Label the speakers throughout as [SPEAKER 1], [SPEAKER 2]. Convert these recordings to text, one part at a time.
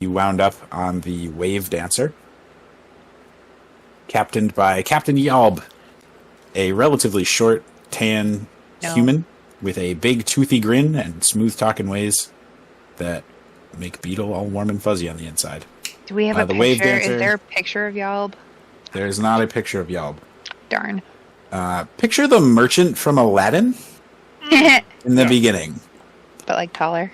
[SPEAKER 1] you wound up on the Wave Dancer, captained by Captain Yalb, a relatively short, tan human with a big, toothy grin and smooth-talking ways that make Beetle all warm and fuzzy on the inside.
[SPEAKER 2] Do we have a picture? Wave Dancer, is there a picture of Yalb?
[SPEAKER 1] There's not a picture of Yalb.
[SPEAKER 2] Darn.
[SPEAKER 1] Picture the merchant from Aladdin in the beginning.
[SPEAKER 2] But like taller.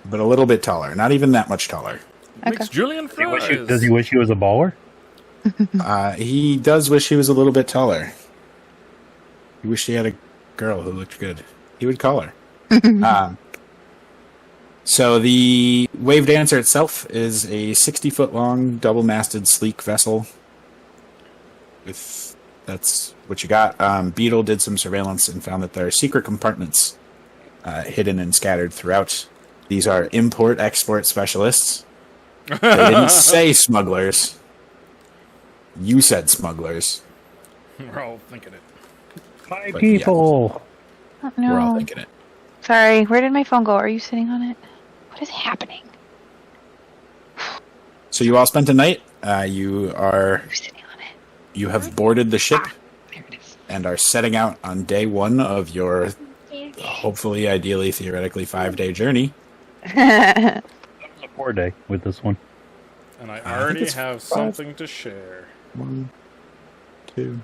[SPEAKER 1] But a little bit taller. Not even that much taller.
[SPEAKER 2] Okay.
[SPEAKER 3] Makes Julian fries.
[SPEAKER 4] Does he wish he was a baller?
[SPEAKER 1] He does wish he was a little bit taller. He wished he had a girl who looked good. He would call her. So the Wave Dancer itself is a 60-foot-long, double-masted, sleek vessel. That's what you got. Beetle did some surveillance and found that there are secret compartments hidden and scattered throughout. These are import-export specialists. They didn't say smugglers. You said smugglers.
[SPEAKER 3] We're all thinking it.
[SPEAKER 4] My people!
[SPEAKER 2] Yeah. Oh, no.
[SPEAKER 1] We're all thinking it.
[SPEAKER 2] Sorry, where did my phone go? Are you sitting on it? What is happening?
[SPEAKER 1] So you all spent a night. You
[SPEAKER 2] sitting on it.
[SPEAKER 1] You have boarded the ship
[SPEAKER 2] There it is.
[SPEAKER 1] and are setting out on day one of your hopefully, ideally, theoretically 5-day journey.
[SPEAKER 4] That was a 4-day with this one.
[SPEAKER 3] And I already have something to share.
[SPEAKER 1] 1, 2,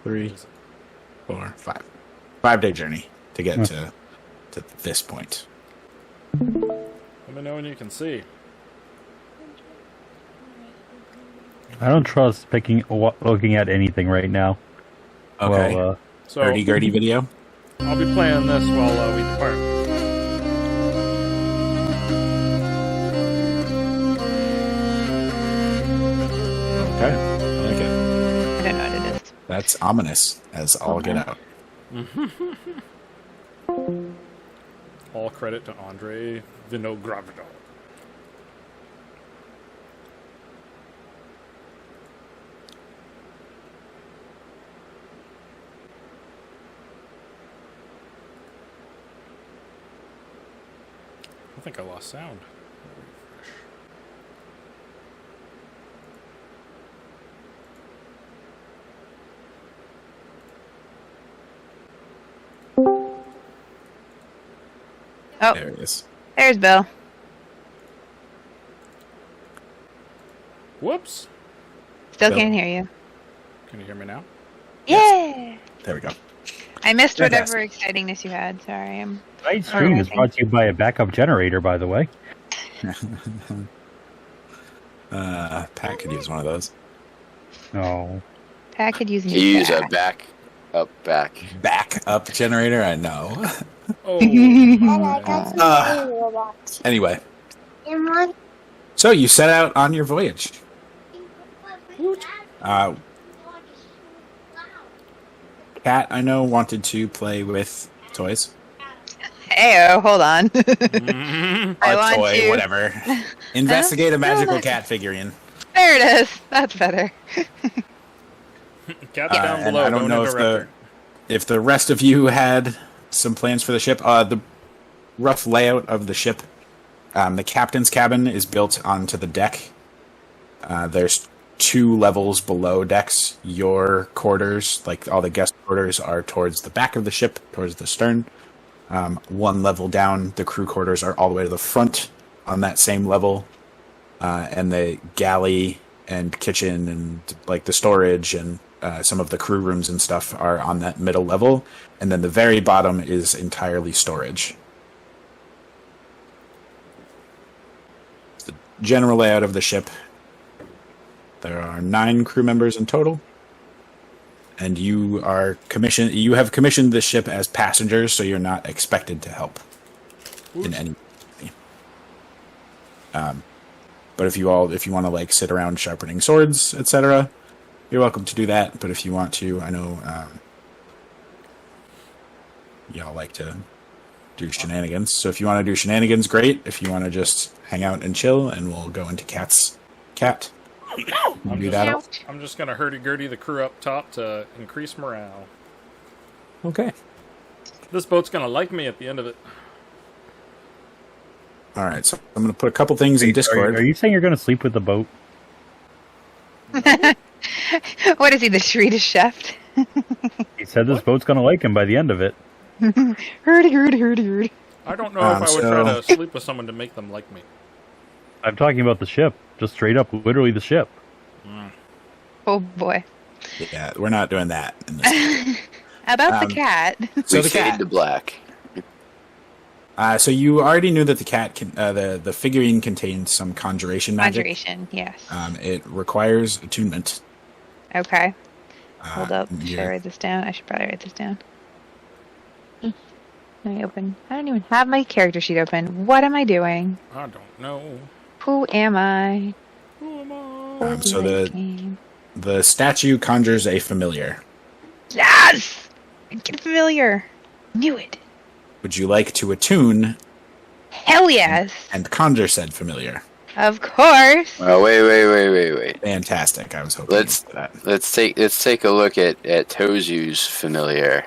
[SPEAKER 1] 3, 4, 5. 5-day journey to get to this point.
[SPEAKER 3] Let me know when you can see.
[SPEAKER 4] I don't trust looking at anything right now.
[SPEAKER 1] Okay.
[SPEAKER 4] Well,
[SPEAKER 3] So
[SPEAKER 1] Hurdy-gurdy video.
[SPEAKER 3] I'll be playing this while we depart.
[SPEAKER 1] Okay. I like it.
[SPEAKER 2] I don't know what it is.
[SPEAKER 1] That's ominous as all get out.
[SPEAKER 3] All credit to Andre Vinogradov. I think I lost sound.
[SPEAKER 2] Oh,
[SPEAKER 1] There it is.
[SPEAKER 2] there's Bill.
[SPEAKER 3] Whoops.
[SPEAKER 2] Still
[SPEAKER 1] Bill.
[SPEAKER 2] can't hear you.
[SPEAKER 3] Can you hear me now?
[SPEAKER 2] Yeah.
[SPEAKER 1] There we go.
[SPEAKER 2] I missed
[SPEAKER 1] Fantastic.
[SPEAKER 2] whatever excitingness you had. Sorry.
[SPEAKER 4] tonight's stream is brought to you by a backup generator, by the way.
[SPEAKER 1] Pat could use one of those.
[SPEAKER 4] No.
[SPEAKER 2] Pat could use
[SPEAKER 5] You use a back.
[SPEAKER 1] Backup generator? I know.
[SPEAKER 3] Oh.
[SPEAKER 1] Anyway. So you set out on your voyage. Kat, I know, wanted to play with toys.
[SPEAKER 2] Hey, hold on.
[SPEAKER 1] Or toy, whatever. Investigate a magical cat figurine.
[SPEAKER 2] There it is. That's better.
[SPEAKER 3] Cat's down
[SPEAKER 1] And
[SPEAKER 3] below.
[SPEAKER 1] I don't know if the rest of you had some plans for the ship. The rough layout of the ship. The captain's cabin is built onto the deck. There's 2 levels below decks. Your quarters, like all the guest quarters, are towards the back of the ship, towards the stern. 1 level down, the crew quarters are all the way to the front on that same level. And the galley and kitchen and like the storage and some of the crew rooms and stuff are on that middle level. And then the very bottom is entirely storage. The general layout of the ship. There are 9 crew members in total. And you have commissioned this ship as passengers, so you're not expected to help in any way. But if you want to like sit around sharpening swords, etc., you're welcome to do that. But if you want to, I know y'all like to do shenanigans. So if you want to do shenanigans, great. If you want to just hang out and chill, and we'll go into cat.
[SPEAKER 3] I'm just going to hurdy-gurdy the crew up top to increase morale.
[SPEAKER 1] Okay.
[SPEAKER 3] This boat's going to like me at the end of it.
[SPEAKER 1] All right, so I'm going to put a couple things in Discord.
[SPEAKER 4] Are you saying you're going to sleep with the boat?
[SPEAKER 2] What is he, the Swedish chef?
[SPEAKER 4] He said this boat's going to like him by the end of it.
[SPEAKER 2] Hurdy.
[SPEAKER 3] I don't know if I would try to sleep with someone to make them like me.
[SPEAKER 4] I'm talking about the ship. Just straight up, literally the ship.
[SPEAKER 2] Oh boy.
[SPEAKER 1] Yeah, we're not doing that in this.
[SPEAKER 2] About the cat.
[SPEAKER 1] So
[SPEAKER 5] We
[SPEAKER 1] the
[SPEAKER 5] fade
[SPEAKER 1] cat.
[SPEAKER 5] to black.
[SPEAKER 1] So you already knew that the cat the figurine contains some conjuration magic.
[SPEAKER 2] Conjuration, yes.
[SPEAKER 1] It requires attunement.
[SPEAKER 2] Okay. Hold up. Should
[SPEAKER 1] you're-
[SPEAKER 2] I write this down? I should probably write this down. Let me open. I don't even have my character sheet open. What am I doing?
[SPEAKER 3] I don't know.
[SPEAKER 2] Who am I?
[SPEAKER 3] Who am I?
[SPEAKER 1] So the statue conjures a familiar.
[SPEAKER 2] Yes! Get familiar. Knew it.
[SPEAKER 1] Would you like to attune
[SPEAKER 2] Hell yes.
[SPEAKER 1] and conjure said familiar?
[SPEAKER 2] Of course.
[SPEAKER 5] Oh, wait.
[SPEAKER 1] Fantastic. I was hoping
[SPEAKER 5] Let's
[SPEAKER 1] for that.
[SPEAKER 5] let's take a look at Tozu's familiar.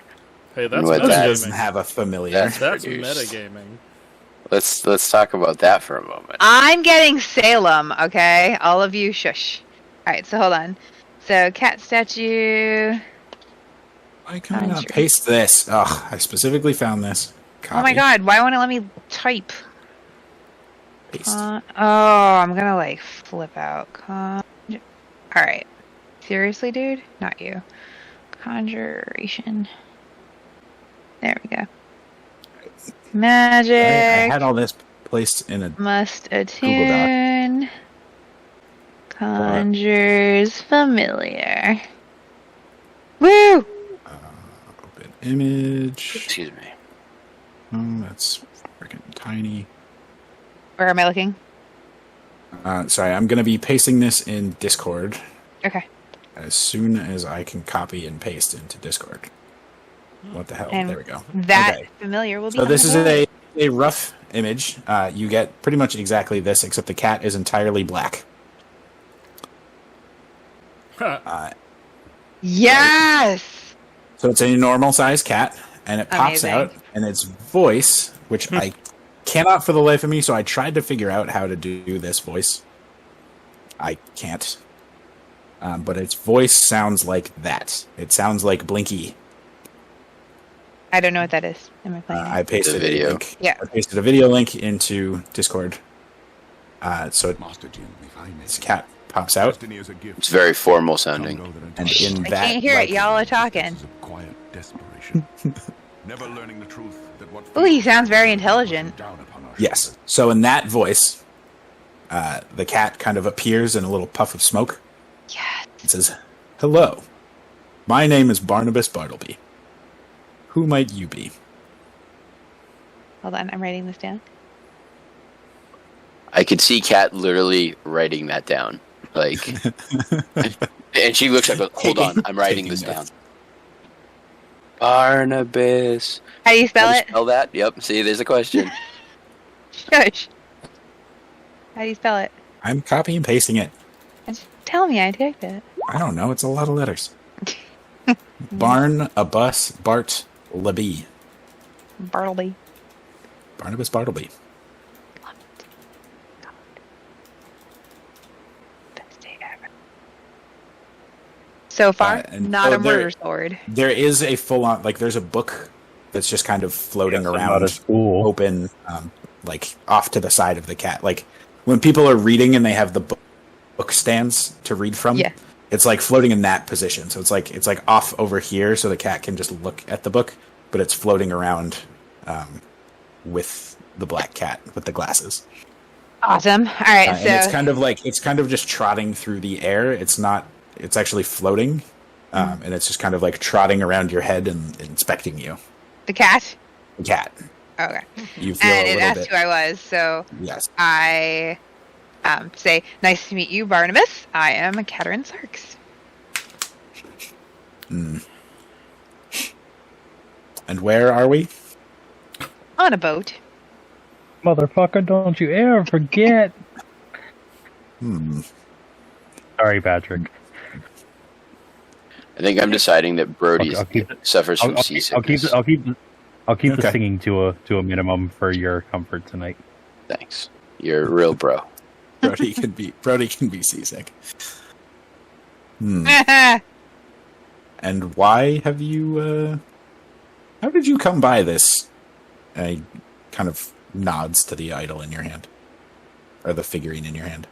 [SPEAKER 3] Hey, that's
[SPEAKER 5] What
[SPEAKER 1] He
[SPEAKER 5] that-
[SPEAKER 1] doesn't
[SPEAKER 3] metagaming.
[SPEAKER 1] have a familiar.
[SPEAKER 3] That's
[SPEAKER 5] produced.
[SPEAKER 3] metagaming.
[SPEAKER 5] Let's talk about that for a moment.
[SPEAKER 2] I'm getting Salem, okay? All of you shush. Alright, so hold on. So, cat statue.
[SPEAKER 1] Why can I not paste this? Oh, I specifically found this. Copy.
[SPEAKER 2] Oh my god, why won't it let me type?
[SPEAKER 1] Paste.
[SPEAKER 2] I'm gonna like flip out. Alright. Seriously, dude? Not you. Conjuration. There we go. Magic.
[SPEAKER 1] I had all this placed in a.
[SPEAKER 2] Must attune. Conjures familiar. Woo!
[SPEAKER 1] Open image.
[SPEAKER 5] Excuse me.
[SPEAKER 1] Oh, that's freaking tiny.
[SPEAKER 2] Where am I looking?
[SPEAKER 1] Sorry, I'm going to be pasting this in Discord
[SPEAKER 2] Okay.
[SPEAKER 1] as soon as I can copy and paste into Discord. What the hell?
[SPEAKER 2] And
[SPEAKER 1] there we go.
[SPEAKER 2] That
[SPEAKER 1] Okay.
[SPEAKER 2] familiar will be
[SPEAKER 1] So
[SPEAKER 2] on
[SPEAKER 1] this
[SPEAKER 2] the
[SPEAKER 1] is
[SPEAKER 2] board.
[SPEAKER 1] a rough image. You get pretty much exactly this, except the cat is entirely black.
[SPEAKER 2] Yes!
[SPEAKER 1] So it's a normal sized cat, and it pops
[SPEAKER 2] Amazing.
[SPEAKER 1] out, and its voice, which I cannot for the life of me, so I tried to figure out how to do this voice. I can't. But its voice sounds like that. It sounds like Blinky.
[SPEAKER 2] I don't know what that is. Am I playing it?
[SPEAKER 1] I pasted
[SPEAKER 5] The video.
[SPEAKER 1] a link.
[SPEAKER 2] Yeah.
[SPEAKER 1] I pasted a video link into Discord. So
[SPEAKER 6] Master Jin, we find
[SPEAKER 1] this cat pops out,
[SPEAKER 6] destiny is a gift.
[SPEAKER 5] It's very formal sounding.
[SPEAKER 1] and in
[SPEAKER 2] I
[SPEAKER 1] that,
[SPEAKER 2] can't hear
[SPEAKER 1] like,
[SPEAKER 2] it. Y'all are talking.
[SPEAKER 6] This is a quiet desperation. Never learning the truth that what
[SPEAKER 2] Ooh, he sounds very intelligent.
[SPEAKER 6] down upon our
[SPEAKER 1] yes. So in that voice, the cat kind of appears in a little puff of smoke.
[SPEAKER 2] Yes.
[SPEAKER 1] It says, "Hello, my name is Barnabas Bartleby. Who might you be?"
[SPEAKER 2] Hold on, I'm writing this down.
[SPEAKER 5] I could see Kat literally writing that down. Like, and she looks like, hold on, I'm writing
[SPEAKER 1] Taking
[SPEAKER 5] this down.
[SPEAKER 1] notes.
[SPEAKER 5] Barnabas.
[SPEAKER 2] How do you spell
[SPEAKER 5] How do you
[SPEAKER 2] it?
[SPEAKER 5] spell that? Yep. See, there's a question.
[SPEAKER 2] Shush. How do you spell it?
[SPEAKER 1] I'm copy and pasting it.
[SPEAKER 2] Just tell me, I typed it.
[SPEAKER 1] I don't know. It's a lot of letters. Barn, a bus, Bart, Libby.
[SPEAKER 2] Bartleby.
[SPEAKER 1] Barnabas Bartleby.
[SPEAKER 2] Love it. God. Best day ever. So far,
[SPEAKER 1] and
[SPEAKER 2] not
[SPEAKER 1] so
[SPEAKER 2] a murder sword.
[SPEAKER 1] There is a full-on, like, there's a book that's just kind of floating
[SPEAKER 4] Yes, I'm
[SPEAKER 1] around,
[SPEAKER 4] not a fool.
[SPEAKER 1] open, like, off to the side of the cat. Like, when people are reading and they have the book stands to read from,
[SPEAKER 2] Yeah.
[SPEAKER 1] it's like floating in that position. So it's like off over here, so the cat can just look at the book, but it's floating around with the black cat with the glasses.
[SPEAKER 2] Awesome. All right,
[SPEAKER 1] And
[SPEAKER 2] so
[SPEAKER 1] it's kind of just trotting through the air. It's actually floating, and it's just kind of like trotting around your head and inspecting you.
[SPEAKER 2] the cat.
[SPEAKER 1] The cat.
[SPEAKER 2] Okay.
[SPEAKER 1] You feel
[SPEAKER 2] And
[SPEAKER 1] a
[SPEAKER 2] it
[SPEAKER 1] little
[SPEAKER 2] asked
[SPEAKER 1] bit.
[SPEAKER 2] who I was, so
[SPEAKER 1] Yes.
[SPEAKER 2] I say, "Nice to meet you, Barnabas. I am Catherine Sarks."
[SPEAKER 1] And where are we?
[SPEAKER 2] On a boat.
[SPEAKER 4] Motherfucker, don't you ever forget. Sorry, Patrick.
[SPEAKER 5] I think I'm deciding that Brody
[SPEAKER 4] I'll keep it-
[SPEAKER 5] suffers from
[SPEAKER 4] I'll keep
[SPEAKER 5] seasickness.
[SPEAKER 4] I'll keep the
[SPEAKER 1] Okay.
[SPEAKER 4] singing to a minimum for your comfort tonight.
[SPEAKER 5] Thanks. You're a real bro.
[SPEAKER 1] Brody can be seasick. And why have you? How did you come by this? Kind of nods to the idol in your hand, or the figurine in your hand.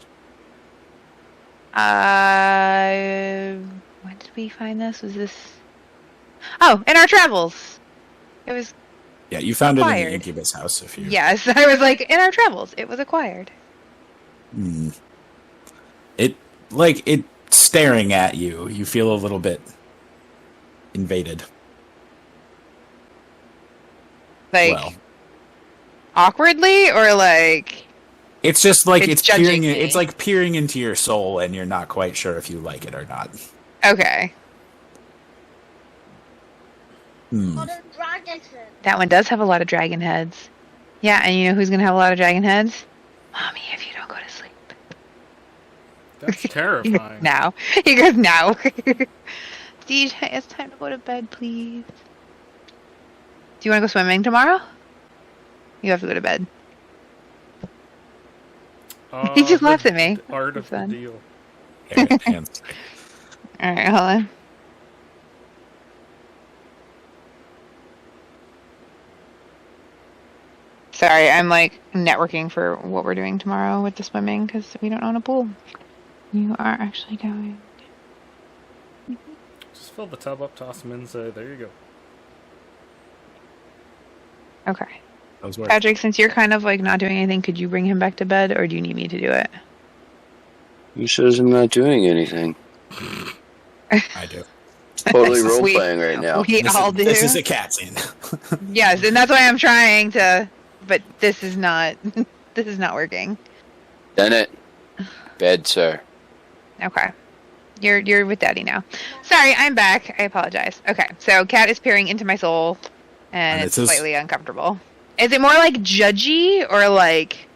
[SPEAKER 2] When did we find this? Was this? Oh, in our travels. It was.
[SPEAKER 1] Yeah, you found it in
[SPEAKER 2] acquired.
[SPEAKER 1] the Incubus house. If you.
[SPEAKER 2] Yes, I was like, in our travels, it was acquired.
[SPEAKER 1] It staring at you. You feel a little bit invaded.
[SPEAKER 2] Like
[SPEAKER 1] Well,
[SPEAKER 2] awkwardly, or like
[SPEAKER 1] it's just like
[SPEAKER 2] it's
[SPEAKER 1] it's peering.
[SPEAKER 2] judging me.
[SPEAKER 1] It's like peering into your soul, and you're not quite sure if you like it or not.
[SPEAKER 2] okay.
[SPEAKER 1] Hmm.
[SPEAKER 2] That one does have a lot of dragon heads. Yeah, and you know who's gonna have a lot of dragon heads? Mommy, if you don't go to sleep.
[SPEAKER 3] That's terrifying.
[SPEAKER 2] Now. He goes, now. DJ, it's time to go to bed, please. Do you want to go swimming tomorrow? You have to go to bed. He just
[SPEAKER 3] The
[SPEAKER 2] laughs at me.
[SPEAKER 3] Art of
[SPEAKER 2] It's
[SPEAKER 3] the
[SPEAKER 2] fun.
[SPEAKER 3] deal.
[SPEAKER 1] Hands.
[SPEAKER 2] Alright, hold on. Sorry, I'm like networking for what we're doing tomorrow with the swimming because we don't own a pool. You are actually going.
[SPEAKER 3] Just fill the tub up, toss them in, say, there you go.
[SPEAKER 2] Okay.
[SPEAKER 1] Those work.
[SPEAKER 2] Patrick, since you're kind of like not doing anything, could you bring him back to bed or do you need me to do it?
[SPEAKER 5] Who says I'm not doing anything?
[SPEAKER 1] I do.
[SPEAKER 5] Totally role
[SPEAKER 2] We-
[SPEAKER 5] playing right now.
[SPEAKER 2] We all do.
[SPEAKER 1] This is a cat scene.
[SPEAKER 2] Yes, and that's why I'm trying to, but this is not, this is not working.
[SPEAKER 5] Done it. Bed, sir.
[SPEAKER 2] Okay. You're with Daddy now. Sorry, I'm back. I apologize. Okay, so Cat is peering into my soul, and
[SPEAKER 1] And
[SPEAKER 2] it's
[SPEAKER 1] it says-
[SPEAKER 2] slightly uncomfortable. Is it more like judgy, or like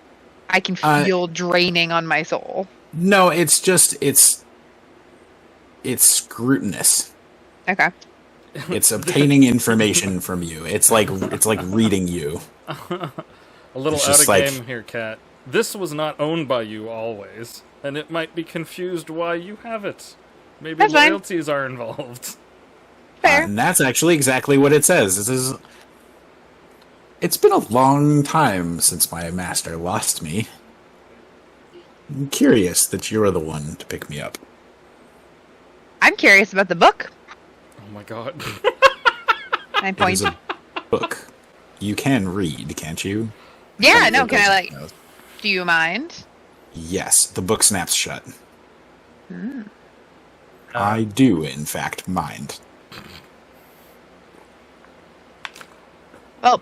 [SPEAKER 2] I can feel draining on my soul?
[SPEAKER 1] No, it's just it's scrutinous.
[SPEAKER 2] Okay.
[SPEAKER 1] It's obtaining information from you. It's like reading you.
[SPEAKER 3] A little
[SPEAKER 1] It's
[SPEAKER 3] out
[SPEAKER 1] just
[SPEAKER 3] of
[SPEAKER 1] like-
[SPEAKER 3] game here, Cat. This was not owned by you always, and it might be confused why you have it. Maybe
[SPEAKER 2] That's fine.
[SPEAKER 3] loyalties are involved.
[SPEAKER 2] Fair.
[SPEAKER 1] And that's actually exactly what it says. It's been a long time since my master lost me. I'm curious that you're the one to pick me up.
[SPEAKER 2] I'm curious about the book.
[SPEAKER 3] Oh my god.
[SPEAKER 2] I
[SPEAKER 1] It
[SPEAKER 2] point.
[SPEAKER 1] is a book. You can read, can't you?
[SPEAKER 2] Yeah, no,
[SPEAKER 1] It
[SPEAKER 2] can I
[SPEAKER 1] doesn't
[SPEAKER 2] like,
[SPEAKER 1] know.
[SPEAKER 2] do you mind?
[SPEAKER 1] Yes, the book snaps shut.
[SPEAKER 2] Hmm.
[SPEAKER 1] I do, in fact, mind.
[SPEAKER 2] Well,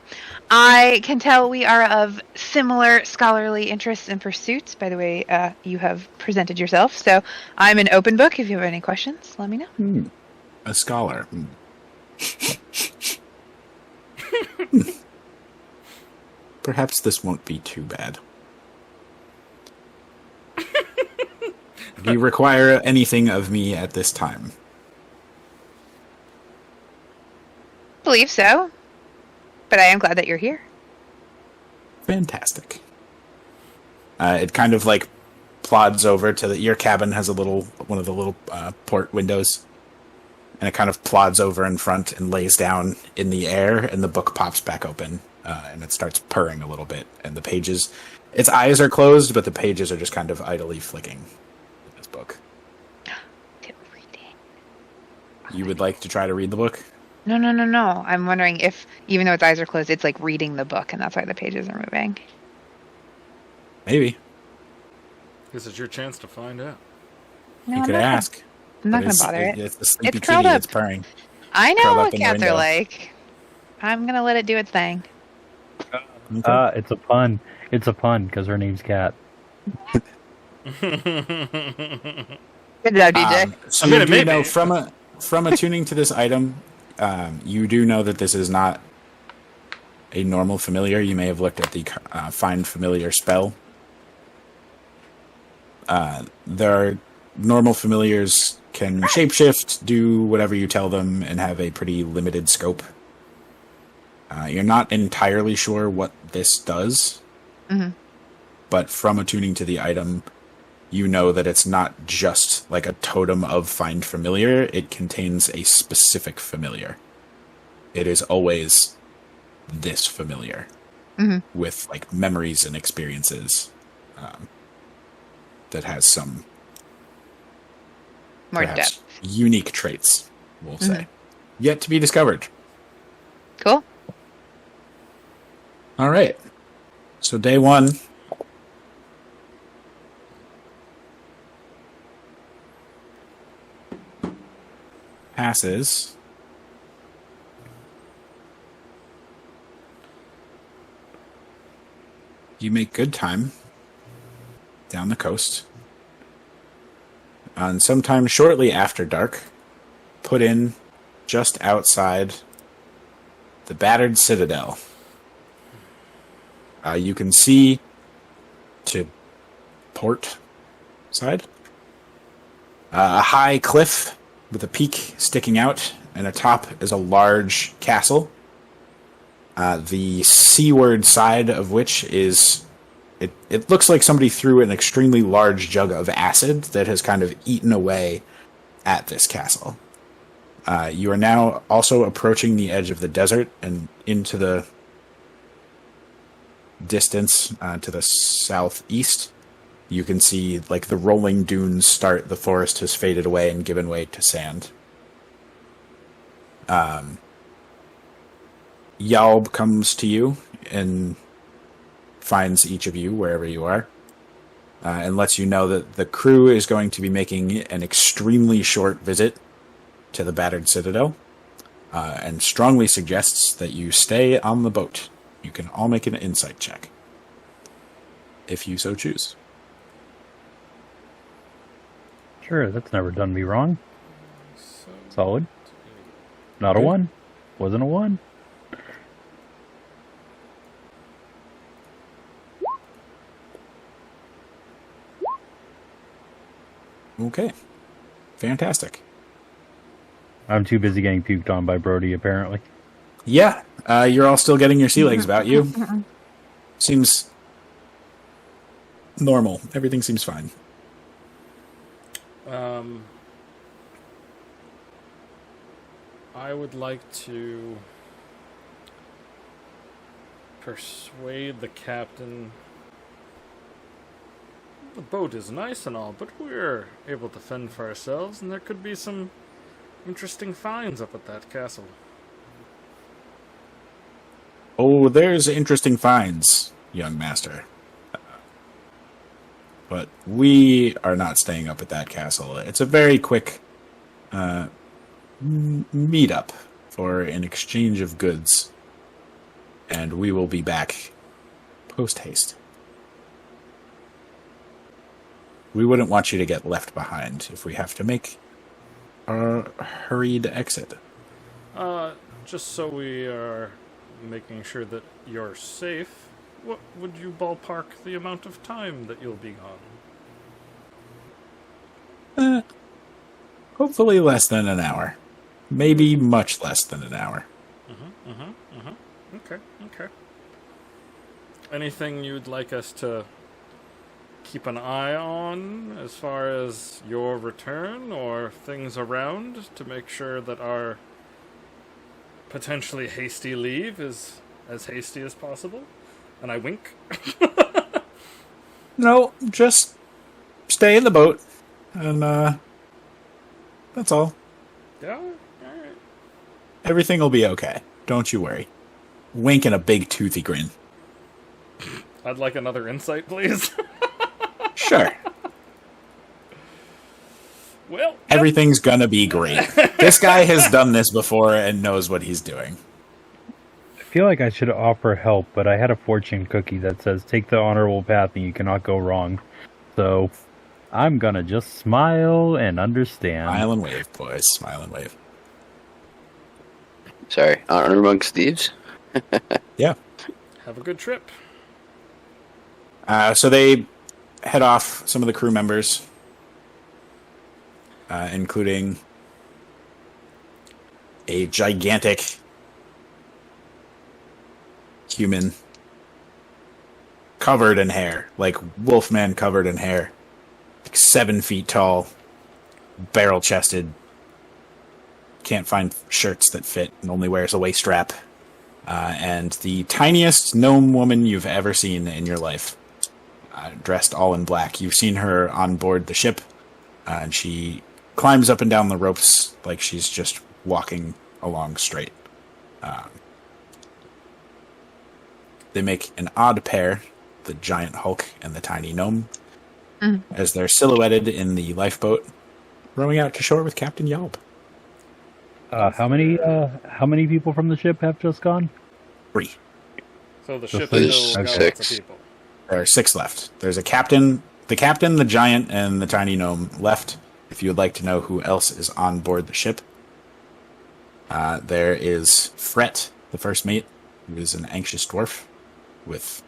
[SPEAKER 2] I can tell we are of similar scholarly interests and pursuits. By the way, you have presented yourself, so I'm an open book. If you have any questions, let me know.
[SPEAKER 1] A scholar. Perhaps this won't be too bad. Do you require anything of me at this time?
[SPEAKER 2] I believe so, but I am glad that you're here.
[SPEAKER 1] Fantastic. It kind of like plods over to your cabin has one of the little port windows, and it kind of plods over in front and lays down in the air, and the book pops back open, and it starts purring a little bit, and the pages, its eyes are closed, but the pages are just kind of idly flicking in this book.
[SPEAKER 2] Still reading.
[SPEAKER 1] You would like to try to read the book?
[SPEAKER 2] No. I'm wondering if, even though its eyes are closed, it's like reading the book, and that's why the pages are moving.
[SPEAKER 1] Maybe.
[SPEAKER 3] This is your chance to find out.
[SPEAKER 2] No,
[SPEAKER 1] You could
[SPEAKER 2] I'm not
[SPEAKER 1] ask.
[SPEAKER 2] I'm not
[SPEAKER 1] But
[SPEAKER 2] going to
[SPEAKER 1] it's-
[SPEAKER 2] bother it.
[SPEAKER 1] It's the sleepy
[SPEAKER 2] It's curled
[SPEAKER 1] kitty
[SPEAKER 2] up.
[SPEAKER 1] that's purring.
[SPEAKER 2] I know
[SPEAKER 1] curled
[SPEAKER 2] what
[SPEAKER 1] up in the
[SPEAKER 2] cats are
[SPEAKER 1] window.
[SPEAKER 2] like. I'm going to let it do its thing.
[SPEAKER 4] It's a pun. It's a pun because her name's Cat.
[SPEAKER 2] Good job, DJ.
[SPEAKER 1] So
[SPEAKER 3] I mean,
[SPEAKER 1] you
[SPEAKER 3] it
[SPEAKER 1] do
[SPEAKER 3] may
[SPEAKER 1] know
[SPEAKER 3] be.
[SPEAKER 1] from attuning to this item, you do know that this is not a normal familiar. You may have looked at the find familiar spell. There are normal familiars can shapeshift, do whatever you tell them, and have a pretty limited scope. You're not entirely sure what this does.
[SPEAKER 2] Mhm.
[SPEAKER 1] but from attuning to the item, you know that it's not just like a totem of find familiar. It contains a specific familiar. It is always this familiar with like memories and experiences that has some
[SPEAKER 2] More
[SPEAKER 1] perhaps
[SPEAKER 2] depth.
[SPEAKER 1] unique traits, we'll say. Yet to be discovered.
[SPEAKER 2] Cool.
[SPEAKER 1] All right. So day 1. Passes. You make good time down the coast. And sometime shortly after dark, put in just outside the battered citadel. You can see to port side a high cliff with a peak sticking out, and atop is a large castle. The seaward side of which is... It looks like somebody threw an extremely large jug of acid that has kind of eaten away at this castle. You are now also approaching the edge of the desert and into the distance to the southeast. You can see like the rolling dunes start. The forest has faded away and given way to sand. Yalb comes to you and finds each of you wherever you are, and lets you know that the crew is going to be making an extremely short visit to the battered citadel, and strongly suggests that you stay on the boat. You can all make an insight check, if you so choose.
[SPEAKER 4] Sure, that's never done me wrong. Solid. Not a 1. Wasn't a 1.
[SPEAKER 1] Okay. Fantastic.
[SPEAKER 4] I'm too busy getting puked on by Brody, apparently.
[SPEAKER 1] Yeah, you're all still getting your sea legs about you. Seems normal. Everything seems fine.
[SPEAKER 3] I would like to persuade the captain. The boat is nice and all, but we're able to fend for ourselves, and there could be some interesting finds up at that castle.
[SPEAKER 1] Oh, there's interesting finds, young master. But we are not staying up at that castle. It's a very quick meet-up for an exchange of goods. And we will be back post-haste. We wouldn't want you to get left behind if we have to make a hurried exit.
[SPEAKER 3] Just so we are making sure that you're safe, what would you ballpark the amount of time that you'll be gone?
[SPEAKER 1] Hopefully less than an hour. Maybe much less than an hour.
[SPEAKER 3] Okay. Anything you'd like us to keep an eye on as far as your return or things around to make sure that our potentially hasty leave is as hasty as possible? And I wink.
[SPEAKER 1] No, just stay in the boat. And, that's all.
[SPEAKER 3] Yeah, alright.
[SPEAKER 1] Everything will be okay. Don't you worry. Wink and a big toothy grin.
[SPEAKER 3] I'd like another insight, please.
[SPEAKER 1] Sure.
[SPEAKER 3] Well,
[SPEAKER 1] Everything's gonna be great. This guy has done this before and knows what he's doing.
[SPEAKER 4] I feel like I should offer help, but I had a fortune cookie that says, take the honorable path and you cannot go wrong. So, I'm gonna just smile and understand.
[SPEAKER 1] Smile and wave, boys. Smile and wave.
[SPEAKER 5] Sorry, honor amongst thieves.
[SPEAKER 1] Yeah.
[SPEAKER 3] have a good trip.
[SPEAKER 1] So they head off, some of the crew members, including a gigantic human covered in hair, like Wolfman covered in hair, like 7 feet tall, barrel-chested, can't find shirts that fit, and only wears a waist strap, and the tiniest gnome woman you've ever seen in your life, dressed all in black. You've seen her on board the ship, and she climbs up and down the ropes like she's just walking along straight. They make an odd pair, the giant Hulk and the tiny gnome, as they're silhouetted in the lifeboat, rowing out to shore with Captain Yalb.
[SPEAKER 4] How many people from the ship have just gone?
[SPEAKER 1] 3.
[SPEAKER 3] So the
[SPEAKER 4] So
[SPEAKER 3] ship
[SPEAKER 5] there's
[SPEAKER 3] still got lots
[SPEAKER 5] six.
[SPEAKER 3] of people.
[SPEAKER 1] There are 6 left. There's a captain, the giant, and the tiny gnome left. If you would like to know who else is on board the ship, there is Fret, the first mate, who is an anxious dwarf with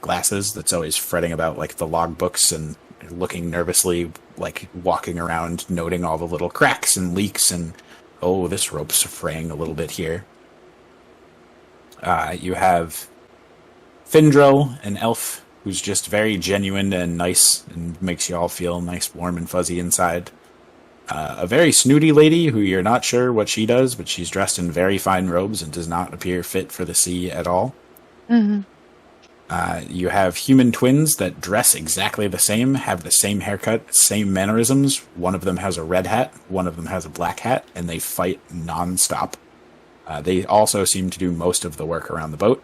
[SPEAKER 1] glasses that's always fretting about like the logbooks and looking nervously, like walking around, noting all the little cracks and leaks and, oh, this rope's fraying a little bit here. You have Findrel, an elf, who's just very genuine and nice and makes you all feel nice, warm, and fuzzy inside. A very snooty lady who you're not sure what she does, but she's dressed in very fine robes and does not appear fit for the sea at all.
[SPEAKER 2] Mm-hmm.
[SPEAKER 1] You have human twins that dress exactly the same, have the same haircut, same mannerisms. One of them has a red hat, one of them has a black hat, and they fight non-stop. They also seem to do most of the work around the boat.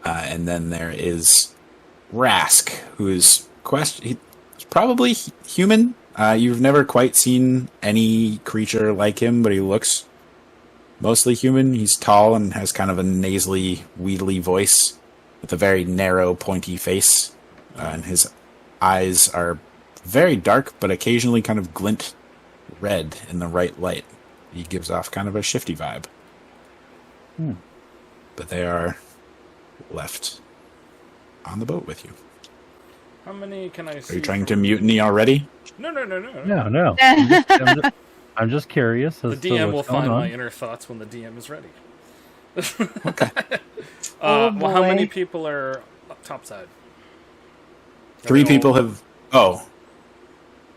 [SPEAKER 1] And then there is Rask, who is he's probably human. You've never quite seen any creature like him, but he looks mostly human. He's tall and has kind of a nasally, wheedly voice with a very narrow, pointy face. And his eyes are very dark, but occasionally kind of glint red in the right light. He gives off kind of a shifty vibe. But they are left on the boat with you.
[SPEAKER 3] How many can I see?
[SPEAKER 1] Are you trying to mutiny already?
[SPEAKER 3] No.
[SPEAKER 4] No. I'm just curious
[SPEAKER 3] The
[SPEAKER 4] as to
[SPEAKER 3] DM will
[SPEAKER 4] what's going
[SPEAKER 3] find
[SPEAKER 4] on.
[SPEAKER 3] my inner thoughts when the DM is ready.
[SPEAKER 1] Okay.
[SPEAKER 2] Oh,
[SPEAKER 3] Well, how many
[SPEAKER 2] boy.
[SPEAKER 3] people are up topside?
[SPEAKER 1] 3
[SPEAKER 3] Are they
[SPEAKER 1] people
[SPEAKER 3] all-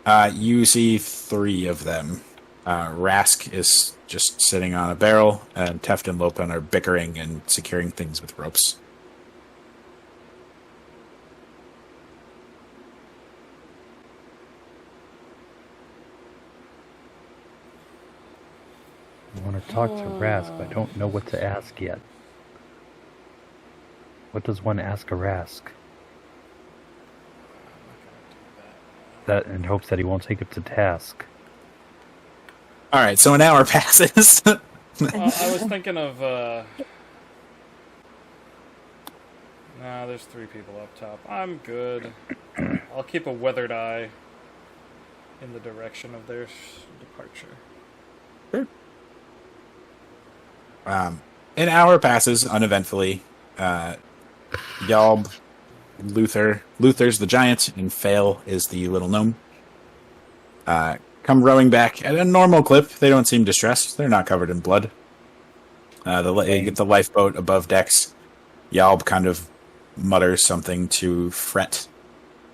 [SPEAKER 1] have... you see 3 of them. Rask is just sitting on a barrel, and Teft and Lopen are bickering and securing things with ropes.
[SPEAKER 4] I want to talk to Rask, but I don't know what to ask yet. What does one ask a Rask? That in hopes that he won't take it to task.
[SPEAKER 1] All right, so an hour passes.
[SPEAKER 3] I was thinking of. Nah, there's 3 people up top. I'm good. I'll keep a weathered eye in the direction of their departure.
[SPEAKER 1] An hour passes uneventfully. Yalb, Luther's the giant, and Fail is the little gnome. Come rowing back at a normal clip. They don't seem distressed. They're not covered in blood. They get the lifeboat above decks. Yalb kind of mutters something to Fret,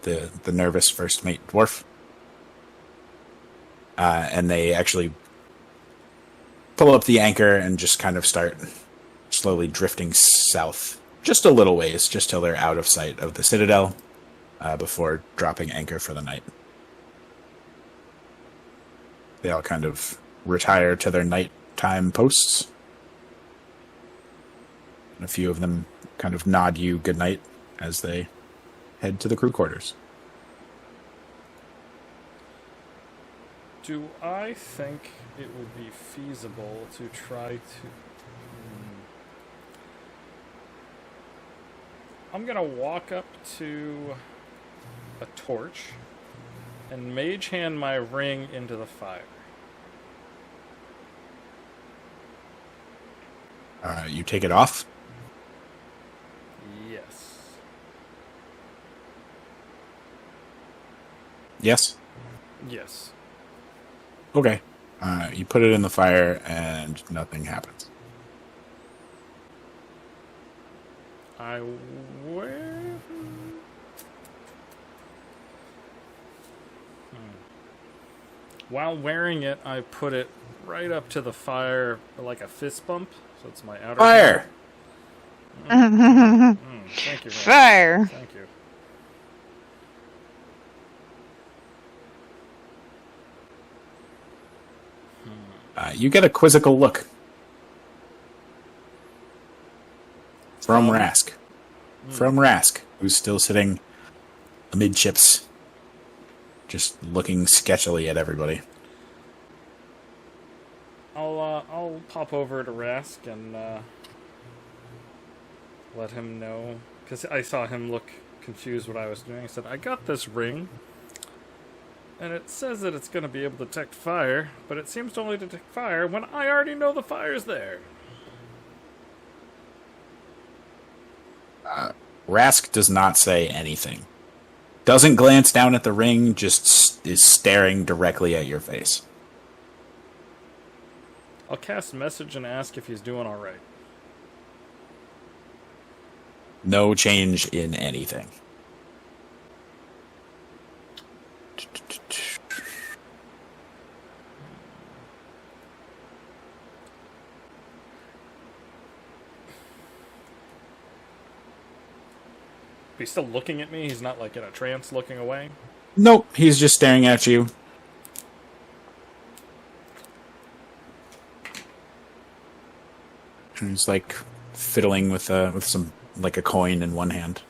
[SPEAKER 1] the nervous first mate dwarf. And they actually pull up the anchor and just kind of start slowly drifting south. Just a little ways, just till they're out of sight of the citadel, before dropping anchor for the night. They all kind of retire to their nighttime posts. And a few of them kind of nod you goodnight as they head to the crew quarters.
[SPEAKER 3] Do I think it would be feasible to try to... I'm gonna walk up to a torch and mage hand my ring into the fire.
[SPEAKER 1] You take it off.
[SPEAKER 3] Yes.
[SPEAKER 1] Yes?
[SPEAKER 3] Yes.
[SPEAKER 1] Okay. You put it in the fire and nothing happens.
[SPEAKER 3] I wear. While wearing it, I put it right up to the fire like a fist bump, so it's my outer.
[SPEAKER 1] Fire!
[SPEAKER 3] Thank you. Very much.
[SPEAKER 2] Fire.
[SPEAKER 3] Thank you.
[SPEAKER 1] You get a quizzical look from Rask. From Rask, who's still sitting amidships, just looking sketchily at everybody.
[SPEAKER 3] I'll pop over to Rask and let him know, because I saw him look confused what I was doing. I said, I got this ring, and it says that it's going to be able to detect fire, but it seems to only detect fire when I already know the fire's there.
[SPEAKER 1] Rask does not say anything. Doesn't glance down at the ring, just is staring directly at your face.
[SPEAKER 3] I'll cast message and ask if he's doing all right.
[SPEAKER 1] No change in anything.
[SPEAKER 3] He's still looking at me? He's not like in a trance looking away?
[SPEAKER 1] Nope, he's just staring at you. And he's like fiddling with some like a coin in one hand.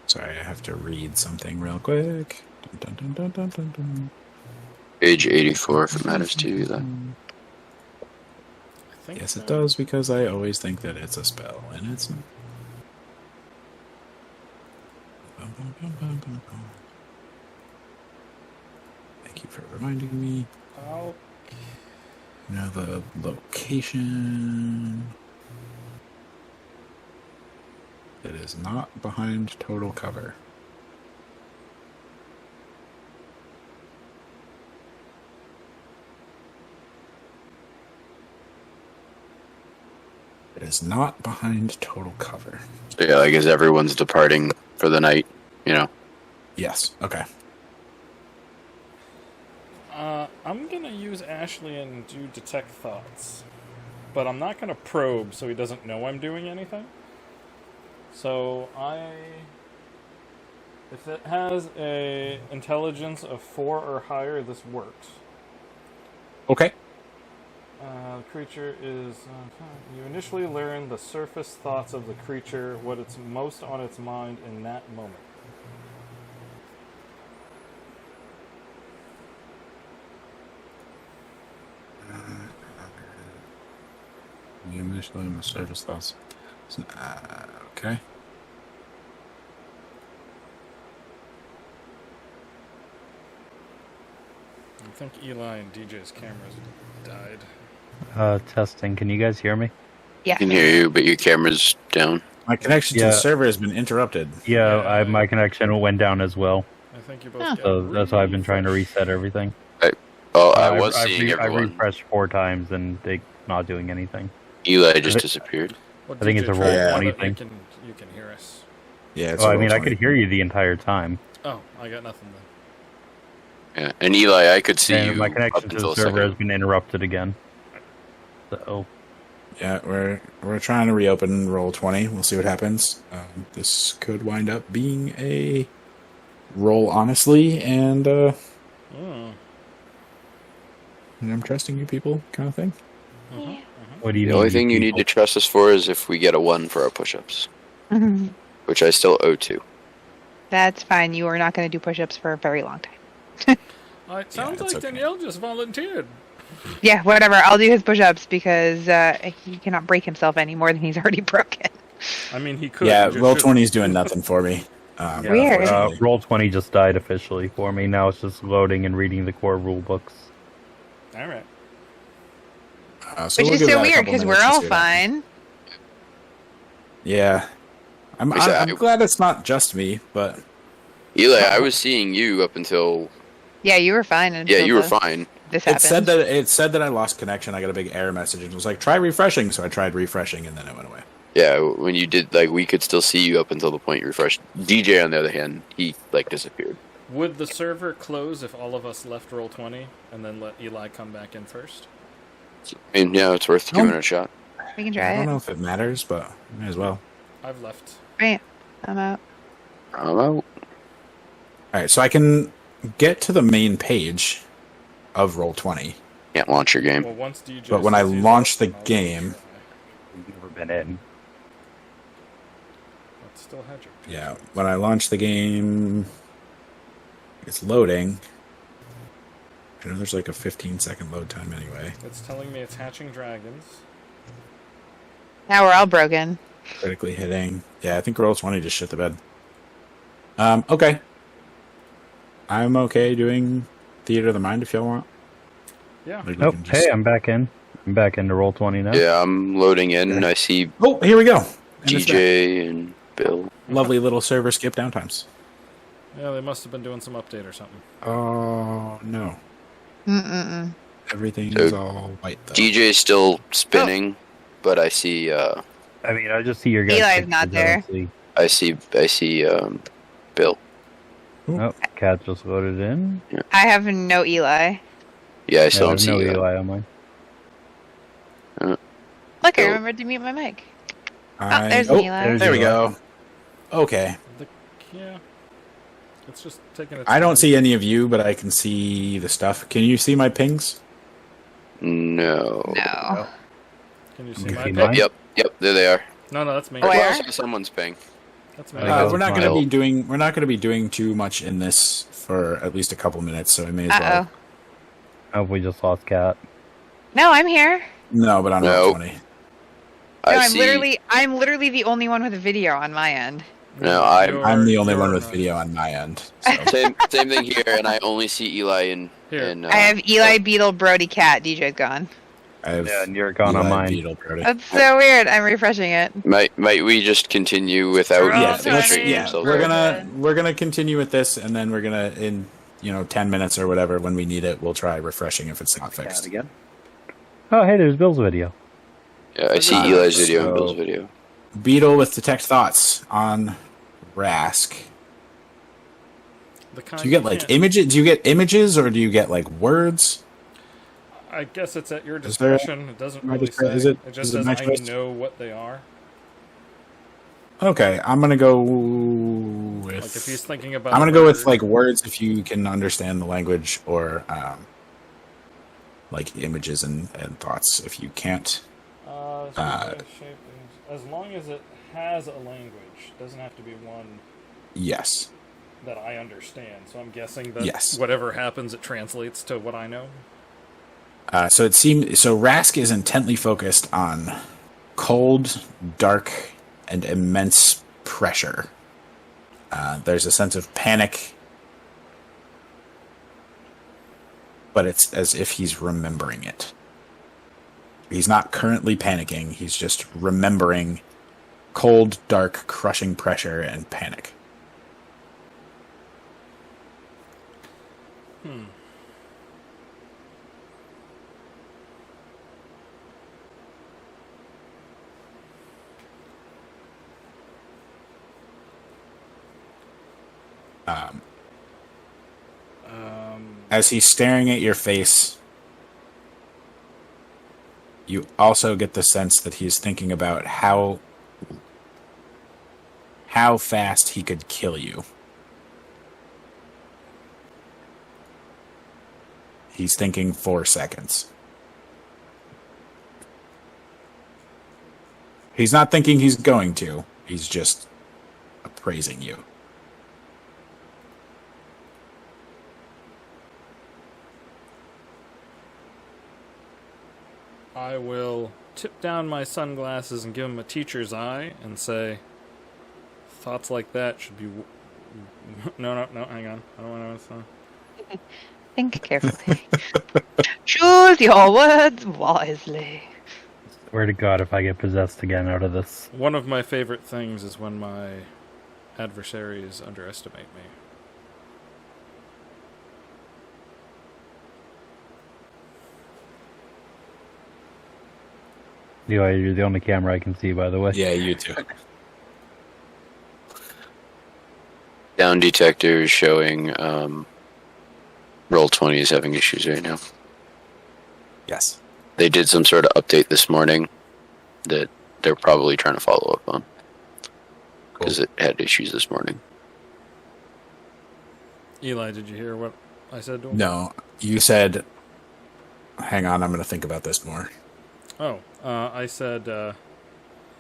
[SPEAKER 1] Sorry, I have to read something real quick. Dun, dun, dun, dun, dun, dun.
[SPEAKER 5] Page 84, if it matters to you, then.
[SPEAKER 3] I think
[SPEAKER 1] Yes, it does, because I always think that it's a spell, and it's not. Bum, bum, bum, bum, bum, bum. Thank you for reminding me.
[SPEAKER 3] Oh,
[SPEAKER 1] Now the location. It is not behind total cover. It is not behind total cover.
[SPEAKER 5] So yeah, I guess everyone's departing for the night, you know.
[SPEAKER 1] Yes, okay.
[SPEAKER 3] I'm gonna use Ashley and do detect thoughts, but I'm not gonna probe so he doesn't know I'm doing anything. So if it has a intelligence of 4 or higher, this works.
[SPEAKER 1] Okay.
[SPEAKER 3] The creature is. You initially learn the surface thoughts of the creature, what it's most on its mind in that moment.
[SPEAKER 1] You initially in the surface thoughts. Okay.
[SPEAKER 3] I think Eli and DJ's cameras died.
[SPEAKER 4] Testing. Can you guys hear me?
[SPEAKER 2] Yeah.
[SPEAKER 5] I can hear you, but your camera's down.
[SPEAKER 1] My connection to
[SPEAKER 4] Yeah.
[SPEAKER 1] the server has been interrupted.
[SPEAKER 4] Yeah, my connection went down as well.
[SPEAKER 3] I think you both.
[SPEAKER 2] Huh.
[SPEAKER 3] got
[SPEAKER 4] So that's why I've been trying to
[SPEAKER 3] refreshed.
[SPEAKER 4] reset everything.
[SPEAKER 5] Oh, I was seeing
[SPEAKER 4] I
[SPEAKER 5] everyone.
[SPEAKER 4] refreshed 4 times and they not doing anything.
[SPEAKER 5] Eli just disappeared.
[SPEAKER 3] Well,
[SPEAKER 4] I think it's a
[SPEAKER 3] DJ,
[SPEAKER 4] roll
[SPEAKER 3] try
[SPEAKER 4] 20
[SPEAKER 3] it.
[SPEAKER 4] thing.
[SPEAKER 3] You can hear us.
[SPEAKER 1] Yeah, it's
[SPEAKER 4] Oh,
[SPEAKER 1] a
[SPEAKER 4] I
[SPEAKER 1] roll
[SPEAKER 4] mean, I
[SPEAKER 1] 20.
[SPEAKER 4] could hear you the entire time.
[SPEAKER 3] Oh, I got nothing then.
[SPEAKER 5] Yeah, and Eli, I could see
[SPEAKER 4] And
[SPEAKER 5] you
[SPEAKER 4] my
[SPEAKER 5] up
[SPEAKER 4] connection to
[SPEAKER 5] until
[SPEAKER 4] the
[SPEAKER 5] a
[SPEAKER 4] server has
[SPEAKER 5] second.
[SPEAKER 4] been interrupted again. So,
[SPEAKER 1] Yeah, we're trying to reopen roll 20. We'll see what happens. This could wind up being a roll honestly, and I'm trusting you people kind of thing.
[SPEAKER 2] Yeah.
[SPEAKER 4] what do you
[SPEAKER 5] The
[SPEAKER 4] mean?
[SPEAKER 5] only thing you need to
[SPEAKER 4] people?
[SPEAKER 5] trust us for is if we get a 1 for our push-ups,
[SPEAKER 2] Mhm.
[SPEAKER 5] which I still owe to.
[SPEAKER 2] That's fine. You are not going to do push-ups for a very long time.
[SPEAKER 3] It sounds
[SPEAKER 1] that's
[SPEAKER 3] like
[SPEAKER 1] okay.
[SPEAKER 3] Danielle just volunteered.
[SPEAKER 2] Yeah, whatever. I'll do his push-ups because he cannot break himself any more than he's already broken.
[SPEAKER 3] I mean, he could.
[SPEAKER 1] Yeah,
[SPEAKER 3] he just
[SPEAKER 1] roll
[SPEAKER 3] shouldn't.
[SPEAKER 1] 20 is doing nothing for me.
[SPEAKER 4] Yeah,
[SPEAKER 2] Weird.
[SPEAKER 1] Unfortunately.
[SPEAKER 4] Roll 20 just died officially for me. Now it's just loading and reading the core rule books.
[SPEAKER 3] All right.
[SPEAKER 1] So
[SPEAKER 2] Which
[SPEAKER 1] we'll
[SPEAKER 2] is
[SPEAKER 1] give
[SPEAKER 2] so
[SPEAKER 1] that a
[SPEAKER 2] weird
[SPEAKER 1] couple
[SPEAKER 2] because
[SPEAKER 1] minutes
[SPEAKER 2] we're
[SPEAKER 1] to
[SPEAKER 2] all
[SPEAKER 1] see what happens.
[SPEAKER 2] fine.
[SPEAKER 1] Yeah. I'm glad it's not just me, but
[SPEAKER 5] Eli, I was seeing you up until...
[SPEAKER 2] Yeah, you were fine.
[SPEAKER 5] Yeah,
[SPEAKER 2] until
[SPEAKER 5] you were
[SPEAKER 2] the-
[SPEAKER 5] fine.
[SPEAKER 2] this happened.
[SPEAKER 1] It said that I lost connection. I got a big error message and it was like, try refreshing. So I tried refreshing and then it went away.
[SPEAKER 5] Yeah, when you did, like, we could still see you up until the point you refreshed. DJ, on the other hand, he, like, disappeared.
[SPEAKER 3] Would the server close if all of us left Roll20 and then let Eli come back in first?
[SPEAKER 5] I mean, yeah, it's worth giving it a shot.
[SPEAKER 2] We can
[SPEAKER 1] I
[SPEAKER 2] try
[SPEAKER 1] don't
[SPEAKER 2] it.
[SPEAKER 1] know if it matters, but may as well.
[SPEAKER 3] I've left.
[SPEAKER 2] Right. I'm out.
[SPEAKER 5] I'm out.
[SPEAKER 1] All right, so I can get to the main page of Roll20,
[SPEAKER 5] Can't launch your game.
[SPEAKER 3] Well, once DJ
[SPEAKER 1] but when I
[SPEAKER 3] says he's
[SPEAKER 1] launch the
[SPEAKER 3] out, I'll
[SPEAKER 1] game,
[SPEAKER 3] try.
[SPEAKER 4] We've never been in.
[SPEAKER 3] But still had your
[SPEAKER 1] yeah, when I launch the game, it's loading. I know there's like a 15-second load time anyway.
[SPEAKER 3] It's telling me it's hatching dragons.
[SPEAKER 2] Now we're all broken.
[SPEAKER 1] Critically hitting. Yeah, I think Roll20 just shit the bed. Okay. I'm okay doing Theater of the Mind if y'all want.
[SPEAKER 3] Yeah.
[SPEAKER 1] Like, we
[SPEAKER 4] Nope.
[SPEAKER 1] can just-
[SPEAKER 4] Hey, I'm back in. I'm back into Roll20 now.
[SPEAKER 5] Yeah, I'm loading in. I see
[SPEAKER 1] Oh, here we go. And it's
[SPEAKER 5] DJ and Bill.
[SPEAKER 1] back. Lovely little server skip downtimes.
[SPEAKER 3] Yeah, they must have been doing some update or something.
[SPEAKER 1] Oh, no.
[SPEAKER 2] Mm-mm-mm.
[SPEAKER 1] Everything
[SPEAKER 5] So,
[SPEAKER 1] is all white, though.
[SPEAKER 5] DJ's still spinning, but I see,
[SPEAKER 4] I mean, I just see your guys.
[SPEAKER 2] Eli's not there.
[SPEAKER 5] I see, Bill.
[SPEAKER 4] Oh, Cat just loaded in.
[SPEAKER 2] I have no Eli.
[SPEAKER 5] Yeah, I still don't
[SPEAKER 4] there's
[SPEAKER 5] see
[SPEAKER 4] no
[SPEAKER 5] you.
[SPEAKER 4] Eli on mine.
[SPEAKER 2] Look, I
[SPEAKER 5] Bill.
[SPEAKER 2] remembered to mute my mic.
[SPEAKER 1] I-
[SPEAKER 2] there's
[SPEAKER 1] oh,
[SPEAKER 2] Eli.
[SPEAKER 4] there's
[SPEAKER 1] there we
[SPEAKER 4] Eli.
[SPEAKER 1] go. Okay.
[SPEAKER 3] Yeah. It's just taking its
[SPEAKER 1] I don't
[SPEAKER 3] time.
[SPEAKER 1] see any of you, but I can see the stuff. Can you see my pings?
[SPEAKER 5] No.
[SPEAKER 2] No.
[SPEAKER 3] Can you see
[SPEAKER 4] You
[SPEAKER 3] my
[SPEAKER 4] see
[SPEAKER 3] ping?
[SPEAKER 4] mine?
[SPEAKER 5] Yep, there they are.
[SPEAKER 3] No, that's me.
[SPEAKER 2] Oh,
[SPEAKER 5] Well,
[SPEAKER 2] Where?
[SPEAKER 5] I saw someone's ping.
[SPEAKER 3] That's me.
[SPEAKER 4] Uh,
[SPEAKER 1] We're not going to
[SPEAKER 5] Bill.
[SPEAKER 1] be doing. We're not going to be doing too much in this for at least a couple minutes, so I may as
[SPEAKER 2] Uh-oh.
[SPEAKER 1] well.
[SPEAKER 4] Oh, we just lost Cat.
[SPEAKER 2] No, I'm here.
[SPEAKER 1] No, but on
[SPEAKER 5] No.
[SPEAKER 1] Roll20.
[SPEAKER 2] No,
[SPEAKER 5] I
[SPEAKER 2] I'm
[SPEAKER 5] see.
[SPEAKER 2] literally the only one with a video on my end.
[SPEAKER 5] No, I'm
[SPEAKER 1] I'm the only one
[SPEAKER 3] you're
[SPEAKER 1] with
[SPEAKER 3] not.
[SPEAKER 1] video on my end. So.
[SPEAKER 5] same thing here, and I only see Eli and
[SPEAKER 3] Here.
[SPEAKER 5] and.
[SPEAKER 2] I have Eli, Beetle, Brody, Cat. DJ's gone.
[SPEAKER 1] I have
[SPEAKER 4] Yeah, and you're gone on
[SPEAKER 1] Eli,
[SPEAKER 4] mine.
[SPEAKER 1] Beetle, Brody.
[SPEAKER 2] That's so weird. I'm refreshing it.
[SPEAKER 5] Might we just continue without
[SPEAKER 2] Yeah,
[SPEAKER 1] Yeah,
[SPEAKER 2] so
[SPEAKER 1] let's,
[SPEAKER 5] fixing
[SPEAKER 1] yeah.
[SPEAKER 5] themselves?
[SPEAKER 1] We're gonna continue with this, and then we're gonna in 10 minutes or whatever when we need it, we'll try refreshing if it's not fixed.
[SPEAKER 4] again. Oh, hey, there's Bill's video.
[SPEAKER 5] Yeah, I see
[SPEAKER 1] Uh,
[SPEAKER 5] Eli's video and
[SPEAKER 1] so-
[SPEAKER 5] Bill's video.
[SPEAKER 1] Beetle with detect thoughts on Rask.
[SPEAKER 3] The kind
[SPEAKER 1] Do you get like
[SPEAKER 3] can't-
[SPEAKER 1] images? Do you get images or do you get like words?
[SPEAKER 3] I guess it's at your
[SPEAKER 1] Is there-
[SPEAKER 3] discretion. It doesn't really say.
[SPEAKER 1] is it-
[SPEAKER 3] just
[SPEAKER 1] is it
[SPEAKER 3] says
[SPEAKER 1] my
[SPEAKER 3] I
[SPEAKER 1] choice?
[SPEAKER 3] know what they are.
[SPEAKER 1] Okay, I'm gonna go with.
[SPEAKER 3] Like if he's thinking about.
[SPEAKER 1] I'm gonna
[SPEAKER 3] a
[SPEAKER 1] go with
[SPEAKER 3] word-
[SPEAKER 1] like words if you can understand the language, or like images and thoughts if you can't.
[SPEAKER 3] As long as it has a language, doesn't have to be one
[SPEAKER 1] Yes.
[SPEAKER 3] that I understand. So I'm guessing that
[SPEAKER 1] Yes.
[SPEAKER 3] whatever happens, it translates to what I know.
[SPEAKER 1] So Rask is intently focused on cold, dark, and immense pressure. There's a sense of panic, but it's as if he's remembering it. He's not currently panicking, he's just remembering cold, dark, crushing pressure and panic. As he's staring at your face, you also get the sense that he's thinking about how fast he could kill you. He's thinking 4 seconds. He's not thinking he's going to. He's just appraising you.
[SPEAKER 3] I will tip down my sunglasses and give him a teacher's eye and say, thoughts like that should be... No, hang on. I don't want to...
[SPEAKER 2] Think carefully. Choose your words wisely.
[SPEAKER 4] Swear to God, if I get possessed again out of this.
[SPEAKER 3] One of my favorite things is when my adversaries underestimate me.
[SPEAKER 4] Eli, you're the only camera I can see, by the way.
[SPEAKER 1] Yeah, you too.
[SPEAKER 5] Down detector is showing Roll20 is having issues right now.
[SPEAKER 1] Yes.
[SPEAKER 5] They did some sort of update this morning that they're probably trying to follow up on because it had issues this morning.
[SPEAKER 3] Eli, did you hear what I said to him?
[SPEAKER 1] No, you said. Hang on, I'm going to think about this more.
[SPEAKER 3] Oh, I said.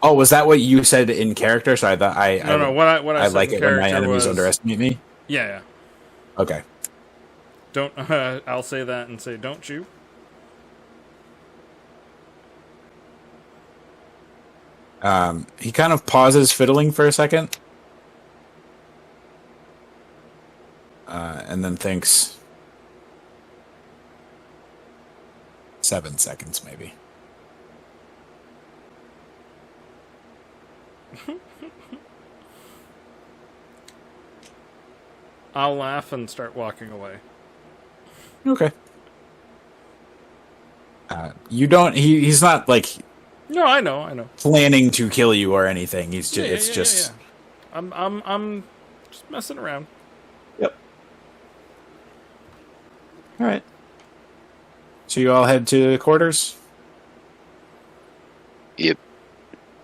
[SPEAKER 1] Oh, was that what you said in character? So I thought
[SPEAKER 3] No. What I
[SPEAKER 1] I
[SPEAKER 3] said
[SPEAKER 1] like
[SPEAKER 3] in
[SPEAKER 1] it when my
[SPEAKER 3] character
[SPEAKER 1] enemies
[SPEAKER 3] was,
[SPEAKER 1] underestimate me.
[SPEAKER 3] Yeah.
[SPEAKER 1] Okay.
[SPEAKER 3] Don't. I'll say that and say, don't you?
[SPEAKER 1] He kind of pauses, fiddling for a second, and then thinks 7 seconds, maybe.
[SPEAKER 3] I'll laugh and start walking away.
[SPEAKER 1] Okay. You don't. He's not like
[SPEAKER 3] No, I know.
[SPEAKER 1] planning to kill you or anything. He's just. It's just.
[SPEAKER 3] Yeah. I'm just messing around.
[SPEAKER 1] Yep. All right. So you all head to quarters
[SPEAKER 5] Yep.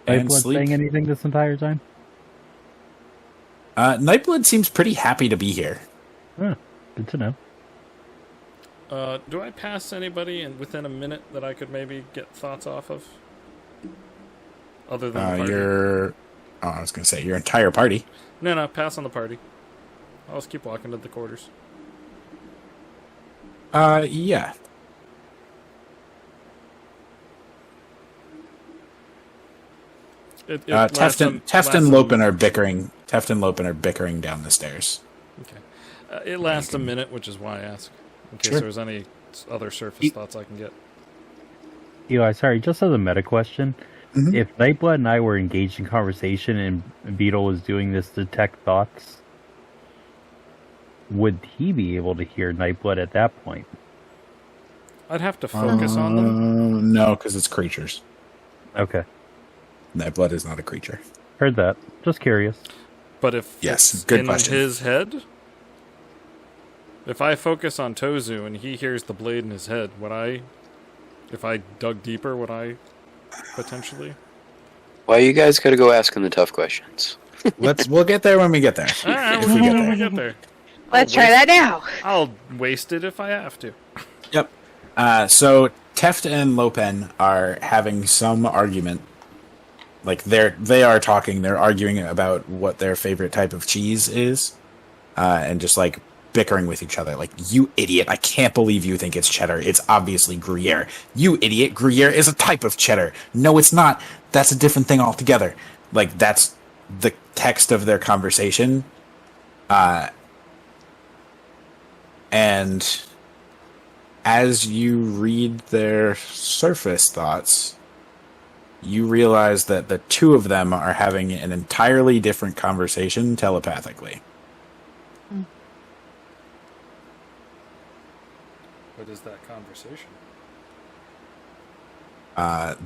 [SPEAKER 1] and
[SPEAKER 4] Nightblood
[SPEAKER 1] sleep.
[SPEAKER 4] saying anything this entire time?
[SPEAKER 1] Nightblood seems pretty happy to be here.
[SPEAKER 4] Huh, good to know.
[SPEAKER 3] Do I pass anybody within a minute that I could maybe get thoughts off of? Other than the party?
[SPEAKER 1] I was going to say your entire party.
[SPEAKER 3] No, pass on the party. I'll just keep walking to the quarters.
[SPEAKER 1] Yeah. Teft and Lopin are bickering. Teft and Lopin are bickering down the stairs.
[SPEAKER 3] Okay. It lasts a minute, which is why I ask. In case
[SPEAKER 1] Sure.
[SPEAKER 3] there's any other surface thoughts I can get.
[SPEAKER 4] Eli, sorry, just as a meta question.
[SPEAKER 1] Mhm.
[SPEAKER 4] If Nightblood and I were engaged in conversation and Beetle was doing this detect thoughts, would he be able to hear Nightblood at that point?
[SPEAKER 3] I'd have to focus on them.
[SPEAKER 1] No, because it's creatures.
[SPEAKER 4] Okay.
[SPEAKER 1] Nightblood is not a creature.
[SPEAKER 4] Heard that. Just curious.
[SPEAKER 3] But if
[SPEAKER 1] Yes,
[SPEAKER 3] it's
[SPEAKER 1] good
[SPEAKER 3] in
[SPEAKER 1] question.
[SPEAKER 3] his head, if I focus on Tozu and he hears the blade in his head, would I, if I dug deeper, would I potentially?
[SPEAKER 5] Why you guys gotta go asking the tough questions?
[SPEAKER 1] We'll get there when we get there.
[SPEAKER 3] All right,
[SPEAKER 1] If
[SPEAKER 3] we'll
[SPEAKER 1] we
[SPEAKER 3] see
[SPEAKER 1] get
[SPEAKER 3] when
[SPEAKER 1] there.
[SPEAKER 3] we get there.
[SPEAKER 2] Let's try that now.
[SPEAKER 3] I'll waste it if I have to.
[SPEAKER 1] Yep. So Teft and Lopen are having some argument. Like they are talking. They're arguing about what their favorite type of cheese is, and just like bickering with each other. Like, you idiot! I can't believe you think it's cheddar. It's obviously Gruyere. You idiot! Gruyere is a type of cheddar. No, it's not. That's a different thing altogether. Like, that's the text of their conversation. And as you read their surface thoughts, you realize that the two of them are having an entirely different conversation telepathically.
[SPEAKER 3] What is that conversation?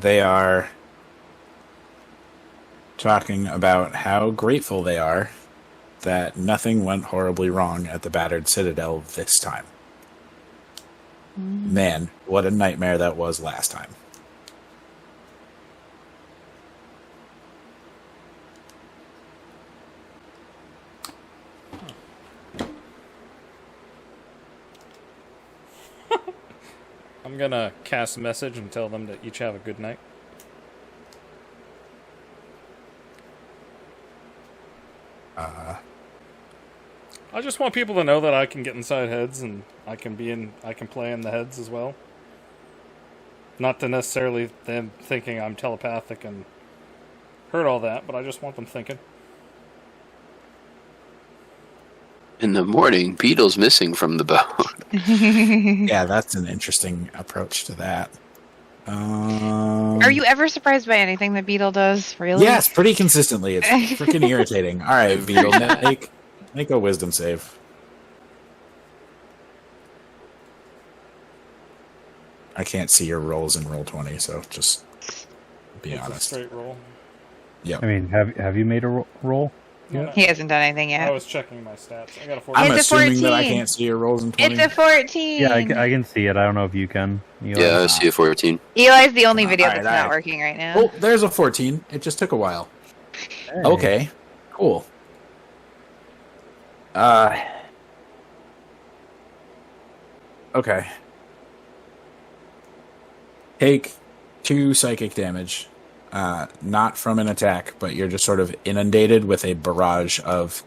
[SPEAKER 1] They are talking about how grateful they are that nothing went horribly wrong at the battered Citadel this time. Man, what a nightmare that was last time.
[SPEAKER 3] I'm gonna cast a message and tell them to each have a good night. I just want people to know that I can get inside heads and I can play in the heads as well. Not to necessarily them thinking I'm telepathic and heard all that, but I just want them thinking.
[SPEAKER 5] In the morning, Beetle's missing from the boat.
[SPEAKER 1] Yeah, that's an interesting approach to that.
[SPEAKER 2] Are you ever surprised by anything that Beetle does? Really?
[SPEAKER 1] Yes, pretty consistently. It's freaking irritating. All right, Beetle, make a wisdom save. I can't see your rolls in Roll20, so just be
[SPEAKER 3] It's a
[SPEAKER 1] honest.
[SPEAKER 3] straight roll.
[SPEAKER 1] Yep.
[SPEAKER 4] I mean, have you made a roll?
[SPEAKER 3] No,
[SPEAKER 2] He hasn't done anything
[SPEAKER 3] I
[SPEAKER 2] yet.
[SPEAKER 3] was checking my stats. I got a 14.
[SPEAKER 1] I'm
[SPEAKER 2] It's a
[SPEAKER 1] assuming that I
[SPEAKER 2] 14.
[SPEAKER 1] can't see your rolls in 20.
[SPEAKER 2] It's a 14.
[SPEAKER 4] Yeah, I can see it. I don't know if you can.
[SPEAKER 5] Yeah, I see a 14.
[SPEAKER 2] Eli's the only video
[SPEAKER 1] Alright,
[SPEAKER 2] that's not
[SPEAKER 1] alright.
[SPEAKER 2] working right now.
[SPEAKER 1] Oh, there's a 14. It just took a while.
[SPEAKER 4] Hey.
[SPEAKER 1] Okay, cool. Okay. Take 2 psychic damage. Not from an attack, but you're just sort of inundated with a barrage of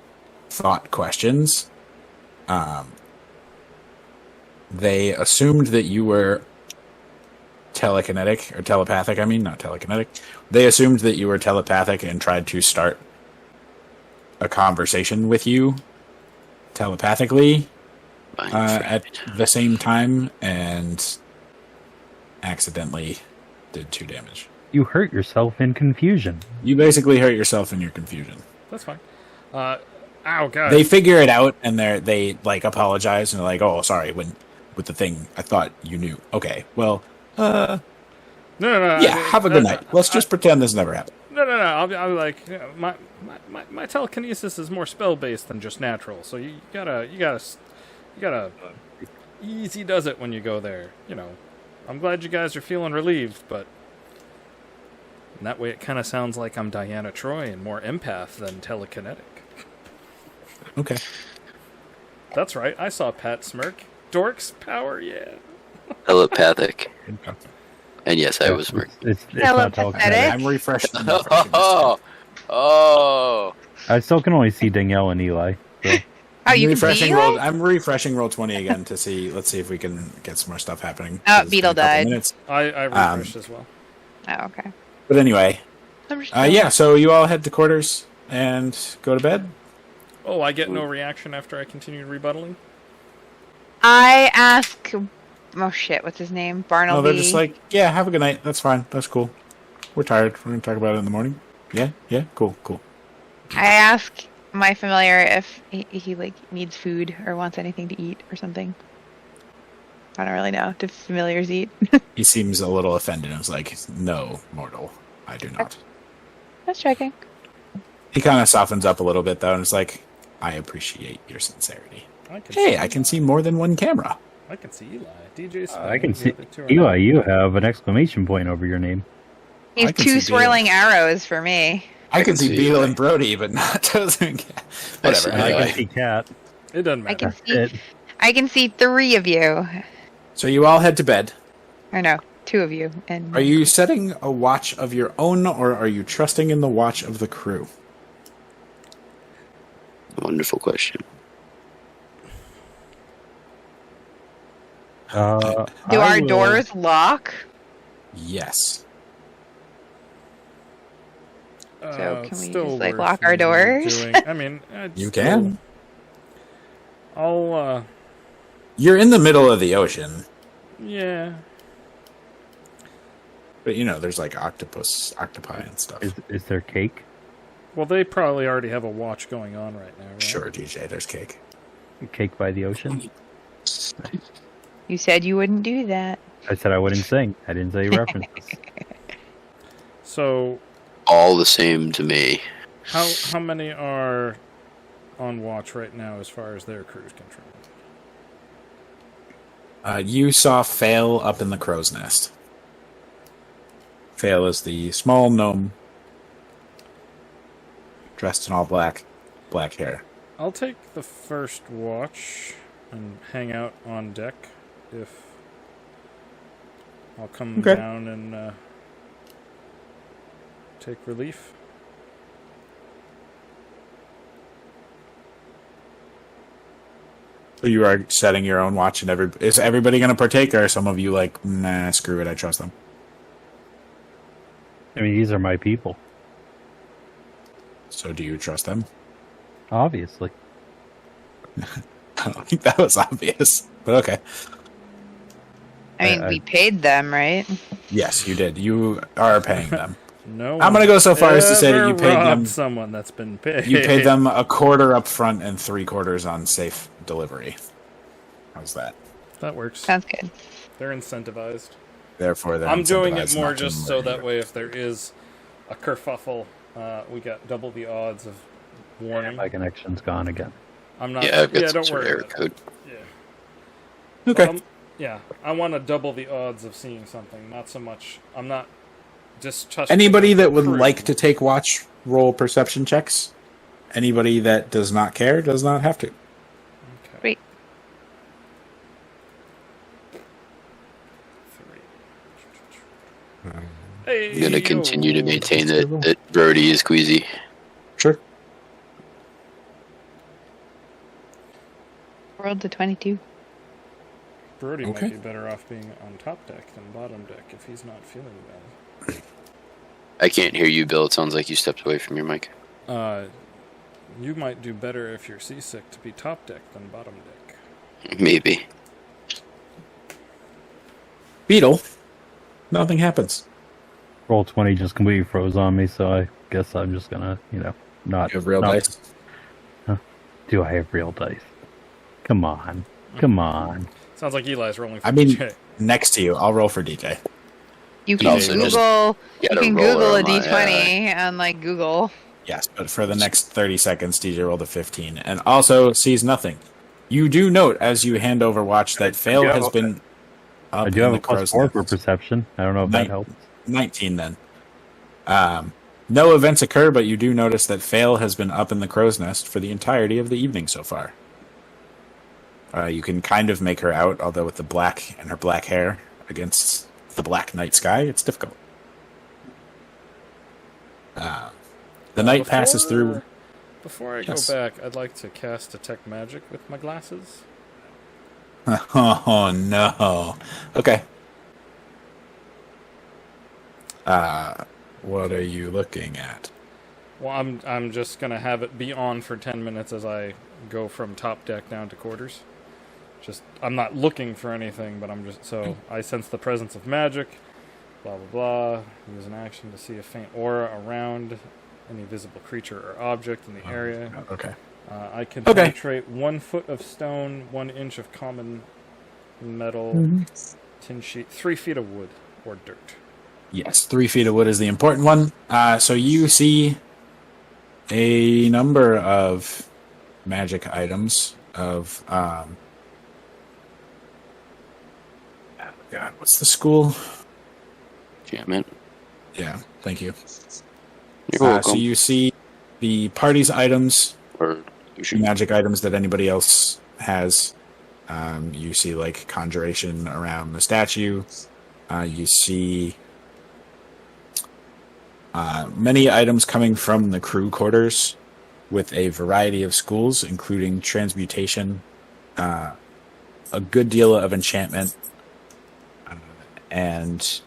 [SPEAKER 1] thought questions. They assumed that you were telekinetic, or telepathic, I mean, not telekinetic. They assumed that you were telepathic and tried to start a conversation with you telepathically at the same time, and accidentally did 2 damage.
[SPEAKER 4] You hurt yourself in confusion.
[SPEAKER 1] You basically hurt yourself in your confusion.
[SPEAKER 3] That's fine. Ow, God.
[SPEAKER 1] They figure it out, and they like apologize, and they're like, "Oh, sorry, with the thing, I thought you knew." Okay, well,
[SPEAKER 3] No.
[SPEAKER 1] yeah, have a good night. Let's just pretend this never happened.
[SPEAKER 3] No. I'll be like, you know, my telekinesis is more spell based than just natural. So you gotta easy does it when you go there. You know, I'm glad you guys are feeling relieved, but in that way it kind of sounds like I'm Diana Troy and more empath than telekinetic.
[SPEAKER 1] Okay.
[SPEAKER 3] That's right. I saw Pat smirk. Dork's power, yeah.
[SPEAKER 5] Telepathic. And yes, I was smirking.
[SPEAKER 4] It's not
[SPEAKER 2] Telepathetic?
[SPEAKER 4] telekinetic.
[SPEAKER 1] I'm refreshing.
[SPEAKER 5] Oh!
[SPEAKER 4] I still can only see Danielle and Eli. So.
[SPEAKER 2] Oh, you can see
[SPEAKER 1] refreshing
[SPEAKER 2] Eli?
[SPEAKER 1] roll. I'm refreshing roll 20 again to see. Let's see if we can get some more stuff happening.
[SPEAKER 2] Oh,
[SPEAKER 1] 'Cause it's been
[SPEAKER 2] Beetle
[SPEAKER 1] a couple
[SPEAKER 2] died.
[SPEAKER 1] minutes.
[SPEAKER 3] I refreshed as well.
[SPEAKER 2] Oh, okay.
[SPEAKER 1] But anyway,
[SPEAKER 2] I'm just
[SPEAKER 1] yeah. So you all head to quarters and go to bed.
[SPEAKER 3] Oh, I get no reaction after I continue rebuttaling?
[SPEAKER 2] I ask. Oh shit! What's his name? Barnaby.
[SPEAKER 1] No, they're just like, yeah, have a good night. That's fine. That's cool. We're tired. We're gonna talk about it in the morning. Yeah, cool.
[SPEAKER 2] I ask my familiar if he like needs food or wants anything to eat or something. I don't really know. Do familiars eat?
[SPEAKER 1] He seems a little offended and was like, "No, mortal, I do not."
[SPEAKER 2] Just checking.
[SPEAKER 1] He kind of softens up a little bit though, and it's like, "I appreciate your sincerity." Hey, I can see more than one camera.
[SPEAKER 3] I can see Eli. DJ's
[SPEAKER 4] I can see Eli. You have an exclamation point over your name.
[SPEAKER 2] He's
[SPEAKER 1] I can
[SPEAKER 2] 2
[SPEAKER 1] see
[SPEAKER 2] swirling arrows for me.
[SPEAKER 1] I can see
[SPEAKER 5] see
[SPEAKER 1] Beetle
[SPEAKER 5] Eli.
[SPEAKER 1] and Brody, but not Tozer and Cat. Whatever.
[SPEAKER 5] see
[SPEAKER 4] And I
[SPEAKER 1] Anyway.
[SPEAKER 4] can see Cat.
[SPEAKER 3] It doesn't
[SPEAKER 2] I
[SPEAKER 3] matter.
[SPEAKER 2] can see. I can see 3 of you.
[SPEAKER 1] So you all head to bed.
[SPEAKER 2] Or no, 2 of you. And
[SPEAKER 1] Are you setting a watch of your own, or are you trusting in the watch of the crew?
[SPEAKER 5] Wonderful question.
[SPEAKER 2] do
[SPEAKER 4] I
[SPEAKER 2] our
[SPEAKER 4] will-
[SPEAKER 2] doors lock?
[SPEAKER 1] Yes.
[SPEAKER 2] So can
[SPEAKER 3] It's
[SPEAKER 2] we
[SPEAKER 3] still
[SPEAKER 2] just, like,
[SPEAKER 3] worth
[SPEAKER 2] lock our
[SPEAKER 3] me
[SPEAKER 2] doors?
[SPEAKER 3] I mean, it's
[SPEAKER 1] You can.
[SPEAKER 3] I'll,
[SPEAKER 1] You're in the middle of the ocean,
[SPEAKER 3] yeah.
[SPEAKER 1] but you know, there's like octopi and stuff.
[SPEAKER 4] Is there cake?
[SPEAKER 3] Well, they probably already have a watch going on right now, right?
[SPEAKER 1] Sure, DJ, there's cake.
[SPEAKER 4] Cake by the ocean?
[SPEAKER 2] You said you wouldn't do that.
[SPEAKER 4] I said I wouldn't sing. I didn't say references.
[SPEAKER 3] So,
[SPEAKER 5] All the same to me.
[SPEAKER 3] how many are on watch right now as far as their cruise control?
[SPEAKER 1] You saw Fail up in the crow's nest. Fail is the small gnome, dressed in all black hair.
[SPEAKER 3] I'll take the first watch and hang out on deck if I'll come
[SPEAKER 1] Okay.
[SPEAKER 3] down and take relief.
[SPEAKER 1] So you are setting your own watch, and is everybody going to partake, or are some of you like, nah, screw it, I trust them?
[SPEAKER 4] I mean, these are my people.
[SPEAKER 1] So do you trust them?
[SPEAKER 4] Obviously.
[SPEAKER 1] I don't think that was obvious, but okay.
[SPEAKER 2] I mean, we paid them, right?
[SPEAKER 1] Yes, you did. You are paying them.
[SPEAKER 3] No,
[SPEAKER 1] I'm gonna go so far as to say that you
[SPEAKER 3] ever
[SPEAKER 1] paid
[SPEAKER 3] robbed
[SPEAKER 1] them-
[SPEAKER 3] someone that's been paid.
[SPEAKER 1] You paid them a quarter up front and 3/4 on safe delivery. How's that?
[SPEAKER 3] That works.
[SPEAKER 2] Sounds good.
[SPEAKER 3] They're incentivized.
[SPEAKER 1] Therefore, they're
[SPEAKER 3] I'm doing it
[SPEAKER 1] incentivized
[SPEAKER 3] more
[SPEAKER 1] not to
[SPEAKER 3] just so
[SPEAKER 1] murder
[SPEAKER 3] that
[SPEAKER 1] you.
[SPEAKER 3] way if there is a kerfuffle, we got double the odds of warning.
[SPEAKER 4] My connection's gone again.
[SPEAKER 3] I'm not.
[SPEAKER 5] Yeah, I've got some
[SPEAKER 3] don't
[SPEAKER 5] sort
[SPEAKER 3] worry
[SPEAKER 5] of error
[SPEAKER 3] about
[SPEAKER 5] code.
[SPEAKER 3] it. Yeah.
[SPEAKER 1] Okay.
[SPEAKER 3] Yeah, I want to double the odds of seeing something. Not so much. I'm not just trusting
[SPEAKER 1] Anybody
[SPEAKER 3] the
[SPEAKER 1] that would
[SPEAKER 3] crew.
[SPEAKER 1] like to take watch roll perception checks. Anybody that does not care does not have to.
[SPEAKER 3] Okay.
[SPEAKER 2] Great.
[SPEAKER 3] 3. Hey,
[SPEAKER 5] I'm going to continue to
[SPEAKER 3] yo.
[SPEAKER 5] maintain that Brody is queasy.
[SPEAKER 1] Sure.
[SPEAKER 2] Rolled to 22.
[SPEAKER 3] Brody
[SPEAKER 1] Okay.
[SPEAKER 3] might be better off being on top deck than bottom deck if he's not feeling well.
[SPEAKER 5] I can't hear you, Bill. It sounds like you stepped away from your mic.
[SPEAKER 3] You might do better if you're seasick to be top deck than bottom deck.
[SPEAKER 5] Maybe.
[SPEAKER 1] Beetle. Nothing happens.
[SPEAKER 4] Roll 20 just completely froze on me, so I guess I'm just gonna, not.
[SPEAKER 1] You have real
[SPEAKER 4] not-
[SPEAKER 1] dice.
[SPEAKER 4] Do I have real dice? Come on. Come on.
[SPEAKER 3] Sounds like Eli's rolling for
[SPEAKER 1] I mean,
[SPEAKER 3] DJ.
[SPEAKER 1] next to you. I'll roll for DJ.
[SPEAKER 2] You
[SPEAKER 5] He
[SPEAKER 2] can
[SPEAKER 5] also just
[SPEAKER 2] Google.
[SPEAKER 5] got
[SPEAKER 2] You
[SPEAKER 5] a
[SPEAKER 2] can
[SPEAKER 5] roller
[SPEAKER 2] Google a
[SPEAKER 5] on my,
[SPEAKER 2] D20 on like Google.
[SPEAKER 1] Yes, but for the next 30 seconds, DJ rolled a 15 and also sees nothing. You do note as you hand over watch that Fail
[SPEAKER 7] Yeah,
[SPEAKER 1] has
[SPEAKER 7] okay.
[SPEAKER 1] been up
[SPEAKER 4] I do
[SPEAKER 1] in
[SPEAKER 4] have
[SPEAKER 1] the
[SPEAKER 4] a plus
[SPEAKER 1] crow's
[SPEAKER 4] 4 for
[SPEAKER 1] nest.
[SPEAKER 4] perception. I don't know if that helps.
[SPEAKER 1] 19 then. No events occur, but you do notice that Fail has been up in the crow's nest for the entirety of the evening so far. You can kind of make her out, although with the black and her black hair against the black night sky, it's difficult. The night passes through.
[SPEAKER 3] Before I
[SPEAKER 1] Yes.
[SPEAKER 3] go back, I'd like to cast Detect Magic with my glasses.
[SPEAKER 1] Oh no. Okay. What are you looking at?
[SPEAKER 3] Well, I'm just gonna have it be on for 10 minutes as I go from top deck down to quarters. Just I'm not looking for anything, but I'm just so I sense the presence of magic. Blah blah blah. Use an action to see a faint aura around any visible creature or object in the area.
[SPEAKER 1] Okay.
[SPEAKER 3] I can
[SPEAKER 1] Okay.
[SPEAKER 3] penetrate 1 foot of stone, 1 inch of common metal, tin sheet, 3 feet of wood or dirt.
[SPEAKER 1] Yes, 3 feet of wood is the important one. So you see a number of magic items of oh God, what's the school?
[SPEAKER 5] Enchantment.
[SPEAKER 1] Yeah, thank you.
[SPEAKER 5] You're welcome.
[SPEAKER 1] So you see the party's items,
[SPEAKER 5] Or
[SPEAKER 1] magic items that anybody else has. You see like conjuration around the statue. You see many items coming from the crew quarters with a variety of schools, including transmutation, a good deal of enchantment, and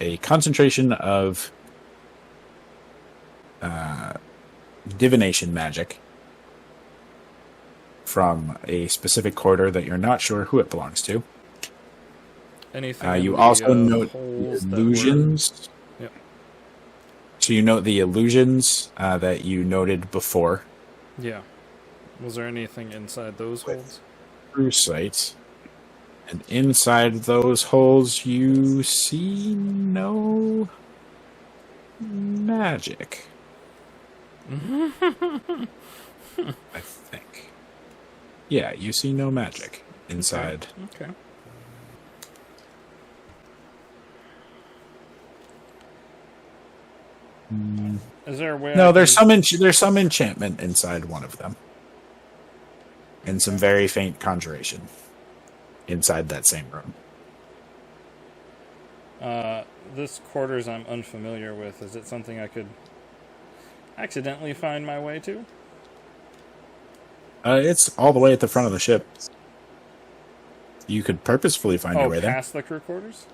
[SPEAKER 1] a concentration of divination magic from a specific quarter that you're not sure who it belongs to.
[SPEAKER 3] Anything. in
[SPEAKER 1] You
[SPEAKER 3] the,
[SPEAKER 1] also note
[SPEAKER 3] holes that
[SPEAKER 1] illusions.
[SPEAKER 3] Yep.
[SPEAKER 1] So you note the illusions that you noted before.
[SPEAKER 3] Yeah. Was there anything inside those holes?
[SPEAKER 1] Through sight. And inside those holes you see no magic. I think. Yeah, you see no magic inside.
[SPEAKER 3] Okay. Is there a way?
[SPEAKER 1] No,
[SPEAKER 3] I
[SPEAKER 1] there's
[SPEAKER 3] can-
[SPEAKER 1] there's some enchantment inside one of them. And some very faint conjuration inside that same room.
[SPEAKER 3] This quarters I'm unfamiliar with. Is it something I could accidentally find my way to?
[SPEAKER 1] It's all the way at the front of the ship. You could purposefully find your way there.
[SPEAKER 3] Past the crew quarters?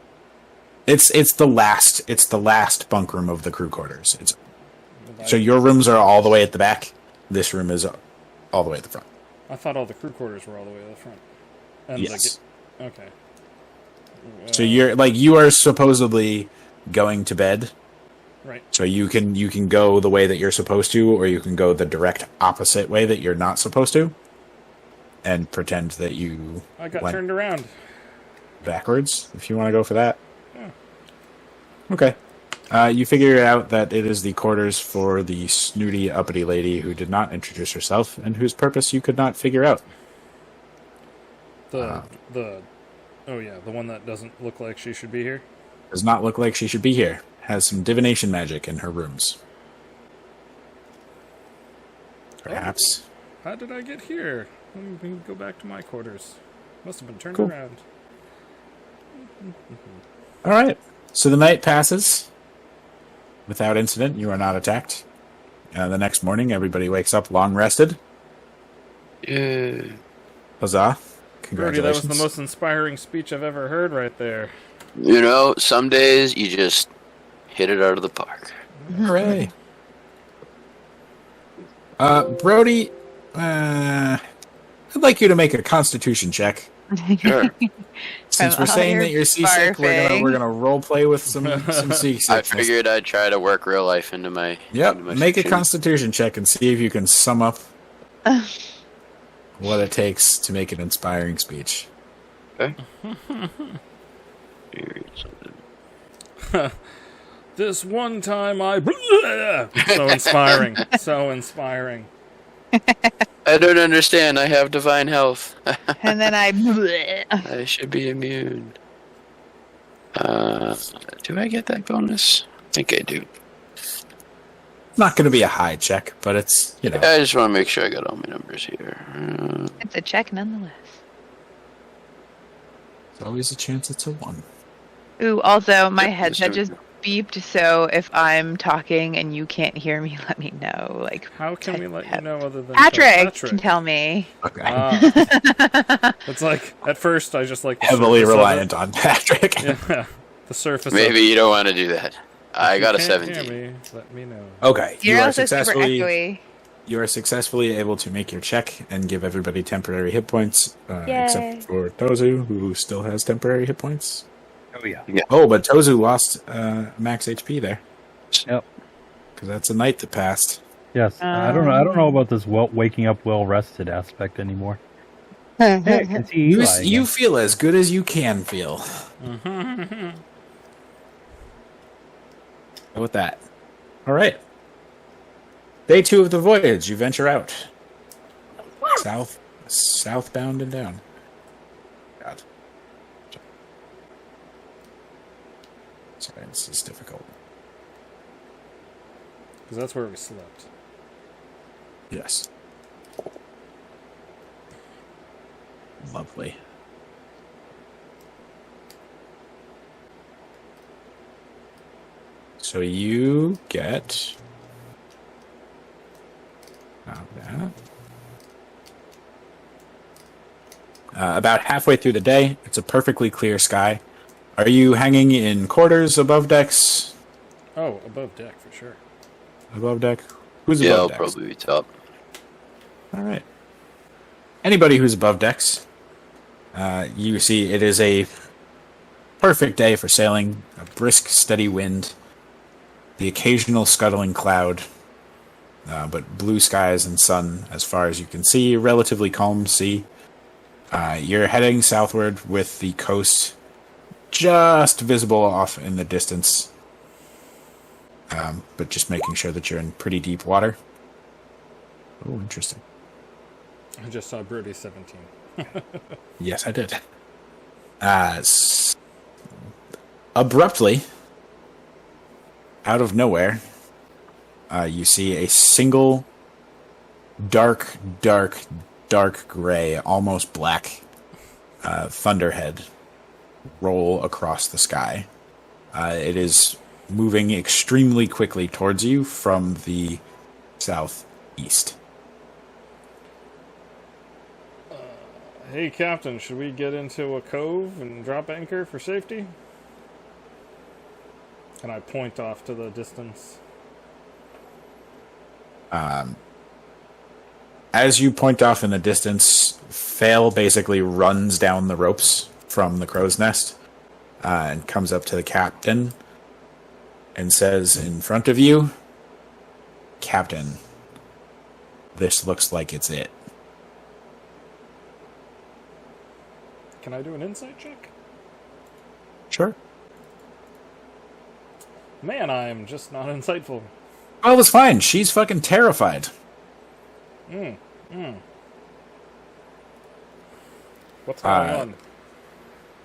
[SPEAKER 1] It's the last bunk room of the crew quarters.
[SPEAKER 3] Would
[SPEAKER 1] So
[SPEAKER 3] I-
[SPEAKER 1] your rooms are all the way at the back. This room is all the way at the front.
[SPEAKER 3] I thought all the crew quarters were all the way to the front. And
[SPEAKER 1] Yes.
[SPEAKER 3] Okay.
[SPEAKER 1] So you are supposedly going to bed.
[SPEAKER 3] Right.
[SPEAKER 1] So you can go the way that you're supposed to, or you can go the direct opposite way that you're not supposed to, and pretend that you
[SPEAKER 3] I got
[SPEAKER 1] went
[SPEAKER 3] turned around.
[SPEAKER 1] backwards. If you want to go for that.
[SPEAKER 3] Yeah.
[SPEAKER 1] Okay. You figure out that it is the quarters for the snooty, uppity lady who did not introduce herself and whose purpose you could not figure out.
[SPEAKER 3] The oh yeah, the one that doesn't look like she should be here.
[SPEAKER 1] Does not look like she should be here. Has some divination magic in her rooms. Perhaps.
[SPEAKER 3] How did I get here? Let me go back to my quarters. Must have been turned
[SPEAKER 1] Cool.
[SPEAKER 3] around.
[SPEAKER 1] All right. So the night passes without incident. You are not attacked. The next morning, everybody wakes up long rested.
[SPEAKER 5] Yeah.
[SPEAKER 1] Huzzah.
[SPEAKER 3] Brody, that was
[SPEAKER 1] Congratulations.
[SPEAKER 3] the most inspiring speech I've ever heard right there.
[SPEAKER 5] You know, some days you just hit it out of the park.
[SPEAKER 1] Hooray. Brody, I'd like you to make a constitution check.
[SPEAKER 5] Sure.
[SPEAKER 1] Since we're
[SPEAKER 2] Oh,
[SPEAKER 1] saying
[SPEAKER 2] you're
[SPEAKER 1] that you're seasick,
[SPEAKER 2] barfing.
[SPEAKER 1] we're gonna role play with some
[SPEAKER 5] I
[SPEAKER 1] seasickness.
[SPEAKER 5] figured I'd try to work real life into my.
[SPEAKER 1] Yep,
[SPEAKER 5] into my
[SPEAKER 1] make a
[SPEAKER 5] fiction.
[SPEAKER 1] constitution check and see if you can sum up what it takes to make an inspiring speech.
[SPEAKER 5] Okay.
[SPEAKER 3] This one time I... So inspiring. So inspiring.
[SPEAKER 5] I don't understand. I have divine health.
[SPEAKER 2] And then I.
[SPEAKER 5] I should be immune. Do I get that bonus? I think I do.
[SPEAKER 1] Not going to be a high check, but it's, you know.
[SPEAKER 5] I just want to make sure I got all my numbers here.
[SPEAKER 2] It's a check nonetheless.
[SPEAKER 1] There's always a chance it's a 1.
[SPEAKER 2] Ooh, also, my
[SPEAKER 5] Yep,
[SPEAKER 2] headset
[SPEAKER 5] yes,
[SPEAKER 2] just beeped, so if I'm talking and you can't hear me, let me know. Like,
[SPEAKER 3] How can we let you know other than...
[SPEAKER 2] Patrick can tell me.
[SPEAKER 1] Okay.
[SPEAKER 3] It's like, at first, I just like... the
[SPEAKER 1] Heavily
[SPEAKER 3] surface of
[SPEAKER 1] reliant on Patrick.
[SPEAKER 3] it. Yeah, the surface
[SPEAKER 5] Maybe
[SPEAKER 3] of
[SPEAKER 5] you don't want to do that. I
[SPEAKER 3] If
[SPEAKER 5] got a
[SPEAKER 3] you can't hear
[SPEAKER 5] 17.
[SPEAKER 3] me, let me know.
[SPEAKER 1] Okay.
[SPEAKER 2] You're also super echoey.
[SPEAKER 1] You are successfully able to make your check and give everybody temporary hit points,
[SPEAKER 2] Yay.
[SPEAKER 1] except for Tozu, who still has temporary hit points.
[SPEAKER 4] Oh yeah.
[SPEAKER 1] Oh, but Tozu lost max HP there,
[SPEAKER 4] Yep.
[SPEAKER 1] because that's a night that passed.
[SPEAKER 4] Yes. I don't know. I don't know about this waking up well rested aspect anymore. Hey, I can see
[SPEAKER 1] You,
[SPEAKER 4] Eli
[SPEAKER 1] you
[SPEAKER 4] again.
[SPEAKER 1] feel as good as you can feel. Go with that. All right. Day 2 of the voyage. You venture out. Southbound and down. God. Sorry, this is difficult.
[SPEAKER 3] Because that's where we slept.
[SPEAKER 1] Yes. Lovely. So you get... Not that. About halfway through the day, it's a perfectly clear sky. Are you hanging in quarters above decks?
[SPEAKER 3] Oh, above deck, for sure.
[SPEAKER 1] Above deck? Who's
[SPEAKER 5] Yeah,
[SPEAKER 1] above
[SPEAKER 5] I'll
[SPEAKER 1] decks?
[SPEAKER 5] probably be top.
[SPEAKER 1] All right. Anybody who's above decks, you see it is a perfect day for sailing. A brisk, steady wind. The occasional scuttling cloud. But blue skies and sun as far as you can see. Relatively calm sea. You're heading southward with the coast just visible off in the distance. But just making sure that you're in pretty deep water. Oh, interesting.
[SPEAKER 3] I just saw Brody 17.
[SPEAKER 1] Yes, I did. Abruptly, out of nowhere, you see a single dark gray, almost black thunderhead roll across the sky. It is moving extremely quickly towards you from the southeast.
[SPEAKER 3] Hey, Captain, should we get into a cove and drop anchor for safety? Can I point off to the distance?
[SPEAKER 1] As you point off in the distance, Fail basically runs down the ropes from the crow's nest and comes up to the captain and says in front of you, Captain, this looks like it's it.
[SPEAKER 3] Can I do an insight check?
[SPEAKER 1] Sure.
[SPEAKER 3] Man, I'm just not insightful.
[SPEAKER 1] Oh, it's fine. She's fucking terrified.
[SPEAKER 3] What's going on?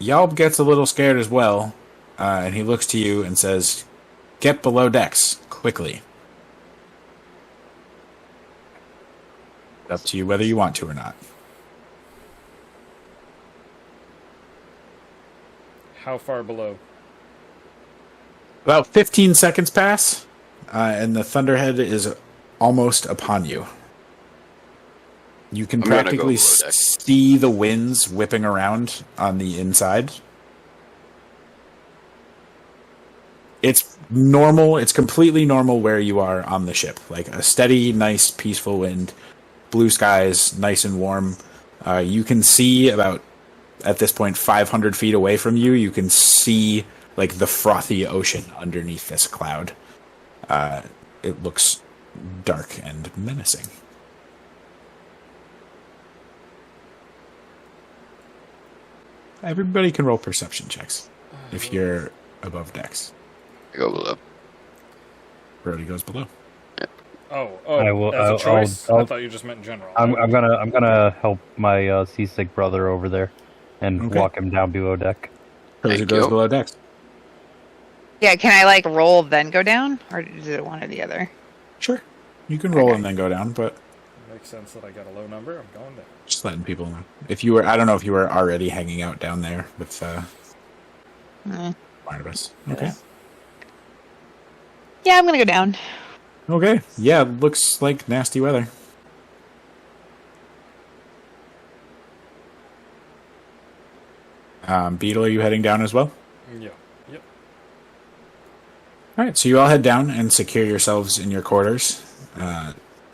[SPEAKER 1] Yalb gets a little scared as well, and he looks to you and says, "Get below decks, quickly." Up to you whether you want to or not.
[SPEAKER 3] How far below?
[SPEAKER 1] About 15 seconds pass, and the Thunderhead is almost upon you. You can
[SPEAKER 5] I'm gonna go
[SPEAKER 1] practically
[SPEAKER 5] below deck.
[SPEAKER 1] see the winds whipping around on the inside. It's normal. It's completely normal where you are on the ship. Like a steady, nice, peaceful wind, blue skies, nice and warm. You can see about, at this point, 500 feet away from you, you can see like the frothy ocean underneath this cloud. It looks dark and menacing. Everybody can roll perception checks if you're above decks.
[SPEAKER 5] I go below.
[SPEAKER 1] Brody goes below.
[SPEAKER 3] Oh,
[SPEAKER 4] I will-
[SPEAKER 3] as a
[SPEAKER 4] I'll-
[SPEAKER 3] choice? I
[SPEAKER 4] I'll-
[SPEAKER 3] thought you just meant general.
[SPEAKER 4] I'm gonna help my seasick brother over there and
[SPEAKER 1] Okay.
[SPEAKER 4] walk him down below deck.
[SPEAKER 1] Cozy
[SPEAKER 5] Thank
[SPEAKER 1] goes
[SPEAKER 5] you.
[SPEAKER 1] below decks.
[SPEAKER 2] Yeah, can I like roll then go down, or is it one or the other?
[SPEAKER 1] Sure. You can roll
[SPEAKER 2] Okay.
[SPEAKER 1] and then go down, but
[SPEAKER 3] Makes sense that I got a low number. I'm going down.
[SPEAKER 1] just letting people know. If you were, I don't know if you were already hanging out down there with Barnabas. Okay.
[SPEAKER 2] Yeah, I'm gonna go down.
[SPEAKER 1] Okay. Yeah, looks like nasty weather. Beetle, are you heading down as well?
[SPEAKER 3] Yeah. Yep.
[SPEAKER 1] All right, so you all head down and secure yourselves in your quarters.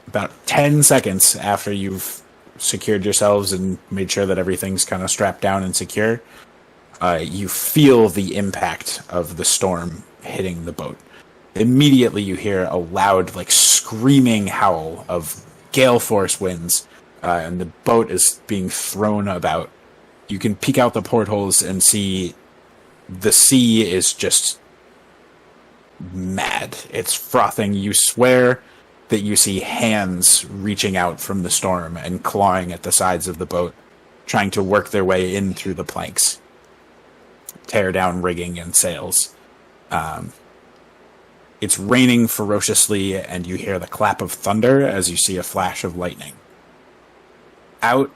[SPEAKER 1] About 10 seconds after you've secured yourselves and made sure that everything's kind of strapped down and secure, you feel the impact of the storm hitting the boat. Immediately you hear a loud, like, screaming howl of gale force winds, and the boat is being thrown about. You can peek out the portholes and see the sea is just mad. It's frothing. You swear that you see hands reaching out from the storm and clawing at the sides of the boat, trying to work their way in through the planks, tear down rigging and sails. It's raining ferociously, and you hear the clap of thunder as you see a flash of lightning. Out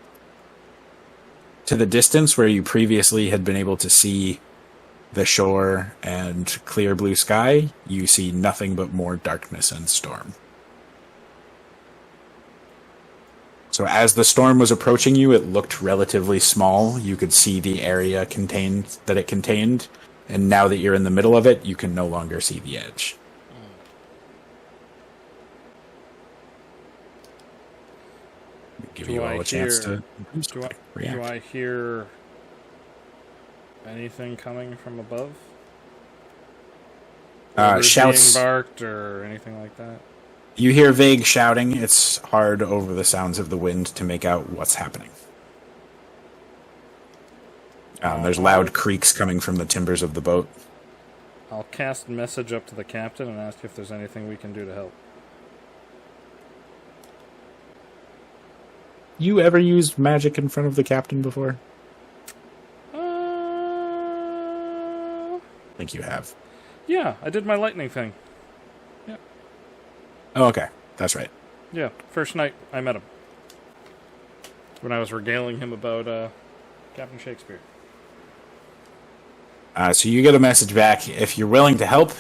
[SPEAKER 1] to the distance where you previously had been able to see the shore and clear blue sky, you see nothing but more darkness and storm. So as the storm was approaching you, it looked relatively small. You could see the area that it contained, and now that you're in the middle of it, you can no longer see the edge. Give
[SPEAKER 3] Do
[SPEAKER 1] you all
[SPEAKER 3] I
[SPEAKER 1] a chance
[SPEAKER 3] hear-
[SPEAKER 1] to
[SPEAKER 3] Do
[SPEAKER 1] react.
[SPEAKER 3] I hear anything coming from above? Orders
[SPEAKER 1] Shouts.
[SPEAKER 3] being barked or anything like that?
[SPEAKER 1] You hear vague shouting. It's hard over the sounds of the wind to make out what's happening. There's loud creaks coming from the timbers of the boat.
[SPEAKER 3] I'll cast message up to the captain and ask if there's anything we can do to help.
[SPEAKER 1] You ever used magic in front of the captain before? I think you have.
[SPEAKER 3] Yeah, I did my lightning thing.
[SPEAKER 1] Oh, okay. That's right.
[SPEAKER 3] Yeah, first night I met him. When I was regaling him about Captain Shakespeare.
[SPEAKER 1] So you get a message back. If you're willing to help,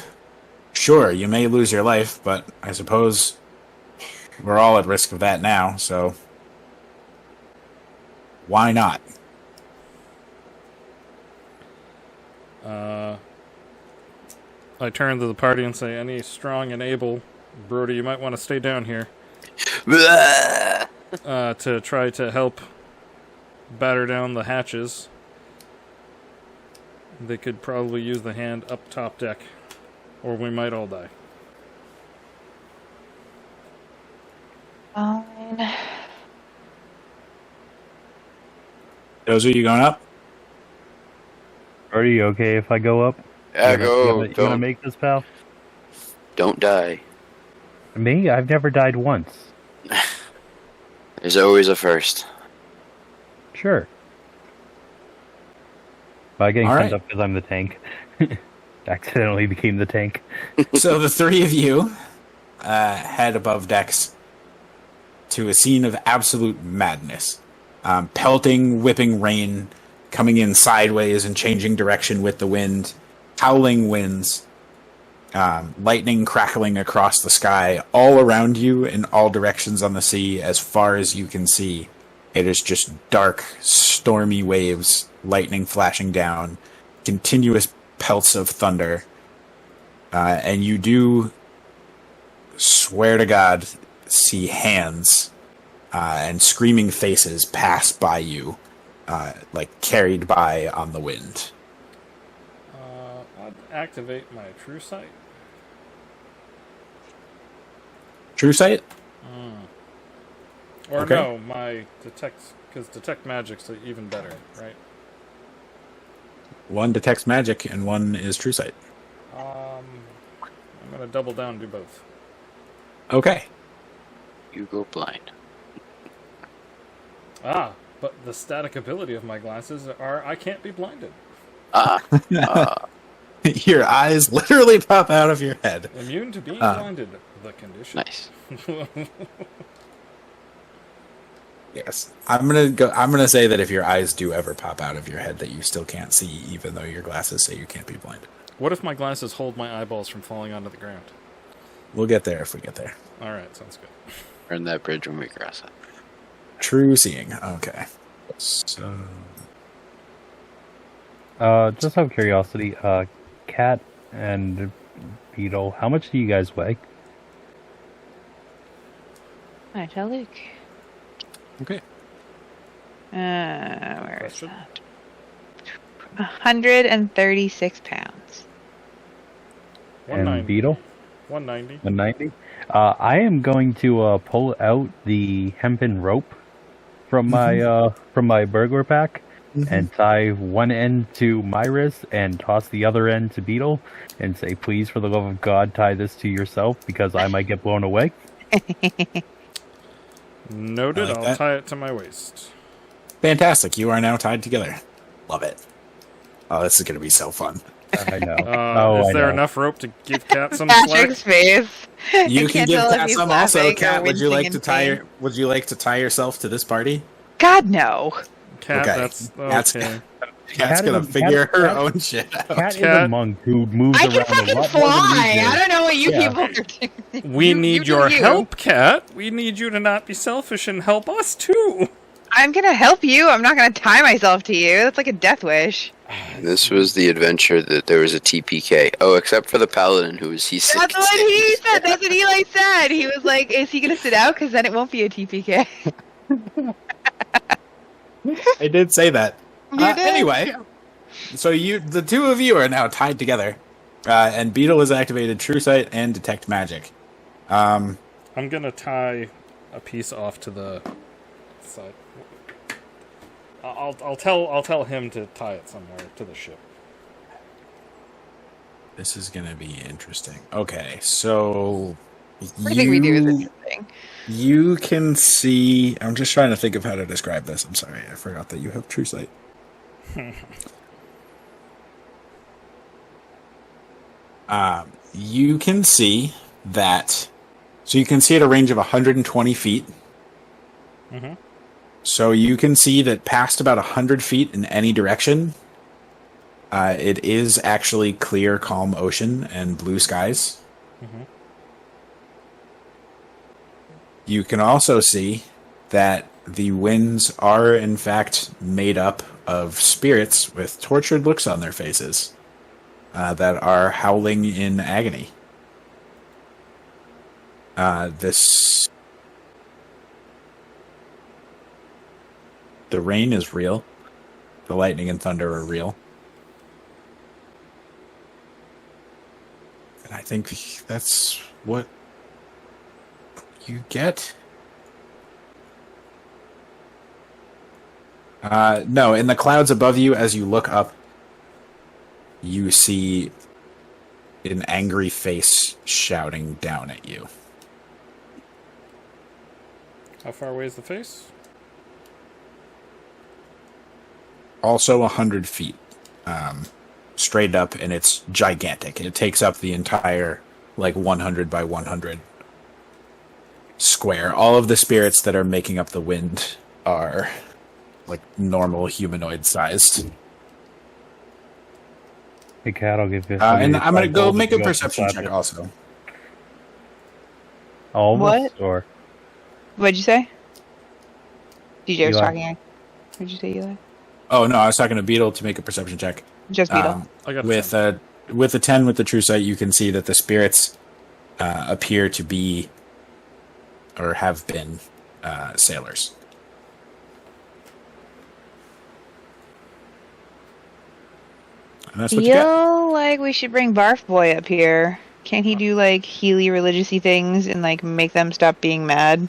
[SPEAKER 1] sure, you may lose your life, but I suppose we're all at risk of that now, so why not?
[SPEAKER 3] I turn to the party and say, any strong and able, Brody, you might want to stay down here to try to help batter down the hatches. They could probably use the hand up top deck, or we might all die.
[SPEAKER 2] Fine.
[SPEAKER 1] Those are you going up?
[SPEAKER 4] Are you okay if I go up?
[SPEAKER 5] Yeah,
[SPEAKER 4] You
[SPEAKER 5] go.
[SPEAKER 4] wanna make this, pal?
[SPEAKER 5] Don't die.
[SPEAKER 4] Me? I've never died once.
[SPEAKER 5] There's always a first.
[SPEAKER 4] Sure. By getting
[SPEAKER 1] All
[SPEAKER 4] sent
[SPEAKER 1] right.
[SPEAKER 4] up because I'm the tank. Accidentally became the tank.
[SPEAKER 1] So the three of you head above decks to a scene of absolute madness. Pelting, whipping rain coming in sideways and changing direction with the wind, howling winds, lightning crackling across the sky, all around you in all directions on the sea as far as you can see. It is just dark, stormy waves, lightning flashing down, continuous pelts of thunder. And you do, swear to God, see hands and screaming faces pass by you, like carried by on the wind.
[SPEAKER 3] I'd activate my true sight.
[SPEAKER 1] True sight?
[SPEAKER 3] Or
[SPEAKER 1] Okay.
[SPEAKER 3] no, my detect, because detect magic's even better, right?
[SPEAKER 1] One detects magic and one is true sight.
[SPEAKER 3] I'm gonna double down and do both.
[SPEAKER 1] Okay.
[SPEAKER 5] You go blind.
[SPEAKER 3] Ah, but the static ability of my glasses are I can't be blinded.
[SPEAKER 1] Your eyes literally pop out of your head.
[SPEAKER 3] Immune to being blinded. The condition.
[SPEAKER 5] Nice.
[SPEAKER 1] Yes. I'm gonna say that if your eyes do ever pop out of your head that you still can't see, even though your glasses say you can't be blinded.
[SPEAKER 3] What if my glasses hold my eyeballs from falling onto the ground?
[SPEAKER 1] We'll get there if we get there.
[SPEAKER 3] Alright, sounds good.
[SPEAKER 5] Burn that bridge when we cross it.
[SPEAKER 1] True seeing. Okay. So
[SPEAKER 4] Just out of curiosity, Cat and Beetle, how much do you guys weigh?
[SPEAKER 2] I tell Luke.
[SPEAKER 1] okay.
[SPEAKER 2] Where is
[SPEAKER 3] Question?
[SPEAKER 2] that? 136 pounds.
[SPEAKER 4] And
[SPEAKER 3] 190.
[SPEAKER 4] Beetle?
[SPEAKER 3] 190.
[SPEAKER 4] 190? I am going to pull out the hempen rope from my burglar pack and tie one end to my wrist and toss the other end to Beetle and say, please, for the love of God, tie this to yourself because I might get blown away.
[SPEAKER 3] Noted,
[SPEAKER 1] I like
[SPEAKER 3] I'll
[SPEAKER 1] that.
[SPEAKER 3] tie it to my waist.
[SPEAKER 1] Fantastic. You are now tied together. Love it. Oh, this is gonna be so fun.
[SPEAKER 4] I know.
[SPEAKER 3] Is
[SPEAKER 4] I
[SPEAKER 3] there
[SPEAKER 4] know.
[SPEAKER 3] enough rope to give Cat some slack?
[SPEAKER 2] Patrick's face.
[SPEAKER 1] You
[SPEAKER 2] I
[SPEAKER 1] can
[SPEAKER 2] can't
[SPEAKER 1] give
[SPEAKER 2] tell if
[SPEAKER 1] Cat
[SPEAKER 2] he's
[SPEAKER 1] some also.
[SPEAKER 2] laughing or
[SPEAKER 1] Cat, would you
[SPEAKER 2] wincing
[SPEAKER 1] like
[SPEAKER 2] in
[SPEAKER 1] to tie
[SPEAKER 2] pain.
[SPEAKER 1] would you like to tie yourself to this party?
[SPEAKER 2] God, no.
[SPEAKER 3] Cat,
[SPEAKER 1] Okay.
[SPEAKER 3] that's
[SPEAKER 1] Cat's-
[SPEAKER 3] okay.
[SPEAKER 1] Cat's
[SPEAKER 4] Cat
[SPEAKER 1] gonna
[SPEAKER 4] is a-
[SPEAKER 1] figure
[SPEAKER 4] Cat-
[SPEAKER 1] her
[SPEAKER 4] Cat-
[SPEAKER 1] own shit out.
[SPEAKER 4] Cat is a
[SPEAKER 3] Cat-
[SPEAKER 4] monk who moves
[SPEAKER 2] I
[SPEAKER 4] around
[SPEAKER 2] can
[SPEAKER 4] a
[SPEAKER 2] fucking
[SPEAKER 4] lot more than
[SPEAKER 2] fly.
[SPEAKER 4] we do.
[SPEAKER 2] I don't know what you
[SPEAKER 4] Yeah.
[SPEAKER 2] people are doing.
[SPEAKER 3] We
[SPEAKER 2] You
[SPEAKER 3] need
[SPEAKER 2] do
[SPEAKER 3] your
[SPEAKER 2] you.
[SPEAKER 3] help, Cat. We need you to not be selfish and help us too.
[SPEAKER 2] I'm gonna help you. I'm not gonna tie myself to you. That's like a death wish.
[SPEAKER 5] This was the adventure that there was a TPK. Oh, except for the paladin who was he's sick.
[SPEAKER 2] That's what he said. That's what Eli said. He was like, "Is he gonna sit out? Because then it won't be a TPK."
[SPEAKER 1] I did say that.
[SPEAKER 2] You did.
[SPEAKER 1] Anyway, so the two of you are now tied together, and Beetle has activated True Sight and Detect Magic.
[SPEAKER 3] I'm gonna tie a piece off to the side. I'll tell him to tie it somewhere to the ship.
[SPEAKER 1] This is gonna be interesting. Okay, so
[SPEAKER 2] Everything we do is interesting.
[SPEAKER 1] You can see. I'm just trying to think of how to describe this. I'm sorry, I forgot that you have True Sight. You can see that. So you can see at a range of 120 feet.
[SPEAKER 3] Mhm.
[SPEAKER 1] So you can see that past about 100 feet in any direction, it is actually clear, calm ocean and blue skies.
[SPEAKER 3] Mhm.
[SPEAKER 1] You can also see that the winds are, in fact, made up of spirits with tortured looks on their faces that are howling in agony. The rain is real. The lightning and thunder are real. And I think that's what you get. No, in the clouds above you, as you look up, you see an angry face shouting down at you.
[SPEAKER 3] How far away is the face?
[SPEAKER 1] Also 100 feet. Straight up, and it's gigantic. It takes up the entire, 100 by 100 square. All of the spirits that are making up the wind are, normal humanoid sized.
[SPEAKER 4] Hey, Cat, I'll give you.
[SPEAKER 1] And I'm going to go
[SPEAKER 4] gold
[SPEAKER 1] make
[SPEAKER 4] if
[SPEAKER 1] a
[SPEAKER 4] you
[SPEAKER 1] perception
[SPEAKER 4] inside
[SPEAKER 1] check
[SPEAKER 4] it.
[SPEAKER 1] also.
[SPEAKER 4] All of us,
[SPEAKER 2] What?
[SPEAKER 4] or
[SPEAKER 2] What'd you say? DJ was
[SPEAKER 4] Eli.
[SPEAKER 2] talking. What'd you say, Eli?
[SPEAKER 1] Oh, no, I was talking to Beetle to make a perception check.
[SPEAKER 2] Just Beetle.
[SPEAKER 3] I got
[SPEAKER 1] With a 10 with the true sight, you can see that the spirits appear to be, or have been, sailors. And that's what you got.
[SPEAKER 2] Feel like we should bring Barf Boy up here. Can't he do Healy religious-y things and make them stop being mad?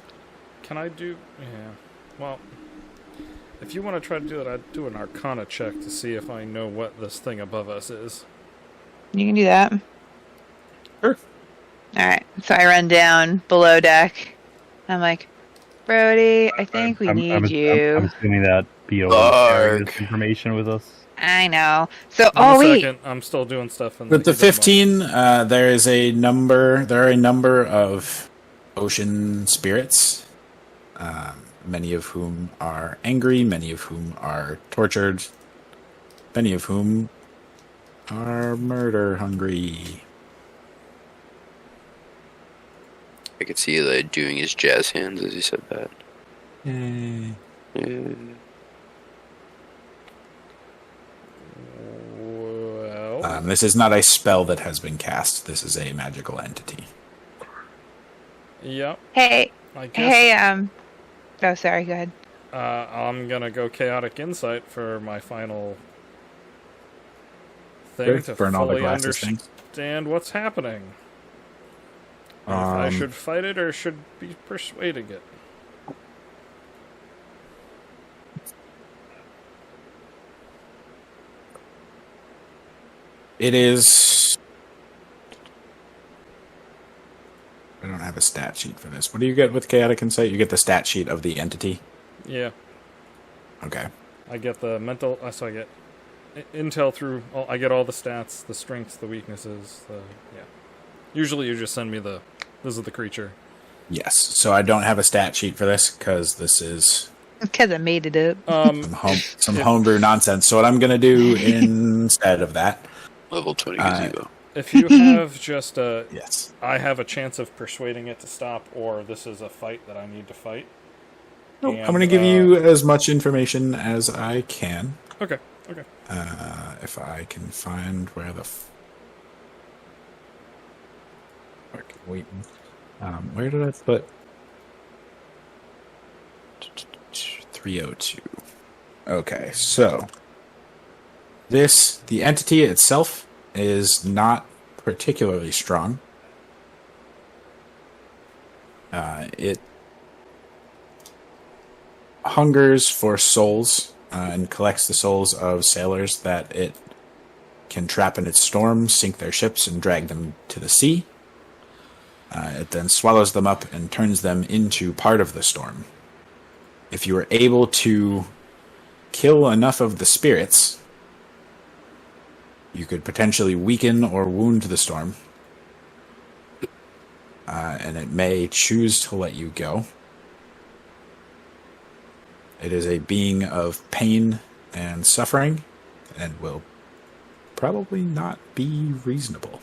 [SPEAKER 3] Can I do... Yeah. Well, if you want to try to do that, I'd do an Arcana check to see if I know what this thing above us is.
[SPEAKER 2] You can do that.
[SPEAKER 1] Sure.
[SPEAKER 2] Alright, so I run down below deck. I'm like, Brody, I think we need you.
[SPEAKER 4] I'm assuming that Beetle is sharing this information with us.
[SPEAKER 2] I know. So,
[SPEAKER 3] Give me a
[SPEAKER 2] wait.
[SPEAKER 3] second. I'm still doing stuff. In
[SPEAKER 1] With the
[SPEAKER 3] in mind.
[SPEAKER 1] 15, there are a number of ocean spirits, many of whom are angry, many of whom are tortured, many of whom are murder hungry.
[SPEAKER 5] I could see Eli doing his jazz hands as he said that.
[SPEAKER 1] Yay.
[SPEAKER 5] Yeah.
[SPEAKER 3] Well,
[SPEAKER 1] This is not a spell that has been cast. This is a magical entity.
[SPEAKER 3] yep.
[SPEAKER 2] Hey,
[SPEAKER 3] I guess
[SPEAKER 2] hey, oh, sorry, go ahead.
[SPEAKER 3] I'm gonna go chaotic insight for my final thing
[SPEAKER 1] Sure,
[SPEAKER 3] to
[SPEAKER 1] burn all the
[SPEAKER 3] fully
[SPEAKER 1] glasses things.
[SPEAKER 3] understand what's happening. If I
[SPEAKER 1] Um,
[SPEAKER 3] should fight it or should be persuading it.
[SPEAKER 1] It is... I don't have a stat sheet for this. What do you get with Chaotic Insight? You get the stat sheet of the entity?
[SPEAKER 3] Yeah,
[SPEAKER 1] Okay.
[SPEAKER 3] I get the mental. So I get intel through. I get all the stats, the strengths, the weaknesses. Yeah. Usually, you just send me the. This is the creature.
[SPEAKER 1] Yes. So I don't have a stat sheet for this, because this is
[SPEAKER 2] Because I made it up.
[SPEAKER 1] some homebrew nonsense. So what I'm going to do instead of that...
[SPEAKER 5] Level 20 gazebo.
[SPEAKER 3] If you have just a,
[SPEAKER 1] Yes.
[SPEAKER 3] I have a chance of persuading it to stop, or this is a fight that I need to fight.
[SPEAKER 1] Nope,
[SPEAKER 3] And,
[SPEAKER 1] I'm going to give you as much information as I can.
[SPEAKER 3] Okay. Okay.
[SPEAKER 1] If I can find where the... Wait. Where did I put... 302. Okay, so... The entity itself is not particularly strong. It hungers for souls and collects the souls of sailors that it can trap in its storm, sink their ships, and drag them to the sea. It then swallows them up and turns them into part of the storm. If you are able to kill enough of the spirits, you could potentially weaken or wound the storm. And it may choose to let you go. It is a being of pain and suffering, and will probably not be reasonable.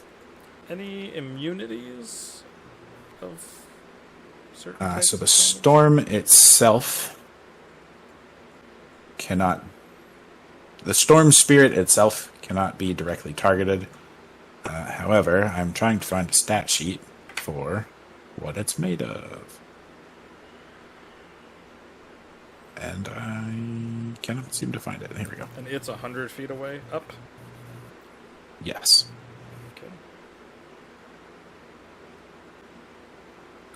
[SPEAKER 3] Any immunities of certain types
[SPEAKER 1] So the
[SPEAKER 3] of damage?
[SPEAKER 1] storm itself cannot... The storm spirit itself cannot be directly targeted. However, I'm trying to find a stat sheet for what it's made of. And I cannot seem to find it. Here we go.
[SPEAKER 3] And it's 100 feet away up.
[SPEAKER 1] Yes.
[SPEAKER 3] Okay.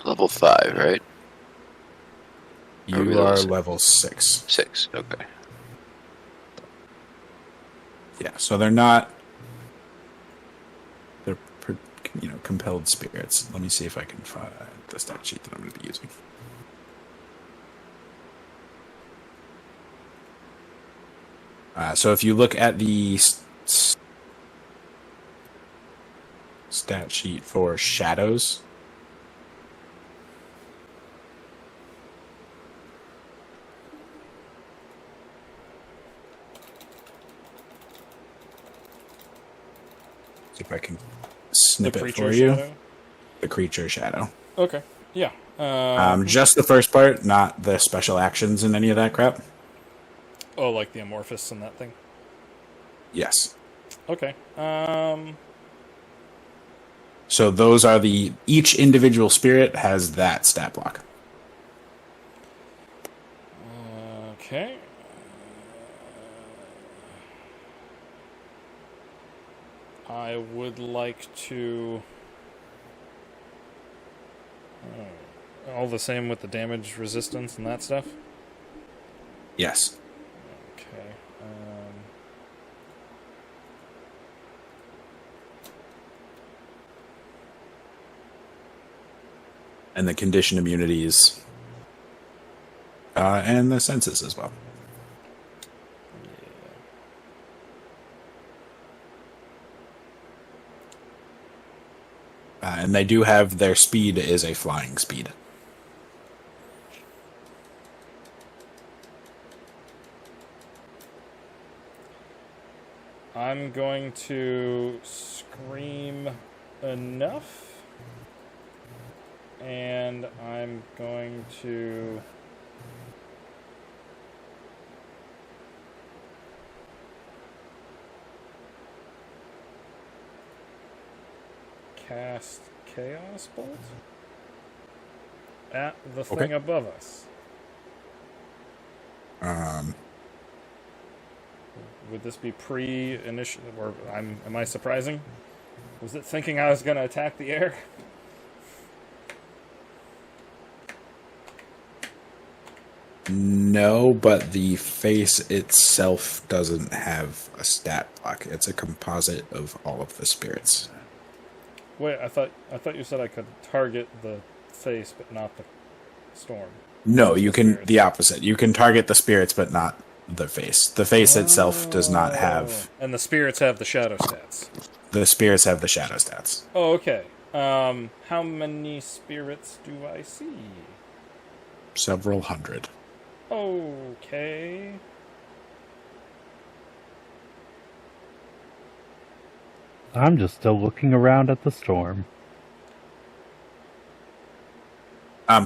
[SPEAKER 5] Level 5, right? Are we
[SPEAKER 1] You are
[SPEAKER 5] level
[SPEAKER 1] level 6.
[SPEAKER 5] 6, okay.
[SPEAKER 1] Yeah, so they're not... They're compelled spirits. Let me see if I can find the stat sheet that I'm going to be using. So if you look at the stat sheet for shadows, see if I can snip it for you.
[SPEAKER 3] Shadow?
[SPEAKER 1] The creature shadow.
[SPEAKER 3] Okay. Yeah.
[SPEAKER 1] Just the first part, not the special actions and any of that crap.
[SPEAKER 3] Oh, like the amorphous and that thing?
[SPEAKER 1] Yes.
[SPEAKER 3] Okay.
[SPEAKER 1] So those are each individual spirit has that stat block.
[SPEAKER 3] Okay. I would like to... all the same with the damage resistance and that stuff?
[SPEAKER 1] Yes.
[SPEAKER 3] Okay.
[SPEAKER 1] And the condition immunities. And the senses as well. And they do have their speed is a flying speed.
[SPEAKER 3] I'm going to scream enough, and I'm going to cast Chaos Bolt at the thing above us. Would this be pre-initiative, or am I surprising? Was it thinking I was going to attack the air?
[SPEAKER 1] No, but the face itself doesn't have a stat block. It's a composite of all of the spirits.
[SPEAKER 3] Wait, I thought you said I could target the face, but not the storm.
[SPEAKER 1] No, you can
[SPEAKER 3] spirits.
[SPEAKER 1] the opposite. You can target the spirits, but not the face. The face itself does not have.
[SPEAKER 3] And the spirits have the shadow stats.
[SPEAKER 1] The spirits have the shadow stats.
[SPEAKER 3] Oh, okay. How many spirits do I see?
[SPEAKER 1] Several hundred.
[SPEAKER 3] Okay.
[SPEAKER 4] I'm just still looking around at the storm.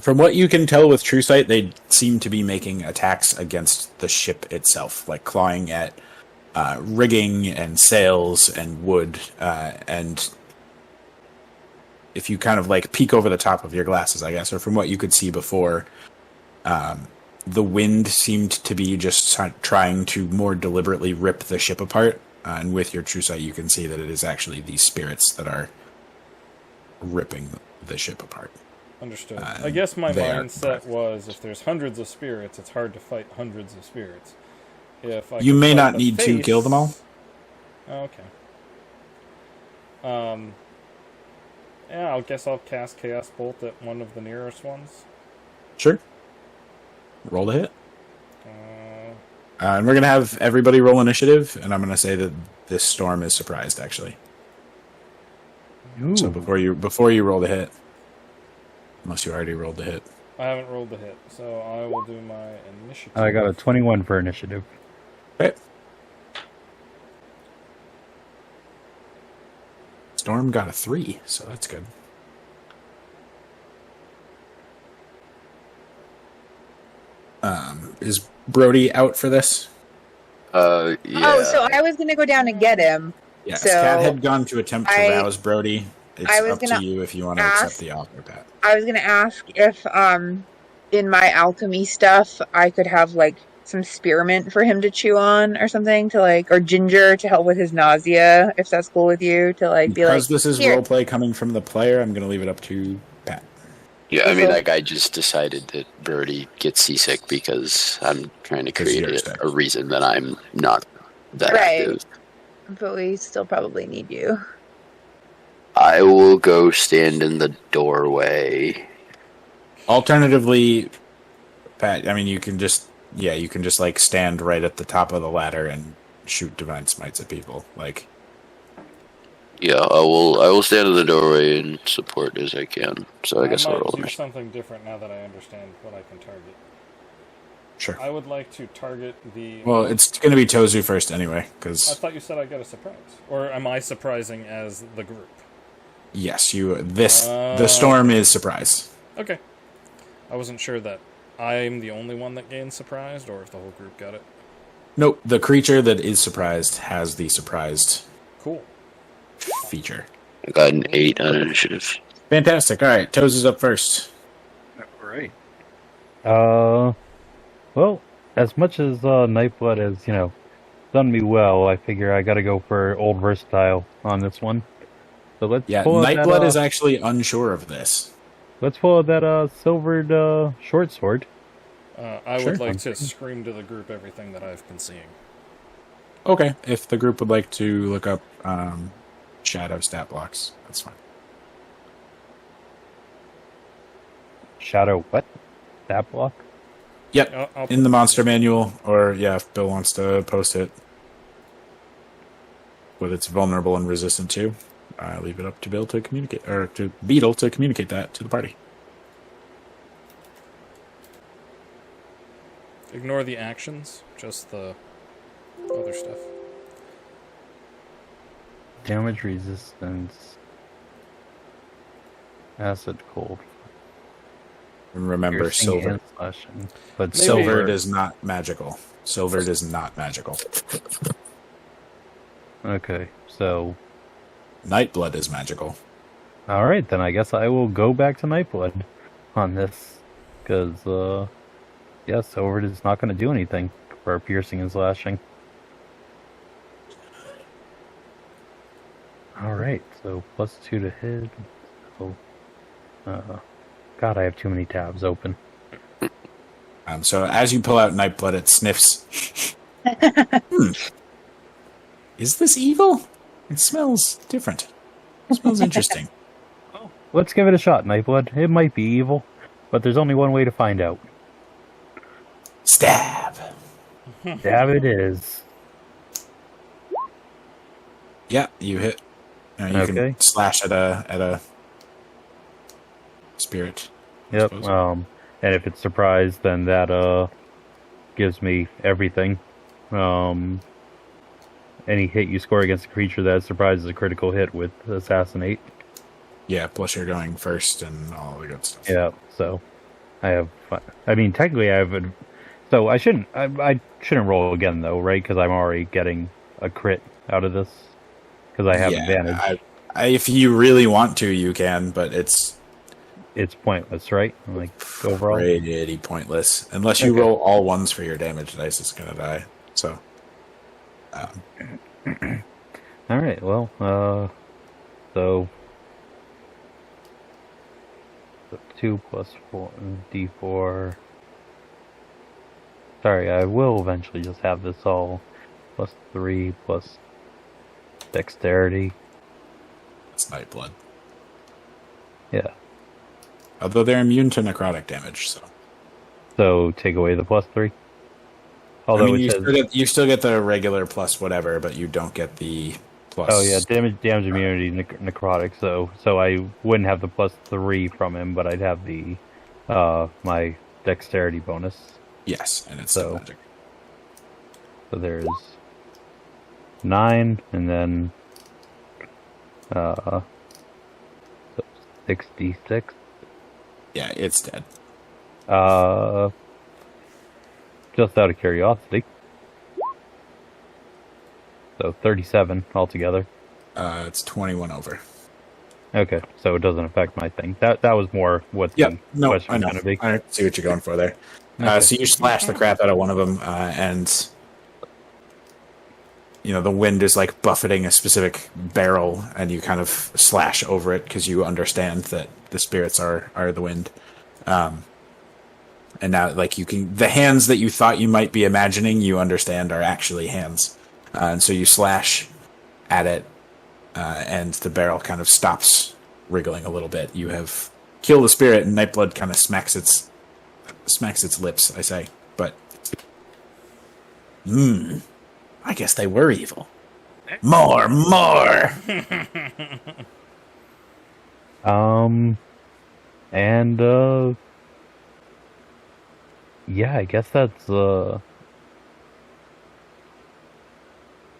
[SPEAKER 1] From what you can tell with True Sight, they seem to be making attacks against the ship itself, like clawing at rigging and sails and wood. And if you kind of like peek over the top of your glasses, I guess, or from what you could see before, the wind seemed to be just trying to more deliberately rip the ship apart. And with your True Sight, you can see that it is actually these spirits that are ripping the ship apart.
[SPEAKER 3] Understood. I guess my mindset was, if there's hundreds of spirits, it's hard to fight hundreds of spirits. If I
[SPEAKER 1] you
[SPEAKER 3] could
[SPEAKER 1] may
[SPEAKER 3] fight
[SPEAKER 1] not
[SPEAKER 3] the
[SPEAKER 1] need to kill them all.
[SPEAKER 3] Okay. Yeah, I guess I'll cast Chaos Bolt at one of the nearest ones.
[SPEAKER 1] Sure. Roll to hit. And we're going to have everybody roll initiative, and I'm going to say that this storm is surprised, actually.
[SPEAKER 4] Ooh.
[SPEAKER 1] So before you roll the hit, unless you already rolled the hit.
[SPEAKER 3] I haven't rolled the hit, so I will do my initiative.
[SPEAKER 4] I got a 21 for initiative.
[SPEAKER 1] Okay. Storm got a 3, so that's good. Is Brody out for this?
[SPEAKER 5] Yeah.
[SPEAKER 7] Oh, so I was going to go down and get him.
[SPEAKER 1] Yes.
[SPEAKER 7] So
[SPEAKER 1] Kat had gone to attempt to rouse Brody. It's
[SPEAKER 7] I was
[SPEAKER 1] up to
[SPEAKER 7] gonna
[SPEAKER 1] you if you want to accept the offer, Pat.
[SPEAKER 7] I was going to ask if in my alchemy stuff I could have like some spearmint for him to chew on or something to like, or ginger to help with his nausea, if that's cool with you, to like be like,
[SPEAKER 1] because this is
[SPEAKER 7] here.
[SPEAKER 1] roleplay coming from the player, I'm going to leave it up to Pat.
[SPEAKER 5] Yeah, I mean, that guy just decided that Brody gets seasick because I'm trying to create a reason that I'm not that
[SPEAKER 7] Right.
[SPEAKER 5] active.
[SPEAKER 7] But we still probably need you.
[SPEAKER 5] I will go stand in the doorway.
[SPEAKER 1] Alternatively, Pat, I mean, you can just like stand right at the top of the ladder and shoot divine smites at people. Like,
[SPEAKER 5] Yeah, I will stand in the doorway and support as I can. So I guess I'll
[SPEAKER 3] might
[SPEAKER 5] roll
[SPEAKER 3] do
[SPEAKER 5] initiative.
[SPEAKER 3] something different now that I understand what I can target.
[SPEAKER 1] sure.
[SPEAKER 3] I would like to target the...
[SPEAKER 1] Well, it's going to be Tozu first anyway,
[SPEAKER 3] I
[SPEAKER 1] because
[SPEAKER 3] thought you said I got a surprise. Or am I surprising as the group?
[SPEAKER 1] yes, the storm is surprise.
[SPEAKER 3] Okay. I wasn't sure that I'm the only one that gained surprised, or if the whole group got it.
[SPEAKER 1] Nope, the creature that is surprised has the surprised
[SPEAKER 3] Cool.
[SPEAKER 1] feature.
[SPEAKER 5] I got an 8 on initiative.
[SPEAKER 1] Fantastic. All right, Tozu's up first.
[SPEAKER 4] All right. Well, as much as Nightblood has, done me well, I figure I gotta go for old versatile on this one. So let's
[SPEAKER 1] Yeah,
[SPEAKER 4] pull out
[SPEAKER 1] Nightblood
[SPEAKER 4] that,
[SPEAKER 1] is actually unsure of this.
[SPEAKER 4] let's pull out that silvered short sword.
[SPEAKER 3] I
[SPEAKER 1] Sure.
[SPEAKER 3] would like to scream to the group everything that I've been seeing.
[SPEAKER 1] Okay, if the group would like to look up shadow stat blocks, that's fine.
[SPEAKER 4] Shadow what? That block?
[SPEAKER 1] Yep,
[SPEAKER 3] I'll
[SPEAKER 1] in the monster manual, or yeah, if Bill wants to post it. What it's vulnerable and resistant to. I leave it up to Bill to communicate, or to Beetle to communicate that to the party.
[SPEAKER 3] Ignore the actions, just the other stuff.
[SPEAKER 4] Damage resistance. Acid cold.
[SPEAKER 1] And remember,
[SPEAKER 4] Piercing
[SPEAKER 1] silver.
[SPEAKER 4] and slashing. But
[SPEAKER 3] Maybe-
[SPEAKER 1] Silvered is not magical. Silvered is not magical.
[SPEAKER 4] Okay, so
[SPEAKER 1] Nightblood is magical.
[SPEAKER 4] alright, then I guess I will go back to Nightblood on this. Because, yeah, Silvered is not going to do anything for piercing and slashing. Alright, so +2 to hit. So, God, I have too many tabs open.
[SPEAKER 1] So as you pull out Nightblood, it sniffs. Is this evil? It smells different. It smells interesting.
[SPEAKER 4] Let's give it a shot, Nightblood. It might be evil, but there's only one way to find out.
[SPEAKER 1] Stab.
[SPEAKER 4] Stab it is.
[SPEAKER 1] Yeah, you hit. You
[SPEAKER 4] Okay.
[SPEAKER 1] can slash at a spirit.
[SPEAKER 4] Yep.
[SPEAKER 1] Suppose.
[SPEAKER 4] And if it's surprised, then that gives me everything. Any hit you score against a creature that is surprised is a critical hit with Assassinate.
[SPEAKER 1] Yeah, plus you're going first and all the good stuff.
[SPEAKER 4] Yeah. So I have. I mean, technically, I have. So I shouldn't. I shouldn't roll again though, right? Because I'm already getting a crit out of this. Because I have advantage.
[SPEAKER 1] If you really want to, you can, but it's
[SPEAKER 4] pointless, right? Like overall.
[SPEAKER 1] pretty pointless. Unless you
[SPEAKER 4] Okay.
[SPEAKER 1] roll all ones for your damage dice, it's gonna die. So,
[SPEAKER 4] All right. Well, so 2 plus 4 d4. Sorry, I will eventually just have this all +3 plus dexterity.
[SPEAKER 1] it's Nightblood.
[SPEAKER 4] Yeah.
[SPEAKER 1] Although they're immune to necrotic damage, so.
[SPEAKER 4] So take away the +3. Although
[SPEAKER 1] I mean,
[SPEAKER 4] it says,
[SPEAKER 1] you still get the regular plus whatever, but you don't get the plus.
[SPEAKER 4] oh yeah, damage immunity, necrotic. So I wouldn't have the +3 from him, but I'd have the my dexterity bonus.
[SPEAKER 1] Yes, and it's
[SPEAKER 4] So-
[SPEAKER 1] still magic.
[SPEAKER 4] So there's 9, and then so 66.
[SPEAKER 1] Yeah, it's dead.
[SPEAKER 4] Just out of curiosity. So 37 altogether.
[SPEAKER 1] It's 21 over.
[SPEAKER 4] Okay, so it doesn't affect my thing. That was more what the
[SPEAKER 1] Yep. No,
[SPEAKER 4] question
[SPEAKER 1] I
[SPEAKER 4] was
[SPEAKER 1] know.
[SPEAKER 4] going to be.
[SPEAKER 1] I see what you're going for there.
[SPEAKER 4] Okay.
[SPEAKER 1] So you slash the crap out of one of them, and the wind is like buffeting a specific barrel, and you kind of slash over it because you understand that the spirits are the wind. And now, like, the hands that you thought you might be imagining, you understand are actually hands. And so you slash at it, and the barrel kind of stops wriggling a little bit. You have killed the spirit, and Nightblood kind of smacks its lips, I say. But, I guess they were evil. More!
[SPEAKER 4] And, yeah, I guess that's,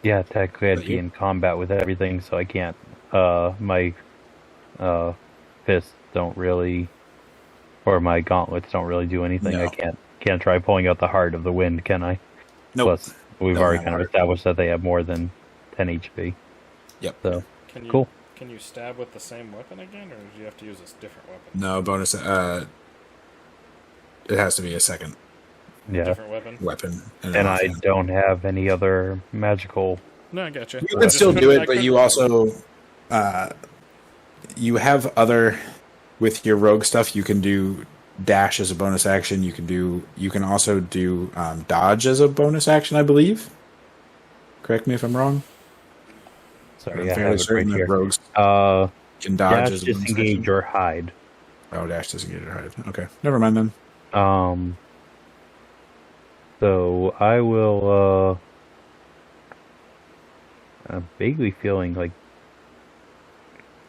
[SPEAKER 4] yeah, technically I'd be in combat with everything, so I can't, my, fists don't really, or my gauntlets don't really do anything.
[SPEAKER 1] No.
[SPEAKER 4] I can't try pulling out the heart of the wind, can I?
[SPEAKER 1] Nope.
[SPEAKER 4] Plus, we've
[SPEAKER 1] Doesn't
[SPEAKER 4] already
[SPEAKER 1] have
[SPEAKER 4] kind of
[SPEAKER 1] heart.
[SPEAKER 4] established that they have more than 10 HP.
[SPEAKER 1] Yep.
[SPEAKER 4] So,
[SPEAKER 3] Can you,
[SPEAKER 4] cool.
[SPEAKER 3] Can you stab with the same weapon again, or do you have to use a different weapon?
[SPEAKER 1] No bonus. It has to be a second
[SPEAKER 4] Yeah.
[SPEAKER 3] Different weapon?
[SPEAKER 1] weapon.
[SPEAKER 4] And I don't have any other magical.
[SPEAKER 3] No, I gotcha.
[SPEAKER 1] You can still do it, but you also you have other with your rogue stuff. You can do dash as a bonus action. You can also do dodge as a bonus action, I believe. Correct me if I'm wrong.
[SPEAKER 4] Sorry,
[SPEAKER 1] I'm
[SPEAKER 4] I have
[SPEAKER 1] fairly
[SPEAKER 4] it
[SPEAKER 1] certain
[SPEAKER 4] right
[SPEAKER 1] that
[SPEAKER 4] here.
[SPEAKER 1] rogues can dodge
[SPEAKER 4] Dash,
[SPEAKER 1] as a bonus
[SPEAKER 4] disengage,
[SPEAKER 1] action.
[SPEAKER 4] or hide.
[SPEAKER 1] Oh, dash, disengage, or hide. Okay, never mind then.
[SPEAKER 4] So I will, I'm vaguely feeling like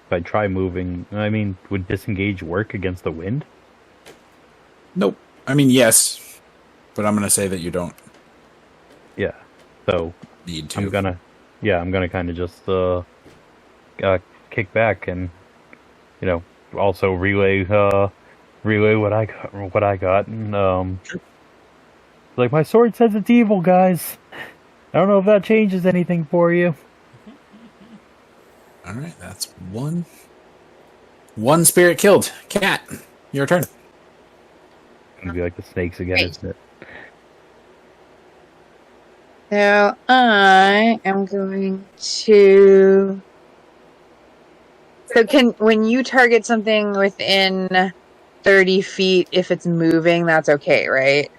[SPEAKER 4] if I try moving, I mean, would disengage work against the wind?
[SPEAKER 1] Nope. I mean, yes, but I'm gonna say that you don't
[SPEAKER 4] Yeah. So
[SPEAKER 1] need to.
[SPEAKER 4] I'm gonna kind of just, kick back and, also relay what I got, and, like, my sword says it's evil, guys. I don't know if that changes anything for you.
[SPEAKER 1] All right, that's one spirit killed. Cat, your turn.
[SPEAKER 4] It's gonna be like the snakes again,
[SPEAKER 7] Great.
[SPEAKER 4] isn't it?
[SPEAKER 7] So I am going to. So when you target something within 30 feet, if it's moving, that's okay, right?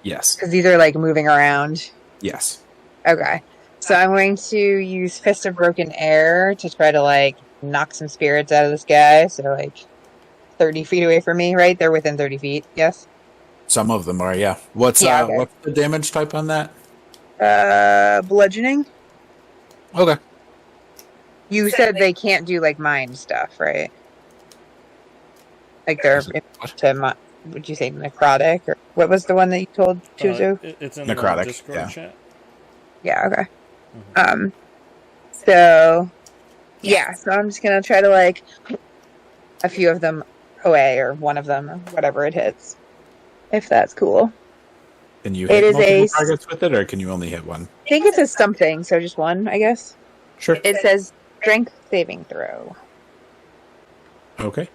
[SPEAKER 1] Yes.
[SPEAKER 7] Because these are like moving around.
[SPEAKER 1] Yes.
[SPEAKER 7] Okay. So I'm going to use Fist of Broken Air to try to like knock some spirits out of this guy. So like 30 feet away from me, right? They're within 30 feet. Yes.
[SPEAKER 1] Some of them are, yeah. What's
[SPEAKER 7] Okay.
[SPEAKER 1] what's the damage type on that?
[SPEAKER 7] Bludgeoning.
[SPEAKER 1] Okay.
[SPEAKER 7] You said they can't do like mind stuff, right? Like they're to would you say necrotic, or what was the one that you told Chuzo?
[SPEAKER 3] It's in
[SPEAKER 1] Necrotic,
[SPEAKER 3] the Discord
[SPEAKER 1] yeah.
[SPEAKER 3] chat.
[SPEAKER 7] Yeah. Okay. So yeah. So I'm just gonna try to like a few of them away, or one of them, or whatever it hits, if that's cool.
[SPEAKER 1] Can you
[SPEAKER 7] It
[SPEAKER 1] hit
[SPEAKER 7] is
[SPEAKER 1] multiple
[SPEAKER 7] a-
[SPEAKER 1] targets with it, or can you only hit one?
[SPEAKER 7] I think it says something, so just one, I guess.
[SPEAKER 1] Sure.
[SPEAKER 7] It says strength saving throw.
[SPEAKER 1] Okay.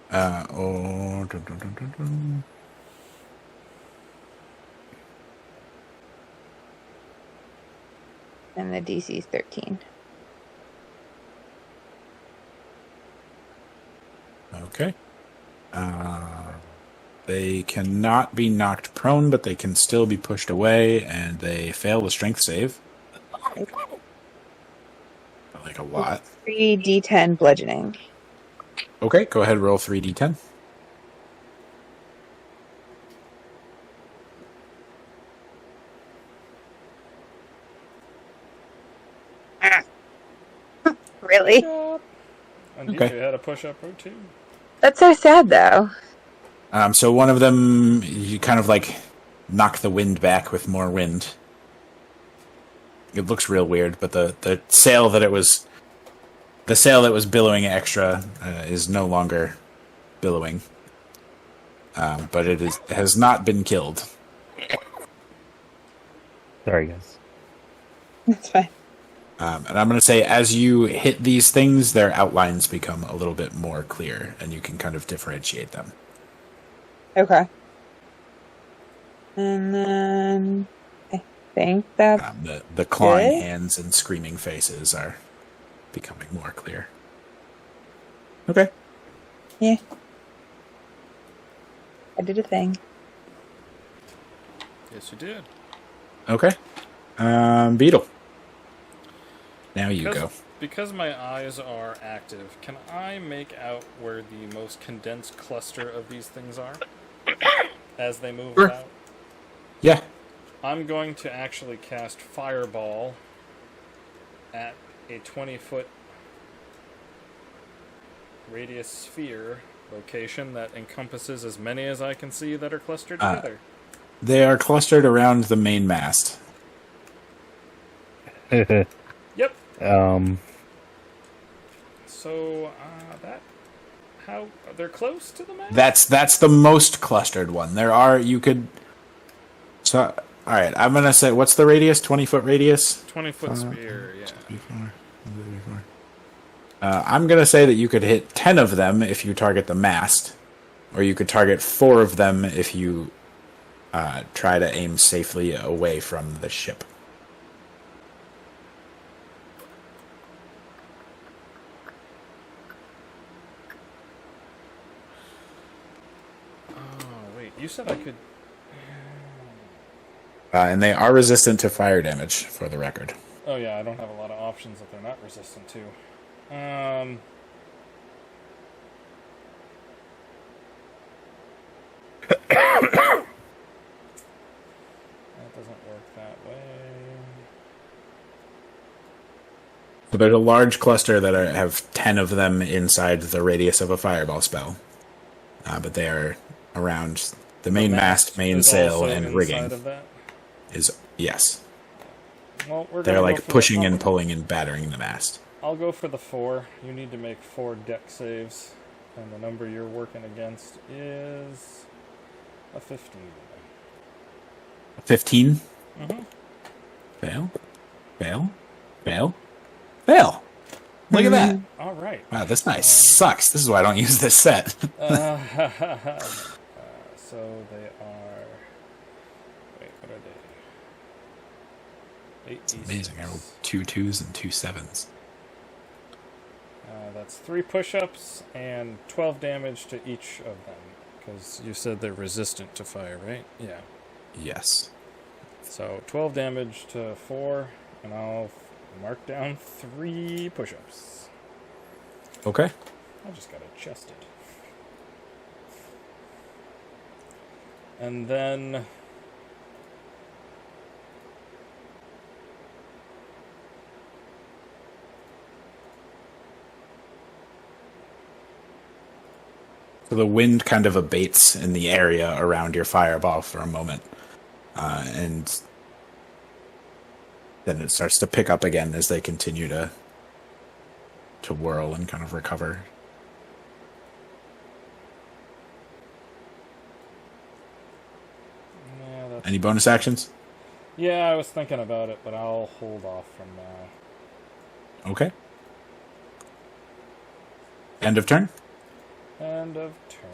[SPEAKER 1] Dun, dun, dun, dun, dun.
[SPEAKER 7] And the DC is 13.
[SPEAKER 1] Okay. They cannot be knocked prone, but they can still be pushed away, and they fail the strength save. Like a lot.
[SPEAKER 7] 3d10 bludgeoning.
[SPEAKER 1] Okay, go ahead, roll 3d10.
[SPEAKER 7] Really?
[SPEAKER 3] And
[SPEAKER 1] Okay.
[SPEAKER 3] you had a push-up routine.
[SPEAKER 7] That's so sad, though.
[SPEAKER 1] So one of them, you kind of like knock the wind back with more wind. It looks real weird, but the sail that was billowing extra is no longer billowing. But it has not been killed.
[SPEAKER 4] Sorry, guys.
[SPEAKER 7] That's fine.
[SPEAKER 1] And I'm going to say, as you hit these things, their outlines become a little bit more clear, and you can kind of differentiate them.
[SPEAKER 7] Okay. And then I think that's
[SPEAKER 1] The clawing
[SPEAKER 7] Good.
[SPEAKER 1] hands and screaming faces are becoming more clear. Okay.
[SPEAKER 7] I did a thing.
[SPEAKER 3] Yes, you did.
[SPEAKER 1] Okay. Beetle. Now you go.
[SPEAKER 3] because my eyes are active, can I make out where the most condensed cluster of these things are as they move
[SPEAKER 1] Sure.
[SPEAKER 3] about?
[SPEAKER 1] Yeah.
[SPEAKER 3] I'm going to actually cast Fireball at a 20-foot radius sphere location that encompasses as many as I can see that are clustered together.
[SPEAKER 1] They are clustered around the main mast.
[SPEAKER 3] Yep.
[SPEAKER 4] Um,
[SPEAKER 3] So how they're close to the mast?
[SPEAKER 1] That's the most clustered one. There are So, all right. I'm gonna say, what's the radius? 20-foot radius.
[SPEAKER 3] 20-foot sphere. Yeah.
[SPEAKER 1] I'm gonna say that you could hit 10 of them if you target the mast, or you could target 4 of them if you try to aim safely away from the ship.
[SPEAKER 3] Oh wait, you said I could.
[SPEAKER 1] And they are resistant to fire damage, for the record.
[SPEAKER 3] Oh yeah, I don't have a lot of options that they're not resistant to. That doesn't work that way.
[SPEAKER 1] So there's a large cluster that have 10 of them inside the radius of a fireball spell. But they are around the main mast, main
[SPEAKER 3] is
[SPEAKER 1] sail,
[SPEAKER 3] also
[SPEAKER 1] and
[SPEAKER 3] inside
[SPEAKER 1] rigging.
[SPEAKER 3] of that?
[SPEAKER 1] Yes.
[SPEAKER 3] Well, we're
[SPEAKER 1] They're
[SPEAKER 3] gonna go
[SPEAKER 1] like
[SPEAKER 3] for
[SPEAKER 1] pushing
[SPEAKER 3] the,
[SPEAKER 1] and pulling and battering the mast.
[SPEAKER 3] I'll go for the 4. You need to make 4 deck saves, and the number you're working against is a 15.
[SPEAKER 1] 15?
[SPEAKER 3] Mm-hmm.
[SPEAKER 1] Fail. Fail. Fail. Fail. Look at that.
[SPEAKER 3] All right.
[SPEAKER 1] Wow, this dice sucks. This is why I don't use this set.
[SPEAKER 3] So they are. Wait, what are they? 8 d6.
[SPEAKER 1] Amazing. I rolled 2 2s and 2 7s.
[SPEAKER 3] That's 3 push-ups and 12 damage to each of them. Because you said they're resistant to fire, right? Yeah.
[SPEAKER 1] Yes.
[SPEAKER 3] So 12 damage to 4, and I'll mark down 3 push-ups.
[SPEAKER 1] Okay.
[SPEAKER 3] I just got it chested. And then
[SPEAKER 1] So the wind kind of abates in the area around your fireball for a moment. And then it starts to pick up again as they continue to whirl and kind of recover.
[SPEAKER 3] yeah, that's,
[SPEAKER 1] Any bonus actions?
[SPEAKER 3] yeah, I was thinking about it, but I'll hold off from now.
[SPEAKER 1] Okay. End of turn?
[SPEAKER 3] End of turn.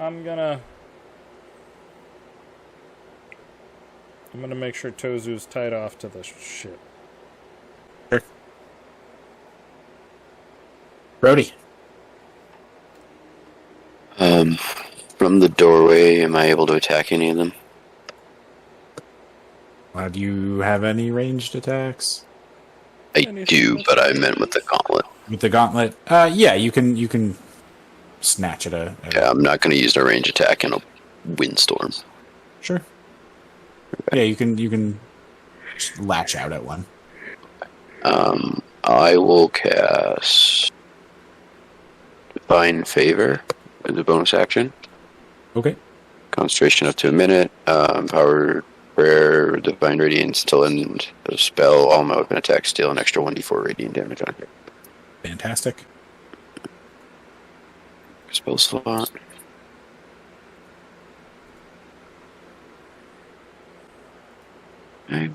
[SPEAKER 3] I'm gonna make sure Tozu's tied off to the ship.
[SPEAKER 1] Sure. Brody.
[SPEAKER 5] From the doorway, am I able to attack any of them?
[SPEAKER 1] Do you have any ranged attacks?
[SPEAKER 5] I do, but I meant with the gauntlet.
[SPEAKER 1] With the gauntlet? Yeah, you can snatch at a...
[SPEAKER 5] Yeah, I'm not going to use a range attack in a windstorm.
[SPEAKER 1] Sure. Yeah, you can just latch out at one.
[SPEAKER 5] I will cast Divine Favor as a bonus action.
[SPEAKER 1] Okay.
[SPEAKER 5] Concentration up to a minute. Power Prayer, Divine Radiance till end of spell. All my weapon attacks deal an extra 1d4 radiant damage on it.
[SPEAKER 1] Fantastic.
[SPEAKER 5] Spell slot. Okay.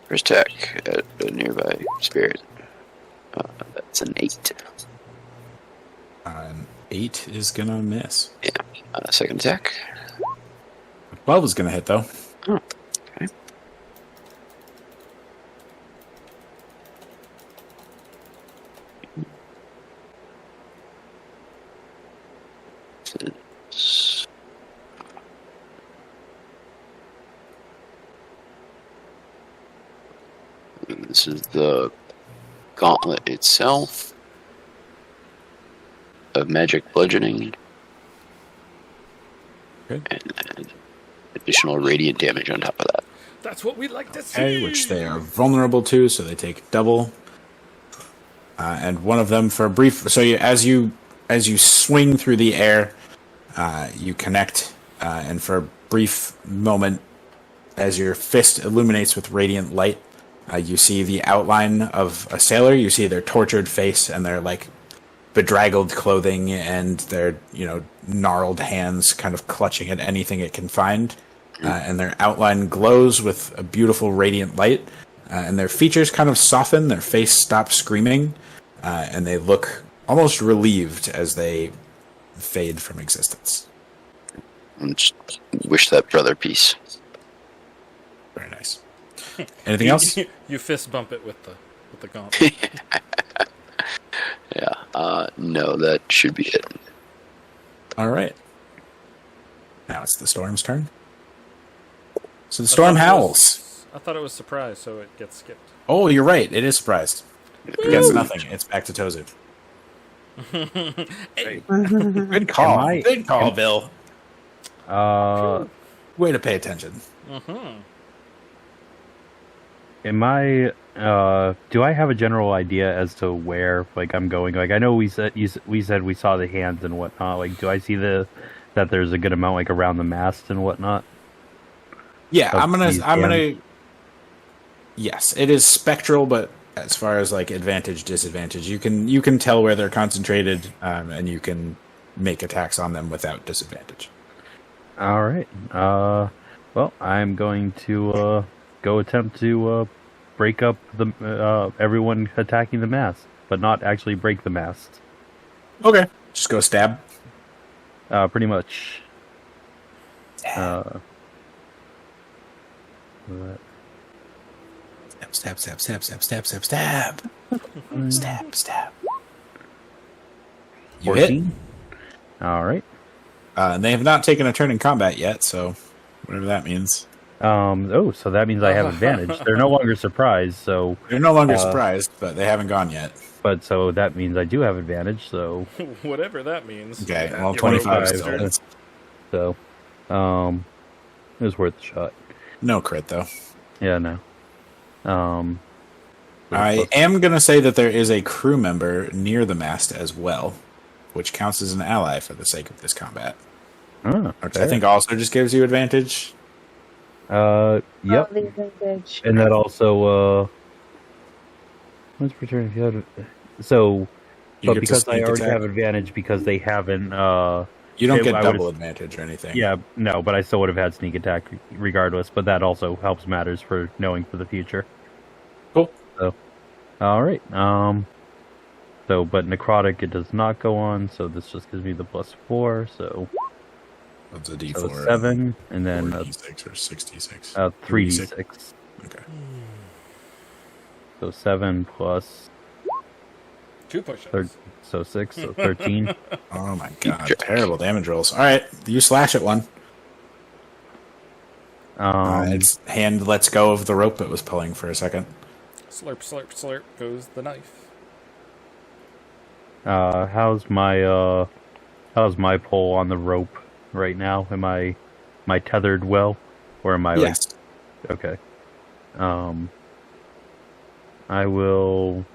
[SPEAKER 5] First attack at a nearby spirit. That's an 8.
[SPEAKER 1] An 8 is gonna miss.
[SPEAKER 5] Yeah. Second attack.
[SPEAKER 1] 12 is gonna hit, though.
[SPEAKER 5] Oh, okay. This is the gauntlet itself. Of magic bludgeoning.
[SPEAKER 1] Okay.
[SPEAKER 5] And then additional radiant damage on top of that.
[SPEAKER 3] That's what we like to see.
[SPEAKER 1] Okay, which they are vulnerable to, so they take double. And one of them for a brief. So as you swing through the air, you connect, and for a brief moment, as your fist illuminates with radiant light, you see the outline of a sailor. You see their tortured face and their like bedraggled clothing and their gnarled hands, kind of clutching at anything it can find. And their outline glows with a beautiful radiant light, and their features kind of soften, their face stops screaming, and they look almost relieved as they fade from existence.
[SPEAKER 5] And just wish that brother peace.
[SPEAKER 1] Very nice. Anything else?
[SPEAKER 3] You fist bump it with the gauntlet.
[SPEAKER 5] Yeah, no, that should be it.
[SPEAKER 1] All right. Now it's the storm's turn. So the storm howls.
[SPEAKER 3] I thought it was surprise, so it gets skipped.
[SPEAKER 1] Oh, you're right. It is surprised. It gets nothing. It's back to Tozu.
[SPEAKER 3] Hey.
[SPEAKER 1] Good call.
[SPEAKER 4] Am I-
[SPEAKER 1] Good call, Bill. Way to pay attention.
[SPEAKER 3] Mm-hmm.
[SPEAKER 4] Am I? Do I have a general idea as to where like I'm going? Like I know we said we saw the hands and whatnot. Like, do I see that there's a good amount like around the mast and whatnot?
[SPEAKER 1] Yeah,
[SPEAKER 4] Of
[SPEAKER 1] I'm gonna.
[SPEAKER 4] these hands?
[SPEAKER 1] Yes, it is spectral, but as far as like advantage, disadvantage, you can tell where they're concentrated, and you can make attacks on them without disadvantage.
[SPEAKER 4] All right. Well, I'm going to go attempt to break up the everyone attacking the mast, but not actually break the mast.
[SPEAKER 1] Okay, just go stab.
[SPEAKER 4] Pretty much.
[SPEAKER 1] Stab. Stab. You hit.
[SPEAKER 4] 14. All right.
[SPEAKER 1] And they have not taken a turn in combat yet, so whatever that means.
[SPEAKER 4] Oh, so that means I have advantage. They're no longer surprised, so
[SPEAKER 1] They're no longer surprised, but they haven't gone yet.
[SPEAKER 4] but so that means I do have advantage, so
[SPEAKER 3] Whatever that means.
[SPEAKER 1] Okay, well,
[SPEAKER 3] You're
[SPEAKER 1] 25
[SPEAKER 3] right.
[SPEAKER 1] still.
[SPEAKER 4] so it was worth the shot.
[SPEAKER 1] No crit, though.
[SPEAKER 4] Yeah, no.
[SPEAKER 1] I am going to say that there is a crew member near the mast as well, which counts as an ally for the sake of this combat.
[SPEAKER 4] Oh,
[SPEAKER 1] Which I think also just gives you advantage.
[SPEAKER 4] Yep.
[SPEAKER 7] Oh, the advantage.
[SPEAKER 4] And that also let's return if you had so
[SPEAKER 1] You
[SPEAKER 4] but
[SPEAKER 1] get to
[SPEAKER 4] because I
[SPEAKER 1] sneak
[SPEAKER 4] already
[SPEAKER 1] attack.
[SPEAKER 4] have advantage because they haven't
[SPEAKER 1] You don't
[SPEAKER 4] I
[SPEAKER 1] get
[SPEAKER 4] would've-
[SPEAKER 1] double advantage or anything.
[SPEAKER 4] yeah, no, but I still would have had sneak attack regardless, but that also helps matters for knowing for the future.
[SPEAKER 1] Cool.
[SPEAKER 4] So all right. So but necrotic it does not go on, so this just gives me the +4, so
[SPEAKER 1] That's a
[SPEAKER 4] so
[SPEAKER 1] D4.
[SPEAKER 4] 7 and then
[SPEAKER 1] 4d6 or 66.
[SPEAKER 4] 3d6.
[SPEAKER 1] Okay.
[SPEAKER 4] So 7 plus
[SPEAKER 3] 2 push-ups.
[SPEAKER 4] so 6, so 13.
[SPEAKER 1] Oh my god, terrible damage rolls. Alright, you slash at one. Its hand lets go of the rope it was pulling for a second.
[SPEAKER 3] Slurp, slurp, slurp goes the knife.
[SPEAKER 4] How's my pull on the rope right now? Am I tethered well, or am I
[SPEAKER 1] Yes.
[SPEAKER 4] like okay? I will.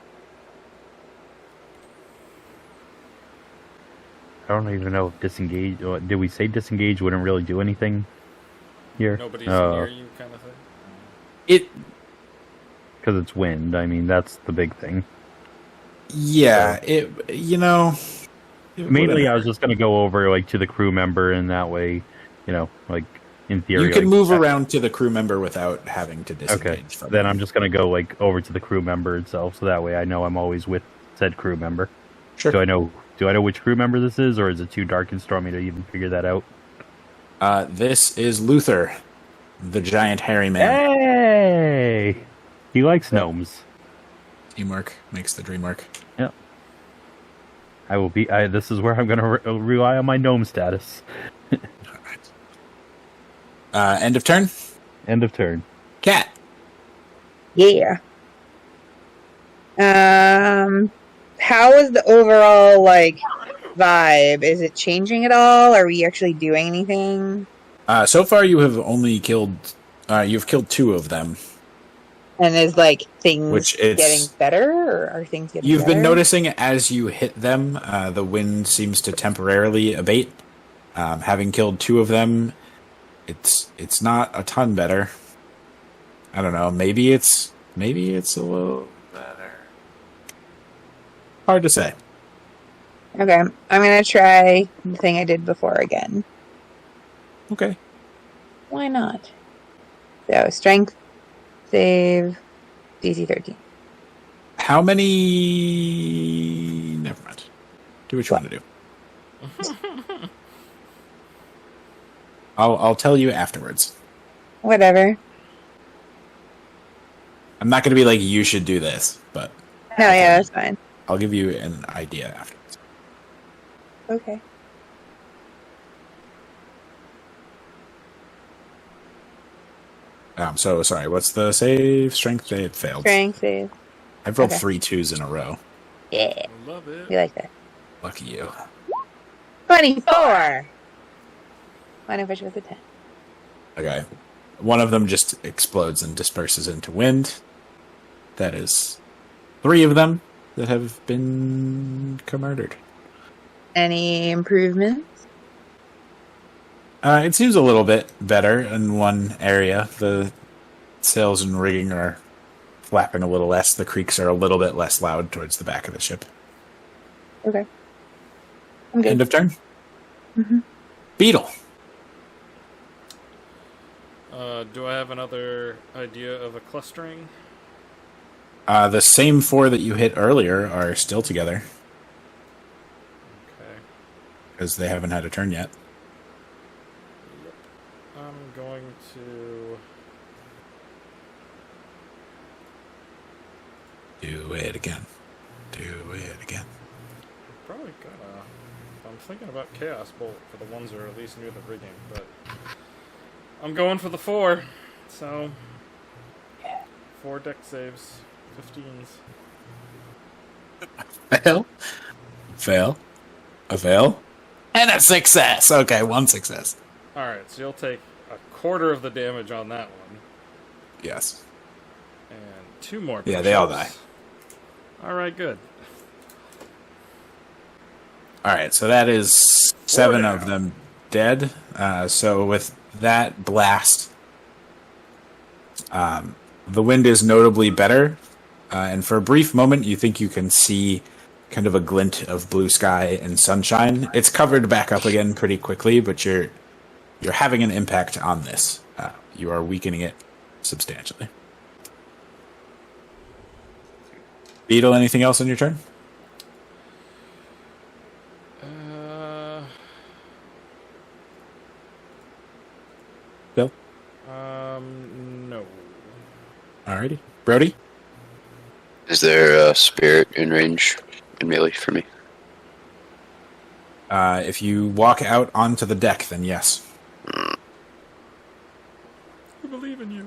[SPEAKER 4] I don't even know if disengage. Did we say disengage wouldn't really do anything here?
[SPEAKER 3] Nobody's near you, kind of thing.
[SPEAKER 1] It
[SPEAKER 4] because it's wind. I mean, that's the big thing.
[SPEAKER 1] yeah, it
[SPEAKER 4] Mainly,
[SPEAKER 1] wouldn't-
[SPEAKER 4] I was just gonna go over like to the crew member, and that way, like in theory,
[SPEAKER 1] you can
[SPEAKER 4] like,
[SPEAKER 1] move around to the crew member without having to disengage
[SPEAKER 4] Okay,
[SPEAKER 1] from
[SPEAKER 4] then
[SPEAKER 1] them.
[SPEAKER 4] I'm just gonna go like over to the crew member itself, so that way I know I'm always with said crew member.
[SPEAKER 1] Sure.
[SPEAKER 4] Do I know which crew member this is, or is it too dark and stormy to even figure that out?
[SPEAKER 1] This is Luther, the giant hairy man.
[SPEAKER 4] Hey, he likes gnomes.
[SPEAKER 1] Teamwork makes the dream work.
[SPEAKER 4] Yeah, I will be. This is where I'm gonna rely on my gnome status.
[SPEAKER 1] End of turn.
[SPEAKER 4] End of turn.
[SPEAKER 1] Cat.
[SPEAKER 7] Yeah. How is the overall like vibe? Is it changing at all? Are we actually doing anything?
[SPEAKER 1] So far, you have only killed. You've killed 2 of them.
[SPEAKER 7] And is like things
[SPEAKER 1] Which it's-
[SPEAKER 7] getting better, or are things getting
[SPEAKER 1] You've
[SPEAKER 7] better?
[SPEAKER 1] been noticing as you hit them, the wind seems to temporarily abate. Having killed 2 of them, it's not a ton better. I don't know. Maybe it's a little better. Hard to say.
[SPEAKER 7] Okay, I'm gonna try the thing I did before again.
[SPEAKER 1] Okay.
[SPEAKER 7] Why not? So strength save DC 13.
[SPEAKER 1] How many? Never mind. Do what you want to do. I'll tell you afterwards.
[SPEAKER 7] Whatever.
[SPEAKER 1] I'm not going to be like, you should do this, but
[SPEAKER 7] No, yeah, that's fine.
[SPEAKER 1] I'll give you an idea afterwards.
[SPEAKER 7] Okay.
[SPEAKER 1] So sorry. What's the save? Strength save failed.
[SPEAKER 7] Strength save.
[SPEAKER 1] I've rolled
[SPEAKER 7] Okay.
[SPEAKER 1] 3 2s in a row.
[SPEAKER 7] Yeah,
[SPEAKER 3] I love it.
[SPEAKER 7] we like that.
[SPEAKER 1] Lucky you.
[SPEAKER 7] 24! Mine of which was a 10.
[SPEAKER 1] Okay. One of them just explodes and disperses into wind. That is 3 of them that have been murdered.
[SPEAKER 7] Any improvements?
[SPEAKER 1] It seems a little bit better in one area. The sails and rigging are flapping a little less. The creaks are a little bit less loud towards the back of the ship.
[SPEAKER 7] Okay. I'm good.
[SPEAKER 1] End of turn.
[SPEAKER 7] Mhm.
[SPEAKER 1] Beetle.
[SPEAKER 3] Do I have another idea of a clustering?
[SPEAKER 1] The same 4 that you hit earlier are still together
[SPEAKER 3] Okay.
[SPEAKER 1] because they haven't had a turn yet.
[SPEAKER 3] Yep. I'm going to...
[SPEAKER 1] Do it again. Do it again.
[SPEAKER 3] Probably gonna... I'm thinking about Chaos Bolt for the ones that are at least near the rigging, but... I'm going for the 4, so... 4 deck saves. 15s.
[SPEAKER 1] Fail. Fail. A fail. And a success. Okay, 1 success.
[SPEAKER 3] Alright, so you'll take a quarter of the damage on that one.
[SPEAKER 1] Yes.
[SPEAKER 3] And 2 more
[SPEAKER 1] Yeah, they all
[SPEAKER 3] pushes. Alright, good.
[SPEAKER 1] Alright, so that is 7
[SPEAKER 3] down.
[SPEAKER 1] of them dead. So with that blast, the wind is notably better. And for a brief moment, you think you can see kind of a glint of blue sky and sunshine. It's covered back up again pretty quickly, but you're having an impact on this. You are weakening it substantially. Beetle, anything else on your turn? Bill?
[SPEAKER 3] No.
[SPEAKER 1] Alrighty. Brody?
[SPEAKER 5] Is there a spirit in range in melee for me?
[SPEAKER 1] If you walk out onto the deck, then yes.
[SPEAKER 3] I believe in you.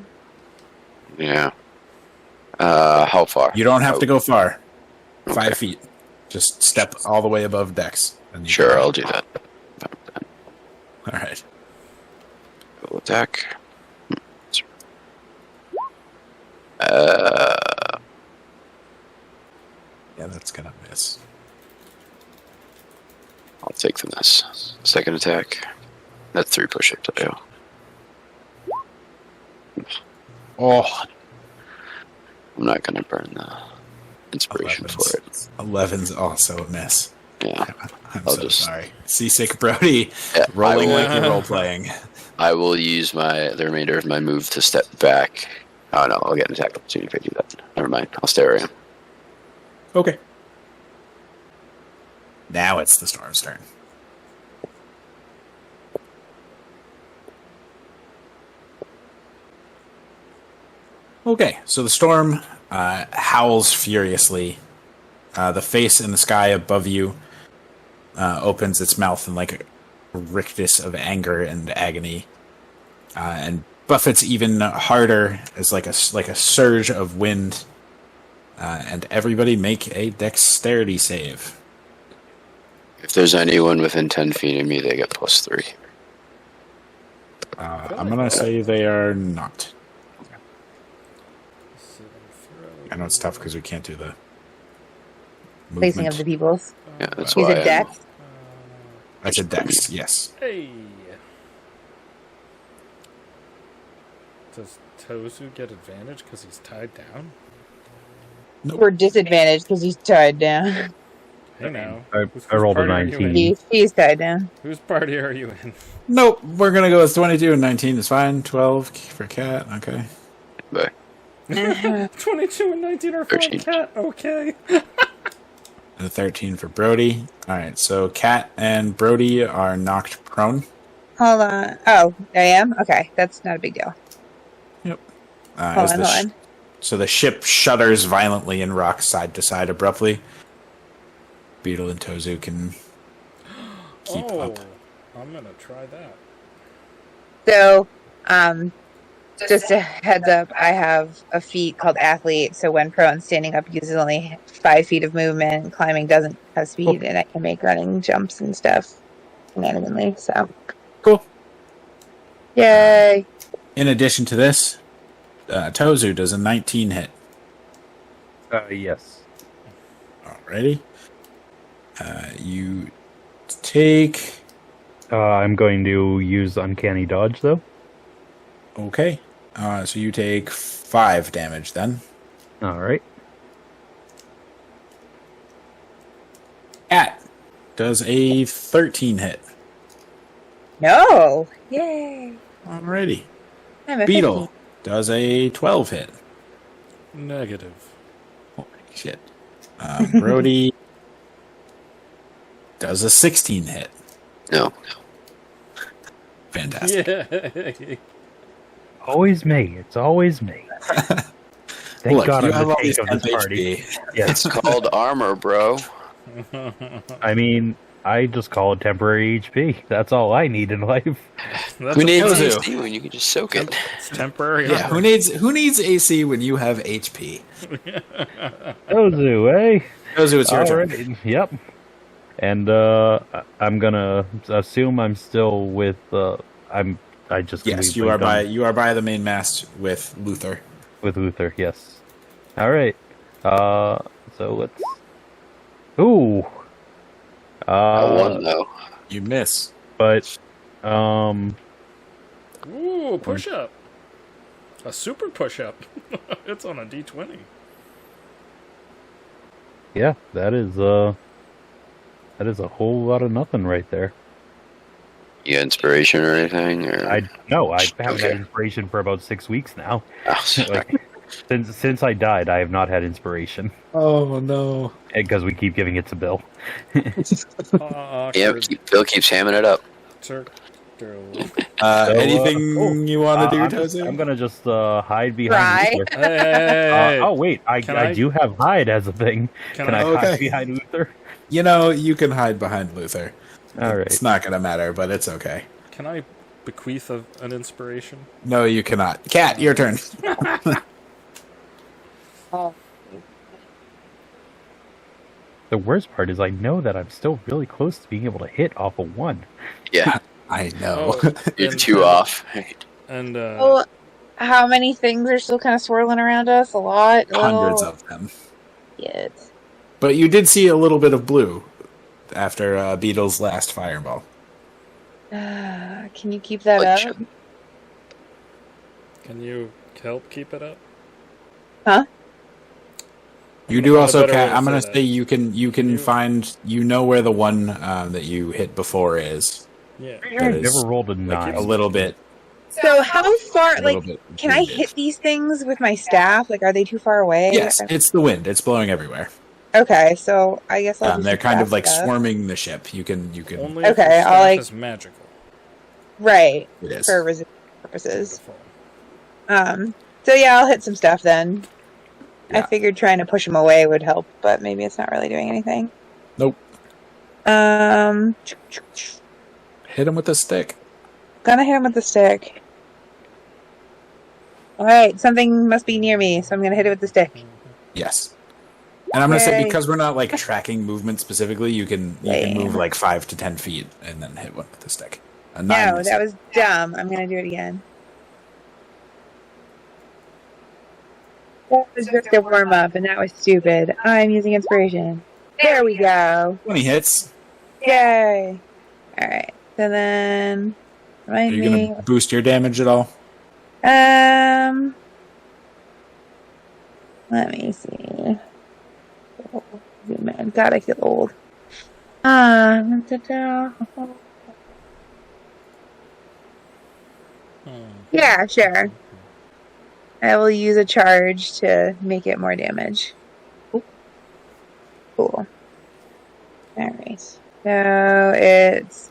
[SPEAKER 5] Yeah. How far?
[SPEAKER 1] You don't have
[SPEAKER 5] Oh,
[SPEAKER 1] to go far.
[SPEAKER 5] Okay.
[SPEAKER 1] 5 feet. Just step all the way above decks. And you
[SPEAKER 5] Sure,
[SPEAKER 1] can-
[SPEAKER 5] I'll do that.
[SPEAKER 1] Alright.
[SPEAKER 5] Full attack.
[SPEAKER 1] Yeah, that's gonna miss.
[SPEAKER 5] I'll take the miss. Second attack. That's 3 push-ups.
[SPEAKER 1] Oh,
[SPEAKER 5] I'm not gonna burn the inspiration for it.
[SPEAKER 1] 11's also a miss.
[SPEAKER 5] Yeah.
[SPEAKER 1] I'm
[SPEAKER 5] I'll
[SPEAKER 1] so
[SPEAKER 5] just-
[SPEAKER 1] sorry. Seasick Brody
[SPEAKER 5] Yeah,
[SPEAKER 1] rolling
[SPEAKER 5] I will,
[SPEAKER 1] like you're role playing.
[SPEAKER 5] I will use the remainder of my move to step back. Oh no, I'll get an attack opportunity if I do that. Never mind. I'll stay where I am.
[SPEAKER 1] Okay. Now it's the storm's turn. Okay, so the storm howls furiously. The face in the sky above you opens its mouth in like a rictus of anger and agony, and buffets even harder as like a surge of wind And everybody make a dexterity save.
[SPEAKER 5] If there's anyone within 10 feet of me, they get +3.
[SPEAKER 1] I'm going to say they are not. I know it's tough because we can't do the movement.
[SPEAKER 7] Placing of the peoples.
[SPEAKER 5] Yeah, that's
[SPEAKER 7] He's
[SPEAKER 5] why.
[SPEAKER 7] a dex.
[SPEAKER 1] That's a dex, yes.
[SPEAKER 3] Hey. Does Tozu get advantage because he's tied down?
[SPEAKER 7] We're disadvantaged because he's tied down.
[SPEAKER 3] Hey now.
[SPEAKER 4] I rolled a
[SPEAKER 3] party are you
[SPEAKER 4] 19.
[SPEAKER 3] in?
[SPEAKER 7] He's tied down.
[SPEAKER 3] Whose party are you in?
[SPEAKER 1] Nope, we're going to go with 22 and 19 is fine. 12 for Cat, okay.
[SPEAKER 5] But
[SPEAKER 3] 22 and 19 are for
[SPEAKER 5] 13.
[SPEAKER 3] Cat. Okay.
[SPEAKER 1] And 13 for Brody. Alright, so Cat and Brody are knocked prone.
[SPEAKER 7] Hold on. Oh, I am? Okay, that's not a big deal.
[SPEAKER 1] Yep.
[SPEAKER 7] Hold on.
[SPEAKER 1] So the ship shudders violently and rocks side to side abruptly. Beetle and Tozu can keep up.
[SPEAKER 3] I'm gonna try that.
[SPEAKER 7] So, just a heads up, I have a feat called Athlete, so when prone, standing up uses only 5 feet of movement, climbing doesn't have speed, and I can make running jumps and stuff randomly, so.
[SPEAKER 1] Cool.
[SPEAKER 7] Yay!
[SPEAKER 1] In addition to this, Tozu does a 19 hit.
[SPEAKER 4] Yes.
[SPEAKER 1] Alrighty. You take...
[SPEAKER 4] I'm going to use Uncanny Dodge, though.
[SPEAKER 1] Okay. So you take 5 damage then.
[SPEAKER 4] Alright.
[SPEAKER 1] Cat does a 13 hit.
[SPEAKER 7] No! Yay!
[SPEAKER 1] Alrighty.
[SPEAKER 7] I'm a
[SPEAKER 1] Beetle
[SPEAKER 7] 15.
[SPEAKER 1] does a 12 hit.
[SPEAKER 3] Negative.
[SPEAKER 1] Holy shit. Brody does a 16 hit.
[SPEAKER 5] no.
[SPEAKER 1] Fantastic.
[SPEAKER 3] Yeah.
[SPEAKER 4] Always me. It's always me. Thank
[SPEAKER 1] Look,
[SPEAKER 4] God
[SPEAKER 1] you
[SPEAKER 4] I'm
[SPEAKER 1] have
[SPEAKER 4] the
[SPEAKER 1] all
[SPEAKER 4] tank
[SPEAKER 1] these
[SPEAKER 4] of this
[SPEAKER 1] temp
[SPEAKER 4] party.
[SPEAKER 1] HP.
[SPEAKER 4] Yes.
[SPEAKER 5] It's called armor, bro.
[SPEAKER 4] I mean, I just call it temporary HP. That's all I need in life.
[SPEAKER 3] That's
[SPEAKER 5] Who needs
[SPEAKER 1] Tozu.
[SPEAKER 5] AC when you can just soak it?
[SPEAKER 3] It's temporary.
[SPEAKER 1] Yeah, who needs AC when you have HP?
[SPEAKER 4] Ozu, eh?
[SPEAKER 1] Tozu, it's your turn.
[SPEAKER 4] Alright, yep. And I'm gonna assume I'm still with. I just
[SPEAKER 1] Yes, you are by the main mast with Luther.
[SPEAKER 4] with Luther. Yes. All right. So let's. Ooh.
[SPEAKER 5] I won though.
[SPEAKER 1] You miss.
[SPEAKER 4] But
[SPEAKER 3] Ooh, push up. A super push up. It's on a D20.
[SPEAKER 4] yeah, that is a whole lot of nothing right there.
[SPEAKER 5] You got inspiration or anything? Or?
[SPEAKER 4] I haven't had
[SPEAKER 5] Okay.
[SPEAKER 4] inspiration for about 6 weeks now.
[SPEAKER 5] Oh, sorry.
[SPEAKER 4] Like, since I died, I have not had inspiration
[SPEAKER 1] Oh no.
[SPEAKER 4] because we keep giving it to Bill.
[SPEAKER 5] Yeah, Bill keeps hamming it up.
[SPEAKER 1] Anything you want to do, Tozu?
[SPEAKER 4] I'm gonna just hide behind
[SPEAKER 7] Try.
[SPEAKER 4] Luther.
[SPEAKER 3] Hey,
[SPEAKER 4] Oh wait, I do have hide as a thing. Can I
[SPEAKER 1] Okay.
[SPEAKER 4] hide behind Luther?
[SPEAKER 1] You know, you can hide behind Luther.
[SPEAKER 4] All right.
[SPEAKER 1] It's not going to matter, but it's okay.
[SPEAKER 3] Can I bequeath an inspiration?
[SPEAKER 1] No, you cannot. Cat, your turn.
[SPEAKER 7] Oh.
[SPEAKER 4] The worst part is I know that I'm still really close to being able to hit off a 1.
[SPEAKER 5] Yeah,
[SPEAKER 1] I know.
[SPEAKER 5] you're 2 off.
[SPEAKER 3] And
[SPEAKER 7] Well, how many things are still kind of swirling around us? A lot?
[SPEAKER 1] Hundreds of them.
[SPEAKER 7] Yes.
[SPEAKER 1] But you did see a little bit of blue after Beetle's last fireball.
[SPEAKER 7] Can you keep that
[SPEAKER 5] Like,
[SPEAKER 7] up?
[SPEAKER 3] can you help keep it up?
[SPEAKER 7] Huh?
[SPEAKER 1] You do
[SPEAKER 3] Not a
[SPEAKER 1] also,
[SPEAKER 3] better way
[SPEAKER 1] Cat.
[SPEAKER 3] to
[SPEAKER 1] I'm going to
[SPEAKER 3] say
[SPEAKER 1] say
[SPEAKER 3] that.
[SPEAKER 1] you can find, where the one that you hit before is.
[SPEAKER 3] Yeah.
[SPEAKER 4] I've
[SPEAKER 1] is
[SPEAKER 4] never rolled a
[SPEAKER 1] Like
[SPEAKER 4] 9.
[SPEAKER 1] a little bit.
[SPEAKER 7] So how far,
[SPEAKER 1] A little
[SPEAKER 7] like,
[SPEAKER 1] bit
[SPEAKER 7] can I
[SPEAKER 1] wounded.
[SPEAKER 7] hit these things with my staff? Like, are they too far away?
[SPEAKER 1] Yes, it's the wind. It's blowing everywhere.
[SPEAKER 7] Okay, so I guess I'll do
[SPEAKER 1] They're
[SPEAKER 7] some
[SPEAKER 1] kind of
[SPEAKER 7] staff
[SPEAKER 1] like
[SPEAKER 7] stuff.
[SPEAKER 1] swarming the ship. You can.
[SPEAKER 3] Only if
[SPEAKER 7] Okay,
[SPEAKER 3] your
[SPEAKER 7] I'll,
[SPEAKER 3] staff
[SPEAKER 7] like-
[SPEAKER 3] is magical.
[SPEAKER 7] Right,
[SPEAKER 1] It is.
[SPEAKER 7] for resistance purposes.
[SPEAKER 3] Wonderful.
[SPEAKER 7] So yeah, I'll hit some stuff then. I
[SPEAKER 1] Yeah.
[SPEAKER 7] figured trying to push them away would help, but maybe it's not really doing anything.
[SPEAKER 1] Nope.
[SPEAKER 7] Gonna
[SPEAKER 1] Hit him with a stick.
[SPEAKER 7] hit him with the stick. Alright, something must be near me, so I'm gonna hit it with the stick.
[SPEAKER 1] Yes. And I'm gonna say
[SPEAKER 7] Yay.
[SPEAKER 1] because we're not like tracking movement specifically, you can move like 5 to 10 feet and then hit one with the stick. A 9
[SPEAKER 7] No,
[SPEAKER 1] misses.
[SPEAKER 7] that was dumb. I'm gonna do it again. That was just a warm up, and that was stupid. I'm using inspiration. There we go.
[SPEAKER 1] 20 hits.
[SPEAKER 7] Yay! Alright, so then
[SPEAKER 1] Are
[SPEAKER 7] remind
[SPEAKER 1] you
[SPEAKER 7] me.
[SPEAKER 1] gonna boost your damage at all?
[SPEAKER 7] Let me see. Oh, zoom in. God, I feel old. Yeah, sure. I will use a charge to make it more damage. Cool. Alright. So it's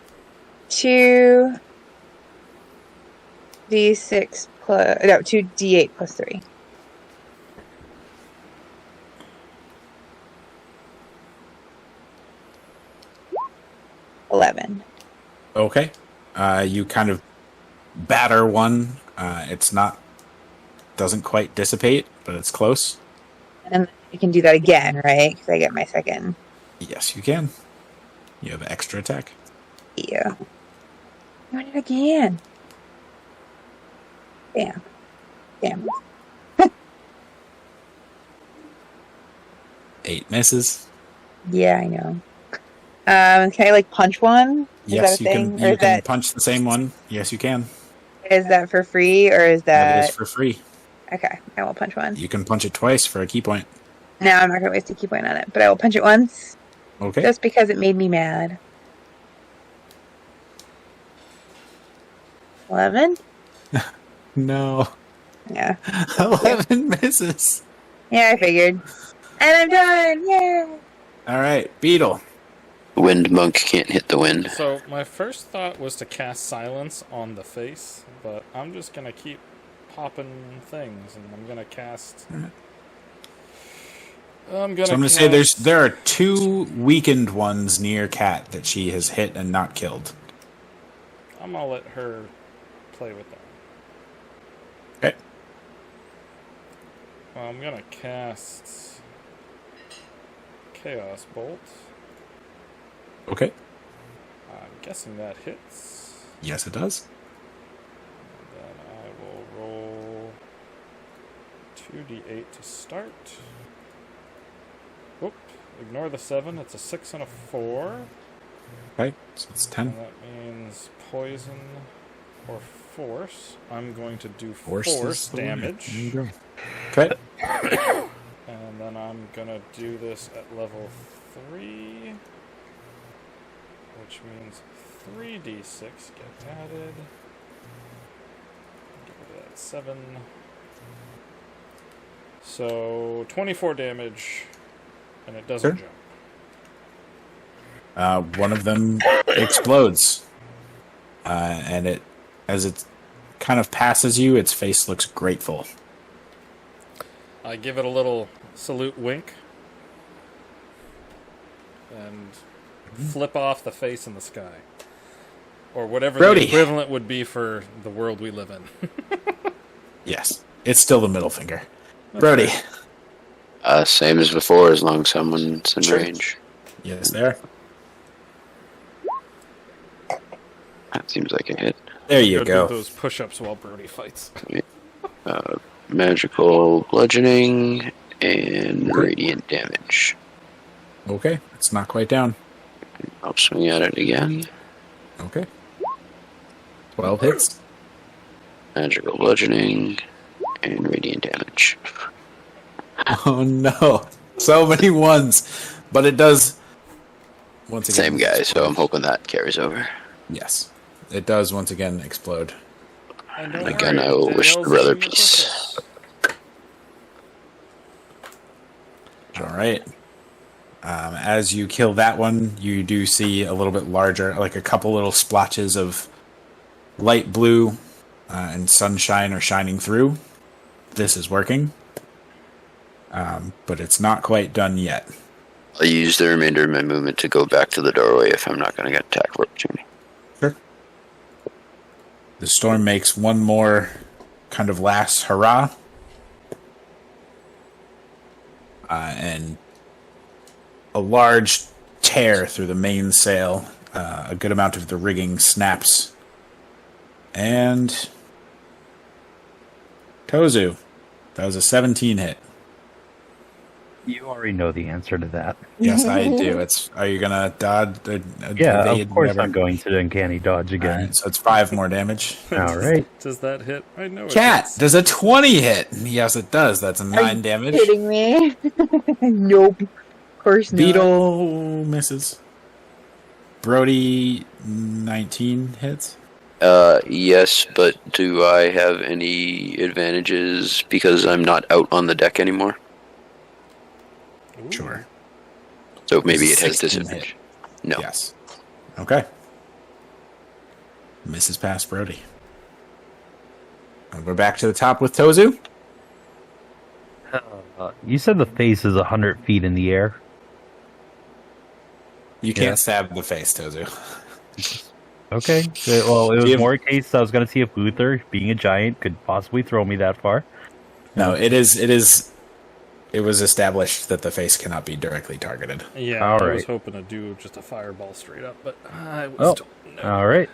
[SPEAKER 7] 2d6 plus 2d8 plus 3. $11.
[SPEAKER 1] Okay. You kind of batter one. Doesn't quite dissipate, but it's close.
[SPEAKER 7] And I can do that again, right? Because I get my second.
[SPEAKER 1] Yes, you can. You have extra attack.
[SPEAKER 7] Yeah. Do it again. Damn.
[SPEAKER 1] 8 misses.
[SPEAKER 7] Yeah, I know. Can I like punch one?
[SPEAKER 1] Yes,
[SPEAKER 7] that a
[SPEAKER 1] you
[SPEAKER 7] thing?
[SPEAKER 1] can.
[SPEAKER 7] Or
[SPEAKER 1] You
[SPEAKER 7] is
[SPEAKER 1] can
[SPEAKER 7] that
[SPEAKER 1] punch the same one. Yes, you can.
[SPEAKER 7] for free or is
[SPEAKER 1] That
[SPEAKER 7] that
[SPEAKER 1] is for free.
[SPEAKER 7] okay? I will punch one.
[SPEAKER 1] You can punch it twice for a key point.
[SPEAKER 7] No, I'm not gonna waste a key point on it, but I will punch it once
[SPEAKER 1] Okay.
[SPEAKER 7] just because it made me mad. 11.
[SPEAKER 1] No.
[SPEAKER 7] Yeah.
[SPEAKER 1] 11 misses.
[SPEAKER 7] Yeah, I figured. And I'm done. Yay!
[SPEAKER 1] All right, Beetle.
[SPEAKER 5] Wind monk can't hit the wind.
[SPEAKER 3] So my first thought was to cast silence on the face, but I'm just gonna keep popping things, and I'm gonna cast.
[SPEAKER 1] So I'm gonna say there are 2 weakened ones near Cat that she has hit and not killed.
[SPEAKER 3] I'm gonna let her play with them.
[SPEAKER 1] Okay.
[SPEAKER 3] Well, I'm gonna cast Chaos Bolt.
[SPEAKER 1] Okay.
[SPEAKER 3] I'm guessing that hits.
[SPEAKER 1] Yes, it does.
[SPEAKER 3] Then I will roll 2d8 to start. Oop, ignore the 7. It's a 6 and a 4.
[SPEAKER 1] Okay, so it's 10.
[SPEAKER 3] And that means poison or force. I'm going to do
[SPEAKER 1] Force
[SPEAKER 3] force
[SPEAKER 1] There
[SPEAKER 3] damage.
[SPEAKER 1] you go. Okay.
[SPEAKER 3] And then I'm going to do this at level 3. Which means 3d6 get added. Get rid of that 7. So 24 damage, and it doesn't
[SPEAKER 1] Sure.
[SPEAKER 3] jump.
[SPEAKER 1] One of them explodes. And as it kind of passes you, its face looks grateful.
[SPEAKER 3] I give it a little salute wink. And flip off the face in the sky. Or whatever
[SPEAKER 1] Brody.
[SPEAKER 3] the equivalent would be for the world we live in.
[SPEAKER 1] Yes, it's still the middle finger. Brody.
[SPEAKER 5] Same as before, as long as someone's in
[SPEAKER 1] Sure.
[SPEAKER 5] range.
[SPEAKER 1] Yes, there.
[SPEAKER 5] That seems like a hit.
[SPEAKER 1] There you
[SPEAKER 3] do
[SPEAKER 1] go.
[SPEAKER 3] those push-ups while Brody fights.
[SPEAKER 5] Magical bludgeoning and radiant damage.
[SPEAKER 1] Okay, it's not quite down.
[SPEAKER 5] I'll swing at it again.
[SPEAKER 1] Okay. 12 hits.
[SPEAKER 5] Magical bludgeoning and radiant damage.
[SPEAKER 1] Oh no. So many ones. But it does once again.
[SPEAKER 5] Same guy, so I'm hoping that carries over.
[SPEAKER 1] Yes. It does once again explode.
[SPEAKER 3] And
[SPEAKER 5] And again, I will wish the brother peace.
[SPEAKER 1] Alright. As you kill that one, you do see a little bit larger, like a couple little splotches of light blue and sunshine are shining through. This is working. But it's not quite done yet.
[SPEAKER 5] I'll use the remainder of my movement to go back to the doorway if I'm not going to get attacked for opportunity.
[SPEAKER 1] Sure. The storm makes one more kind of last hurrah. And a large tear through the mainsail. A good amount of the rigging snaps. And Tozu, that was a 17 hit.
[SPEAKER 4] You already know the answer to that.
[SPEAKER 1] Yes, I do. Are you gonna dodge?
[SPEAKER 4] Yeah,
[SPEAKER 1] evade,
[SPEAKER 4] of course
[SPEAKER 1] whatever?
[SPEAKER 4] I'm going to uncanny dodge
[SPEAKER 1] All
[SPEAKER 4] again.
[SPEAKER 1] right, so it's 5 more damage.
[SPEAKER 4] All right.
[SPEAKER 3] Does that hit? I know it
[SPEAKER 1] Cat,
[SPEAKER 3] hits.
[SPEAKER 1] does a 20 hit? Yes, it does. That's a
[SPEAKER 7] Are
[SPEAKER 1] 9
[SPEAKER 7] you
[SPEAKER 1] damage.
[SPEAKER 7] kidding me? Nope. Of course not.
[SPEAKER 1] Beetle misses. Brody, 19 hits.
[SPEAKER 5] Yes, but do I have any advantages because I'm not out on the deck anymore?
[SPEAKER 3] Ooh.
[SPEAKER 1] Sure.
[SPEAKER 5] So maybe it has
[SPEAKER 1] 16
[SPEAKER 5] disadvantage. No.
[SPEAKER 1] Yes. Okay. Misses past Brody. And we're back to the top with Tozu.
[SPEAKER 4] You said the face is 100 feet in the air.
[SPEAKER 1] You
[SPEAKER 4] Yeah.
[SPEAKER 1] can't stab the face, Tozu.
[SPEAKER 4] Okay. Well, it was
[SPEAKER 1] Give-
[SPEAKER 4] more a case I was going to see if Luther, being a giant, could possibly throw me that far.
[SPEAKER 1] No, it is. It was established that the face cannot be directly targeted.
[SPEAKER 3] Yeah,
[SPEAKER 4] All
[SPEAKER 3] I was
[SPEAKER 4] right.
[SPEAKER 3] hoping to do just a fireball straight up, but I was
[SPEAKER 4] Oh.
[SPEAKER 3] told no.
[SPEAKER 4] All right.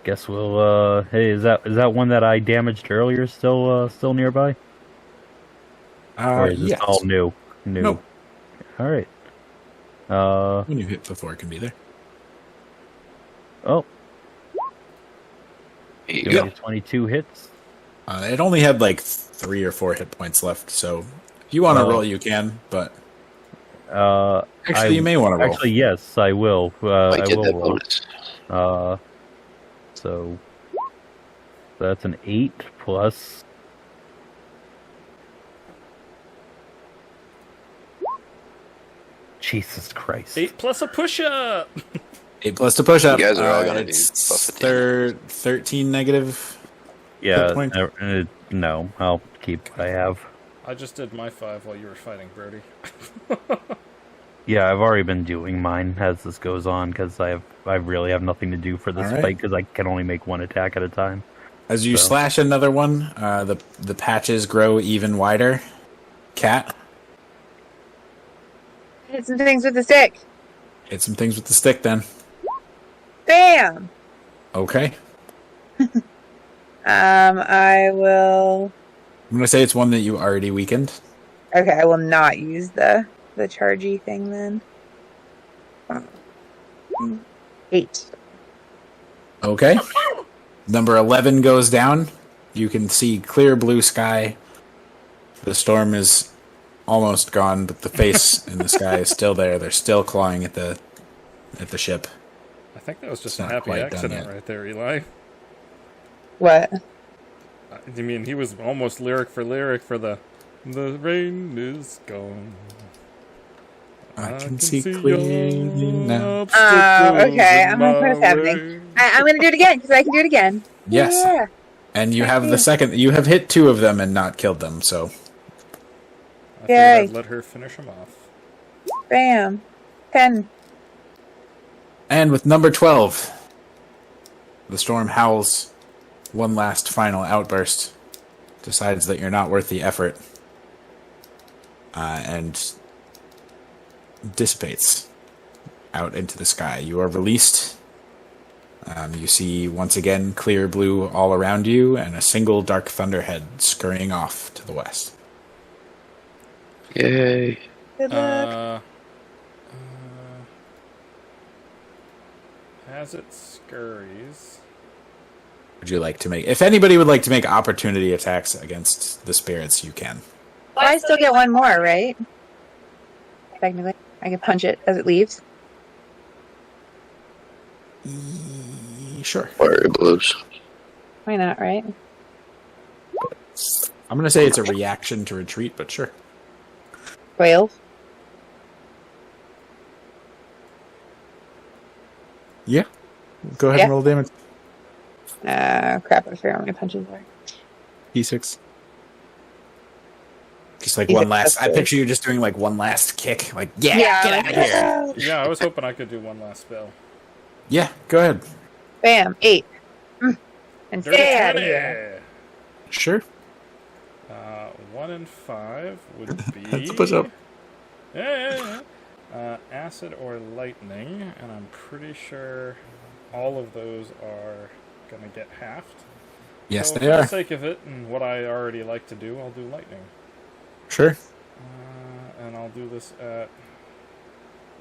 [SPEAKER 4] Guess we'll. Hey, is that one that I damaged earlier still nearby? Or is this
[SPEAKER 1] Yes.
[SPEAKER 4] all new?
[SPEAKER 1] Nope.
[SPEAKER 4] All right.
[SPEAKER 1] When you hit before, it can be there.
[SPEAKER 4] Oh,
[SPEAKER 5] There you
[SPEAKER 4] give
[SPEAKER 5] go.
[SPEAKER 4] me 22 hits.
[SPEAKER 1] It only had like 3 or 4 hit points left, so if you want to
[SPEAKER 4] Oh.
[SPEAKER 1] roll, you can. But
[SPEAKER 4] Actually,
[SPEAKER 1] actually, you may want to roll.
[SPEAKER 4] Actually, yes, I will.
[SPEAKER 5] Might
[SPEAKER 4] I
[SPEAKER 5] get
[SPEAKER 4] will
[SPEAKER 5] that
[SPEAKER 4] roll.
[SPEAKER 5] bonus.
[SPEAKER 4] So that's an 8 plus. Jesus Christ.
[SPEAKER 3] 8 plus a push-up!
[SPEAKER 1] 8 plus to push up.
[SPEAKER 5] You guys are all gonna
[SPEAKER 1] it's
[SPEAKER 5] do buff at the end.
[SPEAKER 1] 13 negative.
[SPEAKER 4] Yeah,
[SPEAKER 1] Hit point.
[SPEAKER 4] no, I'll keep what I have.
[SPEAKER 3] I just did my 5 while you were fighting Brody.
[SPEAKER 4] Yeah, I've already been doing mine as this goes on because I really have nothing to do for this
[SPEAKER 1] All right.
[SPEAKER 4] fight because I can only make one attack at a time.
[SPEAKER 1] As you
[SPEAKER 4] So.
[SPEAKER 1] slash another one, the patches grow even wider. Cat,
[SPEAKER 7] Hit some things with the stick.
[SPEAKER 1] hit some things with the stick then.
[SPEAKER 7] Bam!
[SPEAKER 1] Okay.
[SPEAKER 7] I will.
[SPEAKER 1] I'm going to say it's one that you already weakened.
[SPEAKER 7] Okay, I will not use the chargy thing then. 8.
[SPEAKER 1] Okay. Number 11 goes down. You can see clear blue sky. The storm is almost gone, but the face in the sky is still there. They're still clawing at the ship.
[SPEAKER 3] I think that was just
[SPEAKER 1] It's
[SPEAKER 3] a
[SPEAKER 1] not
[SPEAKER 3] happy
[SPEAKER 1] quite done
[SPEAKER 3] accident
[SPEAKER 1] yet.
[SPEAKER 3] right there, Eli.
[SPEAKER 7] What?
[SPEAKER 3] I mean, he was almost lyric for the rain is gone.
[SPEAKER 1] I can see clearly now.
[SPEAKER 7] Okay, I'm gonna press happening. I'm gonna do it again because I can do it again.
[SPEAKER 1] Yes.
[SPEAKER 7] Yeah.
[SPEAKER 1] And you have the second. You have hit 2 of them and not killed them, so.
[SPEAKER 3] I figured
[SPEAKER 7] Yay.
[SPEAKER 3] I'd let her finish him off.
[SPEAKER 7] Bam. 10.
[SPEAKER 1] And with number 12, the storm howls one last final outburst, decides that you're not worth the effort, and dissipates out into the sky. You are released. You see once again clear blue all around you and a single dark thunderhead scurrying off to the west.
[SPEAKER 5] Yay.
[SPEAKER 7] Good luck.
[SPEAKER 3] As it scurries.
[SPEAKER 1] Would you like to make... If anybody would like to make opportunity attacks against the spirits, you can.
[SPEAKER 7] Well, I still get one more, right? Technically, I can punch it as it leaves.
[SPEAKER 1] Sure.
[SPEAKER 5] Fire blows.
[SPEAKER 7] Why not, right?
[SPEAKER 1] I'm going to say it's a reaction to retreat, but sure.
[SPEAKER 7] 12.
[SPEAKER 1] Yeah. Go ahead
[SPEAKER 7] Yeah.
[SPEAKER 1] and roll damage.
[SPEAKER 7] Crap, I forgot how many punches there.
[SPEAKER 1] D6. Just like
[SPEAKER 7] D6
[SPEAKER 1] one last... I
[SPEAKER 7] plus
[SPEAKER 1] picture you just doing like one last kick. Like, yeah,
[SPEAKER 7] Yeah,
[SPEAKER 1] get
[SPEAKER 7] like,
[SPEAKER 1] out of here.
[SPEAKER 3] Yeah, I was hoping I could do one last spell.
[SPEAKER 1] Yeah, go ahead.
[SPEAKER 7] Bam, 8. And
[SPEAKER 3] Dirty
[SPEAKER 7] stay out of
[SPEAKER 3] 20!
[SPEAKER 7] here.
[SPEAKER 1] Sure.
[SPEAKER 3] 1 and 5 would be...
[SPEAKER 1] That's a push-up.
[SPEAKER 3] Yeah. Acid or lightning, and I'm pretty sure all of those are gonna get halved.
[SPEAKER 1] Yes,
[SPEAKER 3] So
[SPEAKER 1] they
[SPEAKER 3] for the
[SPEAKER 1] are.
[SPEAKER 3] sake of it, and what I already like to do, I'll do lightning.
[SPEAKER 1] Sure.
[SPEAKER 3] And I'll do this at...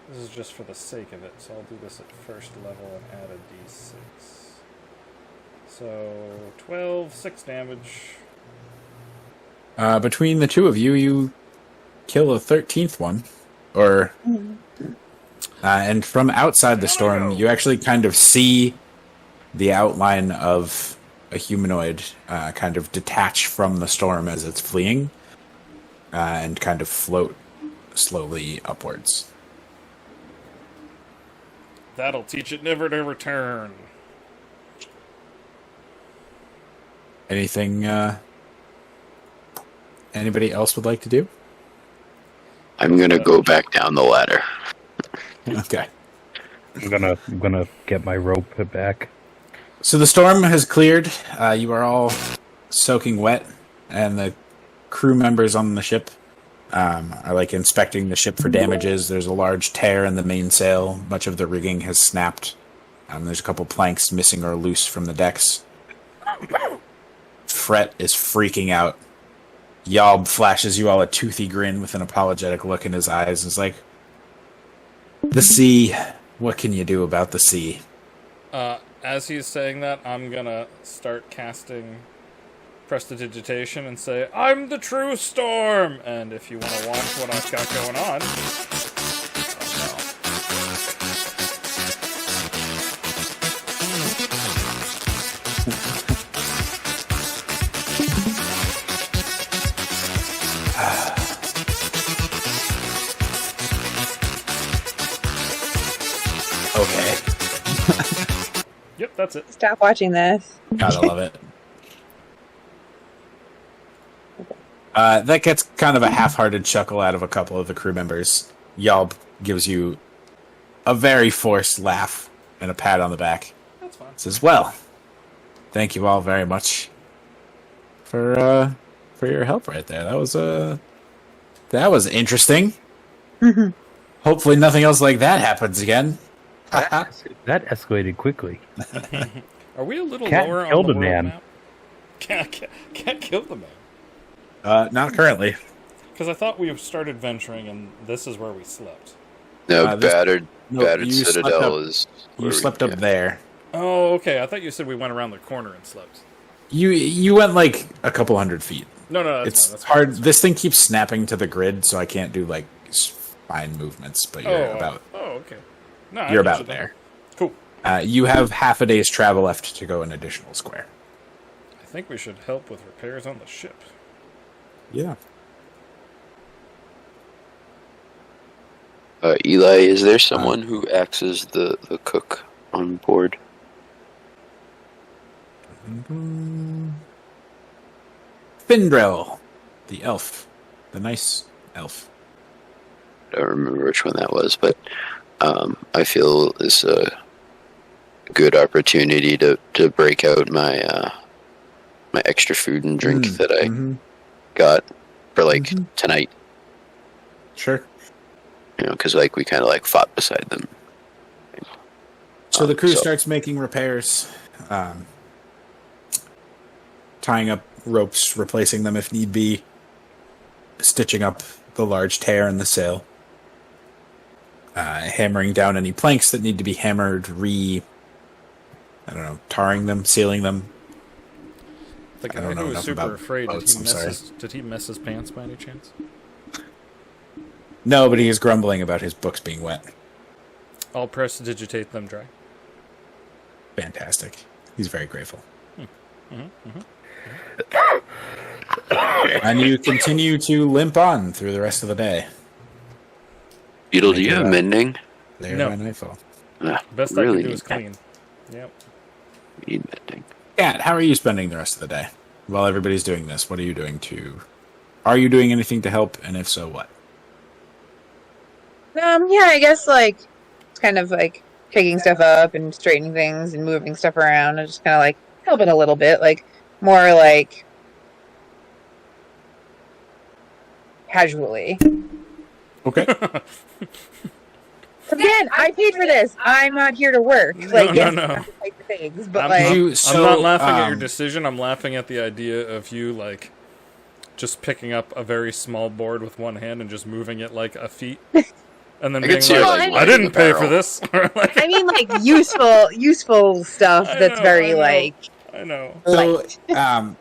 [SPEAKER 3] This is just for the sake of it, so I'll do this at first level and add a d6. So, 12, 6 damage.
[SPEAKER 1] Between the two of you, you kill a 13th one. And from outside the storm, you actually kind of see the outline of a humanoid kind of detach from the storm as it's fleeing and kind of float slowly upwards.
[SPEAKER 3] That'll teach it never to return.
[SPEAKER 1] Anything anybody else would like to do?
[SPEAKER 5] I'm gonna go back down the ladder.
[SPEAKER 1] Okay.
[SPEAKER 4] I'm gonna get my rope back.
[SPEAKER 1] So the storm has cleared. You are all soaking wet, and the crew members on the ship are like inspecting the ship for damages. There's a large tear in the mainsail. Much of the rigging has snapped. There's a couple planks missing or loose from the decks. Fret is freaking out. Yob flashes you all a toothy grin with an apologetic look in his eyes. It's like, the sea. What can you do about the sea?
[SPEAKER 3] As he's saying that, I'm gonna start casting Prestidigitation and say, I'm the true storm! And if you want to watch what I've got going on...
[SPEAKER 1] Okay.
[SPEAKER 3] Yep, that's it.
[SPEAKER 7] Stop watching this.
[SPEAKER 1] Gotta love it. That gets kind of a half-hearted chuckle out of a couple of the crew members. Yalb gives you a very forced laugh and a pat on the back.
[SPEAKER 3] That's fine.
[SPEAKER 1] Says, well, thank you all very much for your help right there. That was interesting. Hopefully nothing else like that happens again.
[SPEAKER 4] That escalated quickly.
[SPEAKER 3] Are we a little
[SPEAKER 4] Can't
[SPEAKER 3] lower
[SPEAKER 4] kill
[SPEAKER 3] on the
[SPEAKER 4] the
[SPEAKER 3] world
[SPEAKER 4] man.
[SPEAKER 3] map? Can't kill the man.
[SPEAKER 1] Not currently.
[SPEAKER 3] Because I thought we started venturing and this is where we slept.
[SPEAKER 5] No, battered
[SPEAKER 1] you
[SPEAKER 5] Citadel is.
[SPEAKER 1] You slept up there.
[SPEAKER 3] Oh, okay. I thought you said we went around the corner and slept.
[SPEAKER 1] You went like a couple 100 feet.
[SPEAKER 3] No, that's
[SPEAKER 1] It's
[SPEAKER 3] fine. That's
[SPEAKER 1] hard.
[SPEAKER 3] Fine.
[SPEAKER 1] This thing keeps snapping to the grid, so I can't do like fine movements. But you're about.
[SPEAKER 3] Oh, okay. No, I
[SPEAKER 1] You're
[SPEAKER 3] get
[SPEAKER 1] about
[SPEAKER 3] you
[SPEAKER 1] there.
[SPEAKER 3] Cool.
[SPEAKER 1] You have half a day's travel left to go an additional square.
[SPEAKER 3] I think we should help with repairs on the ship.
[SPEAKER 1] Yeah.
[SPEAKER 5] Eli, is there someone who acts as the cook on board?
[SPEAKER 1] Findrel, the elf, the nice elf.
[SPEAKER 5] I don't remember which one that was, but I feel it's a good opportunity to break out my my extra food and drink that I got for tonight.
[SPEAKER 1] Sure.
[SPEAKER 5] You know, because we kind of fought beside them.
[SPEAKER 1] So the crew starts making repairs, tying up ropes, replacing them if need be, stitching up the large tear in the sail, hammering down any planks that need to be hammered, tarring them, sealing them.
[SPEAKER 3] The
[SPEAKER 1] I don't
[SPEAKER 3] guy
[SPEAKER 1] know
[SPEAKER 3] who was
[SPEAKER 1] enough
[SPEAKER 3] super
[SPEAKER 1] about
[SPEAKER 3] afraid,
[SPEAKER 1] boats, I'm sorry.
[SPEAKER 3] did he mess his pants by any chance?
[SPEAKER 1] No, but he is grumbling about his books being wet.
[SPEAKER 3] I'll prestidigitate them dry.
[SPEAKER 1] Fantastic. He's very grateful.
[SPEAKER 3] Mm-hmm.
[SPEAKER 1] And you continue to limp on through the rest of the day.
[SPEAKER 5] Beetle, do you have mending?
[SPEAKER 1] There
[SPEAKER 3] No.
[SPEAKER 1] by nightfall.
[SPEAKER 3] Best
[SPEAKER 5] really
[SPEAKER 3] I can do
[SPEAKER 5] need
[SPEAKER 3] is clean. Yep.
[SPEAKER 5] We need mending.
[SPEAKER 1] Kat, how are you spending the rest of the day? While everybody's doing this, what are you doing Are you doing anything to help, and if so, what?
[SPEAKER 7] Yeah, I guess it's kind of picking stuff up and straightening things and moving stuff around and just kind of helping a little bit, more casually.
[SPEAKER 1] Okay.
[SPEAKER 7] Again, I paid for this. I'm not here to work.
[SPEAKER 3] No,
[SPEAKER 7] Like, yes,
[SPEAKER 3] no.
[SPEAKER 7] I have to pay for things, but
[SPEAKER 3] I'm,
[SPEAKER 7] like,
[SPEAKER 3] not,
[SPEAKER 1] You-
[SPEAKER 3] I'm
[SPEAKER 1] so,
[SPEAKER 3] not laughing at your
[SPEAKER 1] um,
[SPEAKER 3] decision. I'm laughing at the idea of you, like, just picking up a very small board with one hand and just moving it like a feet. And then
[SPEAKER 5] I
[SPEAKER 3] being
[SPEAKER 5] could see her,
[SPEAKER 3] like,
[SPEAKER 5] like,
[SPEAKER 3] I
[SPEAKER 5] lighting
[SPEAKER 3] didn't
[SPEAKER 5] a
[SPEAKER 3] pay for
[SPEAKER 5] barrel.
[SPEAKER 3] this. Or like,
[SPEAKER 7] I mean, like useful stuff
[SPEAKER 3] I
[SPEAKER 7] that's
[SPEAKER 3] know,
[SPEAKER 7] very
[SPEAKER 3] I know.
[SPEAKER 7] like
[SPEAKER 3] I know.
[SPEAKER 1] So,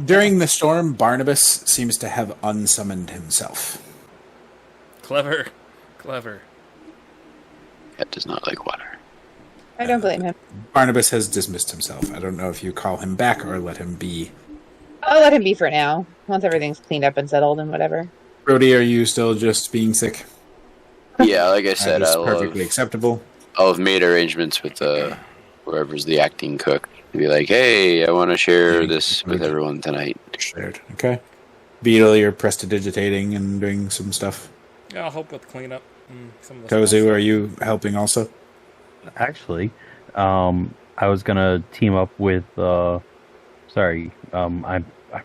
[SPEAKER 1] during the storm, Barnabas seems to have unsummoned himself.
[SPEAKER 3] Clever. Clever.
[SPEAKER 5] Cat does not like water.
[SPEAKER 7] I don't blame him.
[SPEAKER 1] Barnabas has dismissed himself. I don't know if you call him back or let him be.
[SPEAKER 7] I'll let him be for now. Once everything's cleaned up and settled and whatever.
[SPEAKER 1] Brody, are you still just being sick?
[SPEAKER 5] Yeah, like I said,
[SPEAKER 1] That is
[SPEAKER 5] I'll
[SPEAKER 1] perfectly
[SPEAKER 5] have,
[SPEAKER 1] acceptable.
[SPEAKER 5] I'll have made arrangements with whoever's the acting cook to be like, hey, I want to share this with everyone tonight.
[SPEAKER 1] Shared. Okay. Beetle, you're prestidigitating and doing some stuff.
[SPEAKER 3] Yeah, I'll help with cleanup. And some of the
[SPEAKER 1] Tozu,
[SPEAKER 3] small
[SPEAKER 1] are you helping also?
[SPEAKER 4] Actually, I was gonna team up with. I'm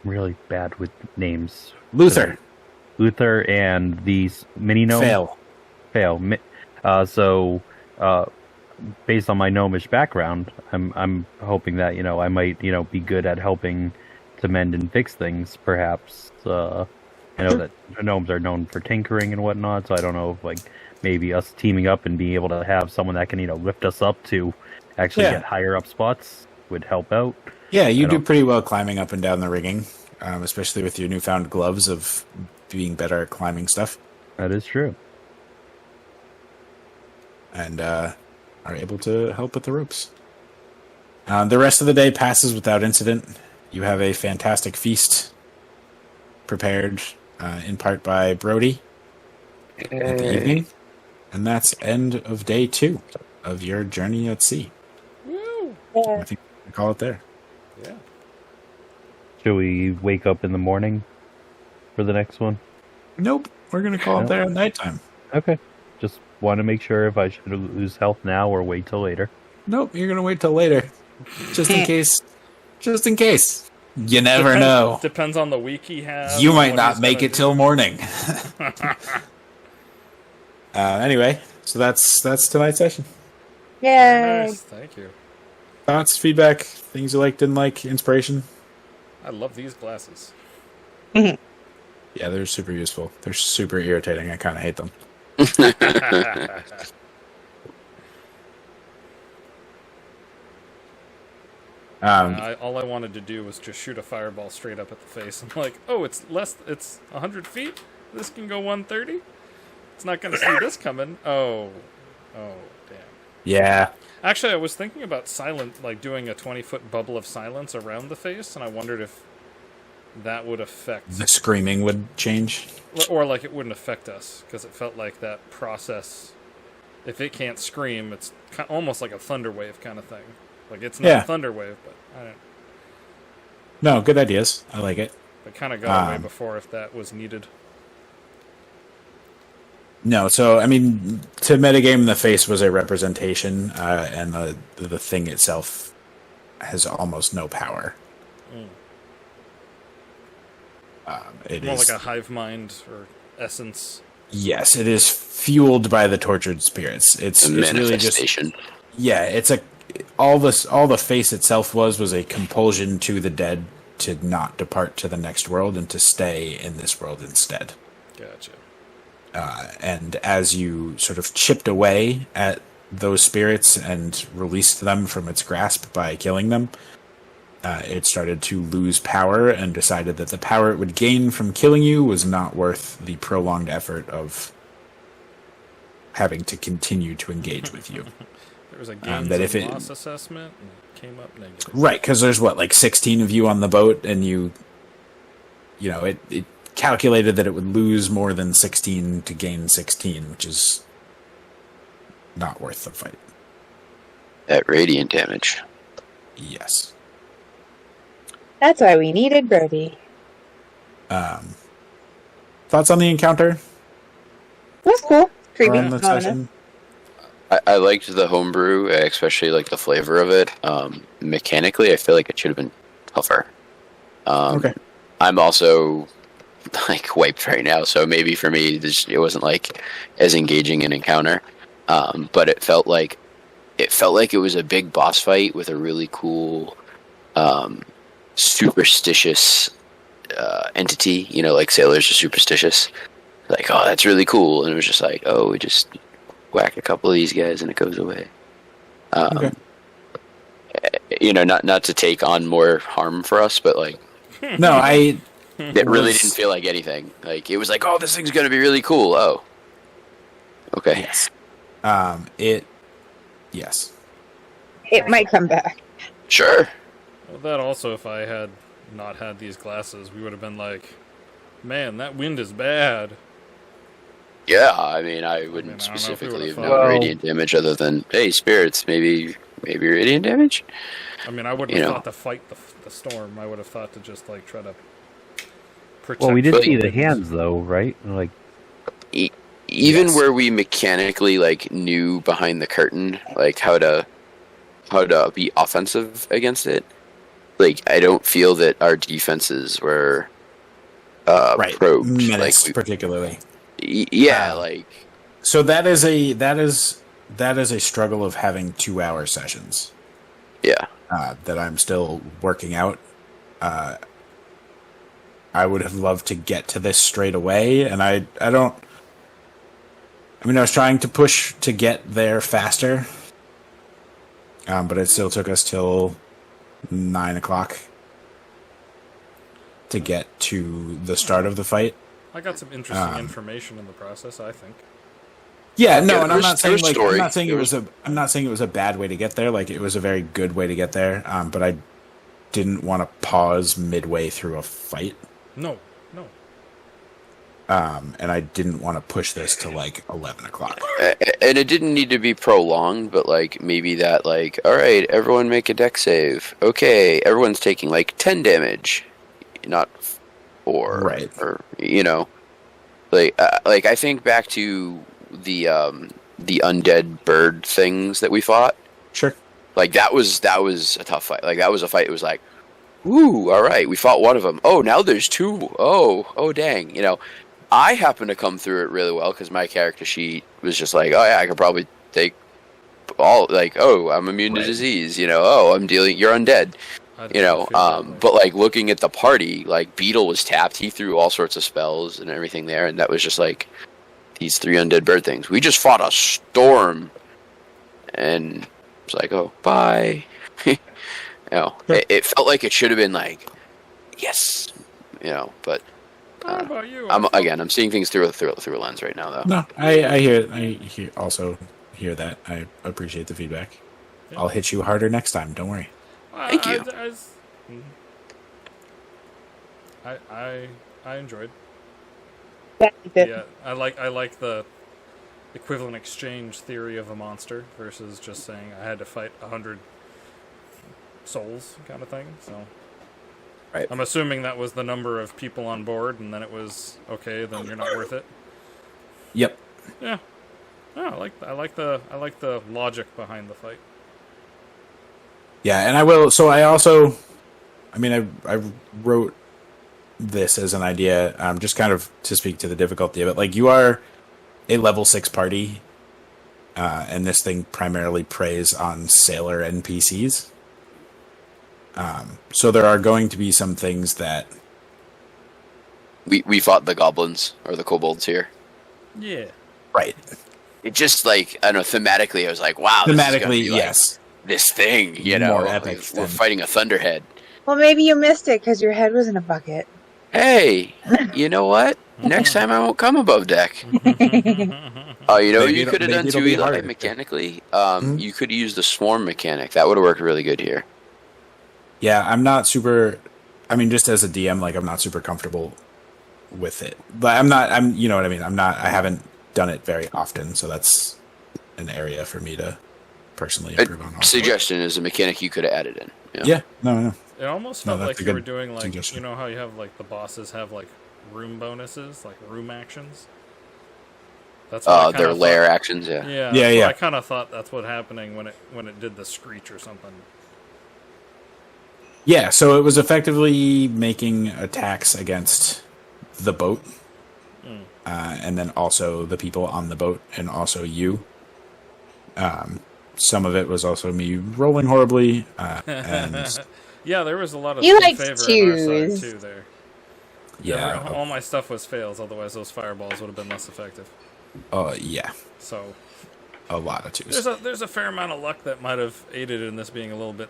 [SPEAKER 4] really bad with names.
[SPEAKER 1] Luther.
[SPEAKER 4] Luther and these mini gnome. Fail. So, based on my gnomish background, I'm hoping that I might be good at helping to mend and fix things. Perhaps I know that gnomes are known for tinkering and whatnot, so I don't know if maybe us teaming up and being able to have someone that can lift us up to actually
[SPEAKER 1] Yeah.
[SPEAKER 4] get higher up spots would help out.
[SPEAKER 1] Yeah, you
[SPEAKER 4] I
[SPEAKER 1] do
[SPEAKER 4] don't-
[SPEAKER 1] pretty well climbing up and down the rigging, especially with your newfound gloves of being better at climbing stuff,
[SPEAKER 4] That is true.
[SPEAKER 1] and are able to help with the ropes. The rest of the day passes without incident. You have a fantastic feast prepared in part by Brody at the evening, and that's end of day 2 of your journey at sea.
[SPEAKER 3] Woo!
[SPEAKER 1] I think we call it there.
[SPEAKER 3] Yeah.
[SPEAKER 4] Should we wake up in the morning for the next one?
[SPEAKER 1] Nope, we're gonna call it
[SPEAKER 4] Nope.
[SPEAKER 1] there at nighttime.
[SPEAKER 4] Okay. Just want to make sure if I should lose health now or wait till later.
[SPEAKER 1] Nope, you're gonna wait till later, just in case. Just in case. You never know.
[SPEAKER 3] Depends on the week he has.
[SPEAKER 1] You
[SPEAKER 3] and
[SPEAKER 1] might
[SPEAKER 3] what
[SPEAKER 1] not
[SPEAKER 3] he's
[SPEAKER 1] make
[SPEAKER 3] gonna
[SPEAKER 1] it till morning. Anyway, so that's tonight's session.
[SPEAKER 3] do.
[SPEAKER 7] Yay!
[SPEAKER 3] Nice, thank you.
[SPEAKER 1] Thoughts, feedback, things you liked, didn't like, inspiration.
[SPEAKER 3] I love these glasses.
[SPEAKER 1] Yeah, they're super useful. They're super irritating. I kind of hate them.
[SPEAKER 3] All I wanted to do was just shoot a fireball straight up at the face. I'm like, oh, it's 100 feet? This can go 130? It's not going to see this coming. Oh, damn.
[SPEAKER 1] Yeah,
[SPEAKER 3] Actually, I was thinking about doing a 20-foot bubble of silence around the face, and I wondered if that would affect...
[SPEAKER 1] the screaming would change.
[SPEAKER 3] Or it wouldn't affect us, because it felt like that process... If it can't scream, it's almost like a thunder wave kind of thing. Like, it's not
[SPEAKER 1] Yeah.
[SPEAKER 3] a thunder wave, but I don't...
[SPEAKER 1] No, good ideas. I like it.
[SPEAKER 3] It kind of got away before if that was needed.
[SPEAKER 1] No, so I mean, to metagame, the face was a representation, and the thing itself has almost no power. It
[SPEAKER 3] More
[SPEAKER 1] is
[SPEAKER 3] like a hive mind or essence.
[SPEAKER 1] yes, it is fueled by the tortured spirits. It's
[SPEAKER 5] A
[SPEAKER 1] really just
[SPEAKER 5] manifestation.
[SPEAKER 1] yeah. It's all the face itself was a compulsion to the dead to not depart to the next world and to stay in this world instead.
[SPEAKER 3] Gotcha.
[SPEAKER 1] And as you sort of chipped away at those spirits and released them from its grasp by killing them, it started to lose power and decided that the power it would gain from killing you was not worth the prolonged effort of having to continue to engage with you.
[SPEAKER 3] There was a gains
[SPEAKER 1] that if
[SPEAKER 3] and
[SPEAKER 1] it-
[SPEAKER 3] loss assessment, and it came up negative.
[SPEAKER 1] Right, because there's 16 of you on the boat, and it calculated that it would lose more than 16 to gain 16, which is not worth the fight.
[SPEAKER 5] That radiant damage.
[SPEAKER 1] Yes.
[SPEAKER 7] That's why we needed Brody.
[SPEAKER 1] Thoughts on the encounter?
[SPEAKER 7] That's cool.
[SPEAKER 1] Or
[SPEAKER 7] Creepy.
[SPEAKER 1] on the
[SPEAKER 7] ominous.
[SPEAKER 1] session?
[SPEAKER 5] I liked the homebrew, especially like the flavor of it. Mechanically, I feel like it should have been tougher.
[SPEAKER 1] Okay.
[SPEAKER 5] I'm also like wiped right now. So maybe for me, it wasn't like as engaging an encounter. But it felt like it was a big boss fight with a really cool, superstitious entity. You know, like sailors are superstitious. Like, oh, that's really cool. And it was just like, oh, we just whack a couple of these guys and it goes away.
[SPEAKER 1] Okay.
[SPEAKER 5] You know, not to take on more harm for us, but like,
[SPEAKER 1] No,
[SPEAKER 5] it really didn't feel like anything. Like, it was like, oh, this thing's gonna be really cool. Oh, okay.
[SPEAKER 1] Yes. Yes.
[SPEAKER 7] It might come back.
[SPEAKER 5] Sure.
[SPEAKER 3] Well, that also, if I had not had these glasses, we would have been like, man, that wind is bad.
[SPEAKER 5] Yeah, I mean, I wouldn't
[SPEAKER 3] I don't know if we
[SPEAKER 5] specifically
[SPEAKER 3] would've
[SPEAKER 5] have
[SPEAKER 3] thought-
[SPEAKER 5] known radiant damage other than, hey, spirits, maybe radiant damage.
[SPEAKER 3] I mean, I wouldn't
[SPEAKER 5] You
[SPEAKER 3] have
[SPEAKER 5] know.
[SPEAKER 3] thought to fight the storm. I would have thought to just like try to protect.
[SPEAKER 4] Well, we did
[SPEAKER 5] But-
[SPEAKER 4] see the hands though, right? Like,
[SPEAKER 5] Even
[SPEAKER 1] Yes.
[SPEAKER 5] where we mechanically like knew behind the curtain, like how to be offensive against it. Like, I don't feel that our defenses were
[SPEAKER 1] Right.
[SPEAKER 5] probed.
[SPEAKER 1] Menace,
[SPEAKER 5] Like,
[SPEAKER 1] particularly.
[SPEAKER 5] yeah,
[SPEAKER 1] Um,
[SPEAKER 5] like
[SPEAKER 1] So that is a struggle of having 2-hour sessions
[SPEAKER 5] yeah.
[SPEAKER 1] that I'm still working out. I would have loved to get to this straight away, and I don't. I mean, I was trying to push to get there faster, but it still took us till 9 o'clock to get to the start of the fight.
[SPEAKER 3] I got some interesting information in the process, I think.
[SPEAKER 1] Yeah, no,
[SPEAKER 5] Yeah,
[SPEAKER 1] and I'm
[SPEAKER 5] there's-
[SPEAKER 1] not saying
[SPEAKER 5] there's
[SPEAKER 1] like
[SPEAKER 5] story.
[SPEAKER 1] I'm not saying it was a bad way to get there. Like, it was a very good way to get there. But I didn't want to pause midway through a fight.
[SPEAKER 3] No.
[SPEAKER 1] And I didn't want to push this to like 11 o'clock.
[SPEAKER 5] And it didn't need to be prolonged, but like maybe that, like, all right, everyone make a deck save. Okay, everyone's taking like 10 damage, not 4,
[SPEAKER 1] Right.
[SPEAKER 5] Or you know, like I think back to the undead bird things that we fought.
[SPEAKER 1] Sure.
[SPEAKER 5] Like that was a tough fight. Like that was a fight. It was like, ooh, all right, we fought one of them. Oh, now there's 2. Oh, dang. You know, I happened to come through it really well because my character sheet was just like, oh yeah, I could probably take all. Like, oh, I'm immune to disease. You know, oh, you're undead.
[SPEAKER 3] I
[SPEAKER 5] You know,
[SPEAKER 3] feel that way.
[SPEAKER 5] but like looking at the party, like Beetle was tapped. He threw all sorts of spells and everything there, and that was just like these 3 undead bird things. We just fought a storm, and it's like, oh, bye. You know, it felt like it should have been like, yes, you know, but
[SPEAKER 3] How about you?
[SPEAKER 5] I'm seeing things through a lens right now, though.
[SPEAKER 1] No, I also hear that. I appreciate the feedback.
[SPEAKER 3] Yeah.
[SPEAKER 1] I'll hit you harder next time. Don't worry.
[SPEAKER 5] Thank you.
[SPEAKER 3] I enjoyed.
[SPEAKER 7] Yeah, you did.
[SPEAKER 3] Yeah, I like the equivalent exchange theory of a monster versus just saying I had to fight 100 souls kind of thing. So,
[SPEAKER 1] Right.
[SPEAKER 3] I'm assuming that was the number of people on board, and then it was okay. Then you're not worth it.
[SPEAKER 1] Yep.
[SPEAKER 3] Yeah. Yeah, I like the logic behind the fight.
[SPEAKER 1] Yeah, and I will. So I also, I mean, I wrote this as an idea, just kind of to speak to the difficulty of it. Like, you are a level 6 party, and this thing primarily preys on sailor NPCs. So there are going to be some things that,
[SPEAKER 5] We fought the goblins or the kobolds here.
[SPEAKER 3] Yeah.
[SPEAKER 1] right?
[SPEAKER 5] It just like, I don't know, thematically, I was like, wow, this is gonna
[SPEAKER 1] Thematically,
[SPEAKER 5] be, like,
[SPEAKER 1] yes.
[SPEAKER 5] this thing, you know,
[SPEAKER 1] More epic
[SPEAKER 5] we're
[SPEAKER 1] than-
[SPEAKER 5] fighting a thunderhead.
[SPEAKER 7] Well, maybe you missed it because your head was in a bucket.
[SPEAKER 5] Hey, you know what? Next time I won't come above deck. You know,
[SPEAKER 1] Maybe
[SPEAKER 5] you
[SPEAKER 1] it'll-
[SPEAKER 5] could have done
[SPEAKER 1] maybe it'll
[SPEAKER 5] too,
[SPEAKER 1] be
[SPEAKER 5] Eli,
[SPEAKER 1] harder.
[SPEAKER 5] mechanically. You could have used the swarm mechanic. That would have worked really good here.
[SPEAKER 1] Yeah, I'm not super. I mean, just as a DM, like, I'm not super comfortable with it. But you know what I mean? I haven't done it very often, so that's an area for me to personally
[SPEAKER 5] A
[SPEAKER 1] improve on. Also.
[SPEAKER 5] suggestion is a mechanic you could have added in. You know?
[SPEAKER 1] Yeah, no.
[SPEAKER 3] It almost
[SPEAKER 1] No,
[SPEAKER 3] felt
[SPEAKER 1] that's
[SPEAKER 3] like
[SPEAKER 1] a
[SPEAKER 3] you were
[SPEAKER 1] good
[SPEAKER 3] doing like,
[SPEAKER 1] suggestion.
[SPEAKER 3] you know how you have like the bosses have like room bonuses, like room actions. That's what I kinda
[SPEAKER 5] Their lair
[SPEAKER 3] thought.
[SPEAKER 5] actions, yeah.
[SPEAKER 3] Yeah,
[SPEAKER 1] Yeah,
[SPEAKER 3] that's
[SPEAKER 1] yeah.
[SPEAKER 3] what I kind of thought that's what happening when it did the screech or something.
[SPEAKER 1] Yeah, so it was effectively making attacks against the boat, and then also the people on the boat, and also you. Some of it was also me rolling horribly, and
[SPEAKER 3] Yeah, there was a lot of
[SPEAKER 7] He
[SPEAKER 3] in
[SPEAKER 7] likes
[SPEAKER 3] favor on our
[SPEAKER 7] twos.
[SPEAKER 3] side too. There,
[SPEAKER 1] yeah,
[SPEAKER 3] all my stuff was fails. Otherwise, those fireballs would have been less effective.
[SPEAKER 1] yeah,
[SPEAKER 3] So
[SPEAKER 1] a lot of twos.
[SPEAKER 3] there's a fair amount of luck that might have aided in this being a little bit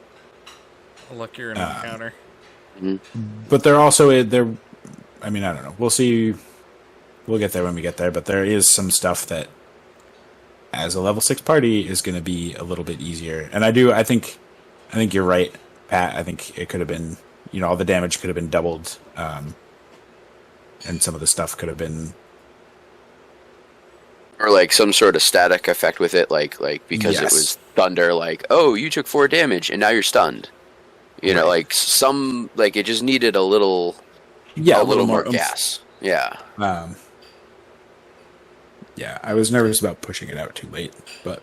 [SPEAKER 3] luckier in an encounter.
[SPEAKER 1] But they're also they're. I mean, I don't know. We'll see. We'll get there when we get there. But there is some stuff that, as a level 6 party, is going to be a little bit easier. And I think you're right, Pat. I think it could have been, all the damage could have been doubled, and some of the stuff could have been,
[SPEAKER 5] Or like some sort of static effect with it, like because it
[SPEAKER 1] Yes.
[SPEAKER 5] was thunder, like, oh, you took 4 damage and now you're stunned.
[SPEAKER 1] Right.
[SPEAKER 5] Like some, like it just needed a little more
[SPEAKER 1] oomph.
[SPEAKER 5] gas. Yeah.
[SPEAKER 1] Yeah, I was nervous about pushing it out too late, but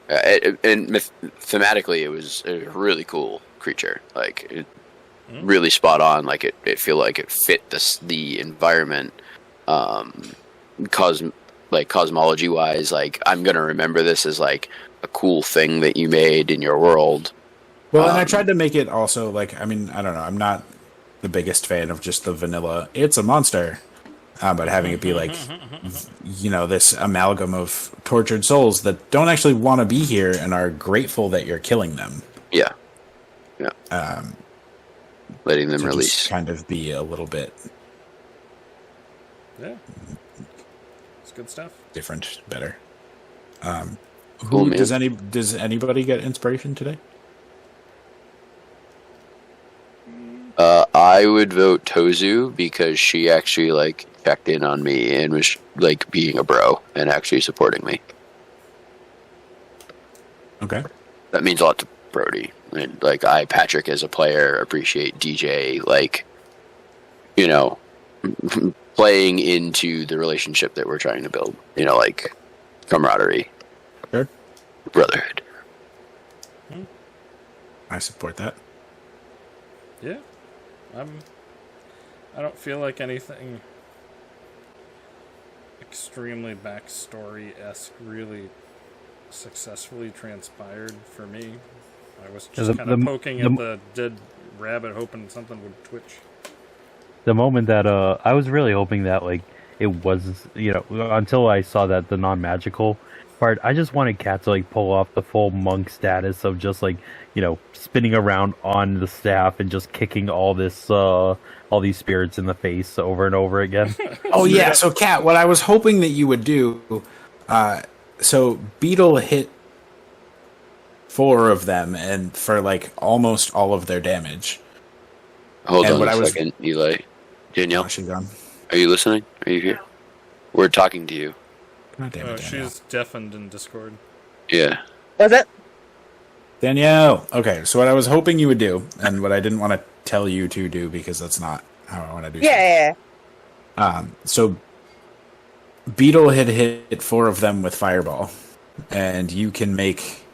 [SPEAKER 5] Thematically, it was a really cool creature. Like, it really spot on. Like, it feel like it fit the environment, cosmology wise. Like, I'm gonna remember this as like a cool thing that you made in your world.
[SPEAKER 1] well, and I tried to make it also like, I mean, I don't know, I'm not the biggest fan of just the vanilla. It's a monster. But having it be like, this amalgam of tortured souls that don't actually want to be here and are grateful that you're killing them.
[SPEAKER 5] Yeah. Letting them
[SPEAKER 1] To
[SPEAKER 5] release.
[SPEAKER 1] just kind of be a little bit
[SPEAKER 3] Yeah, it's good stuff.
[SPEAKER 1] different, better.
[SPEAKER 5] Cool, man.
[SPEAKER 1] Does anybody get inspiration today?
[SPEAKER 5] I would vote Tozu because she actually like checked in on me and was like being a bro and actually supporting me.
[SPEAKER 1] Okay.
[SPEAKER 5] That means a lot to Brody. And like Patrick as a player appreciate DJ like playing into the relationship that we're trying to build. Like camaraderie.
[SPEAKER 1] Sure.
[SPEAKER 5] Brotherhood.
[SPEAKER 1] I support that.
[SPEAKER 3] Yeah, I don't feel like anything extremely backstory-esque really successfully transpired for me. I was just kind of poking at the dead rabbit, hoping something would twitch.
[SPEAKER 4] The moment that I was really hoping that like it was until I saw that the non-magical part, I just wanted Kat to like pull off the full monk status of just like spinning around on the staff and just kicking all these spirits in the face over and over again.
[SPEAKER 1] Oh yeah, so Kat, what I was hoping that you would do, so Beetle hit 4 of them and for like almost all of their damage.
[SPEAKER 5] Hold
[SPEAKER 1] And
[SPEAKER 5] on
[SPEAKER 1] what
[SPEAKER 5] a
[SPEAKER 1] I was-
[SPEAKER 5] second, Eli. Danielle,
[SPEAKER 1] Oh, she's gone.
[SPEAKER 5] are you listening? Are you here? We're talking to you.
[SPEAKER 1] God damn it,
[SPEAKER 3] Oh,
[SPEAKER 1] Danielle.
[SPEAKER 3] she's deafened in Discord.
[SPEAKER 5] Yeah.
[SPEAKER 7] Was it?
[SPEAKER 1] Danielle. Okay, so what I was hoping you would do, and what I didn't want to tell you to do because that's not how I want to do.
[SPEAKER 7] Yeah.
[SPEAKER 1] So Beetle had hit 4 of them with Fireball, and you can make.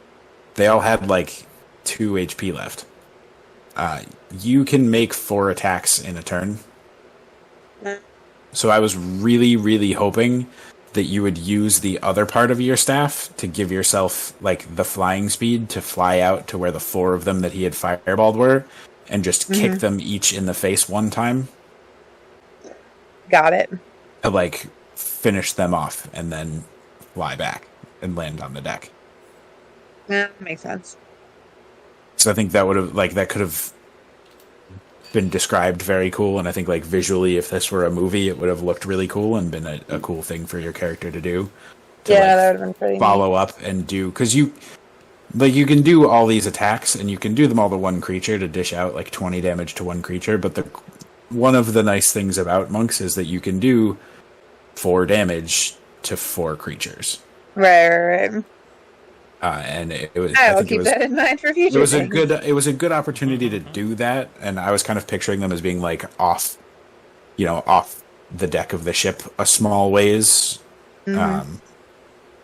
[SPEAKER 1] They all had like 2 HP left. You can make 4 attacks in a turn. So I was really, really hoping that you would use the other part of your staff to give yourself like the flying speed to fly out to where the 4 of them that he had fireballed were, and just kick them each in the face one time
[SPEAKER 7] Got it.
[SPEAKER 1] to like finish them off and then fly back and land on the deck.
[SPEAKER 7] Yeah, makes sense.
[SPEAKER 1] So I think that would have that could have been described very cool, and I think like visually, if this were a movie, it would have looked really cool and been a cool thing for your character to do. To,
[SPEAKER 7] Yeah, that would have been pretty
[SPEAKER 1] follow up and do, because you can do all these attacks and you can do them all to one creature to dish out like 20 damage to one creature, but one of the nice things about monks is that you can do 4 damage to 4 creatures.
[SPEAKER 7] Right.
[SPEAKER 1] And it was.
[SPEAKER 7] I will
[SPEAKER 1] think
[SPEAKER 7] keep that in mind for future.
[SPEAKER 1] It was
[SPEAKER 7] things.
[SPEAKER 1] it was a good opportunity to do that, and I was kind of picturing them as being like off the deck of the ship a small ways. And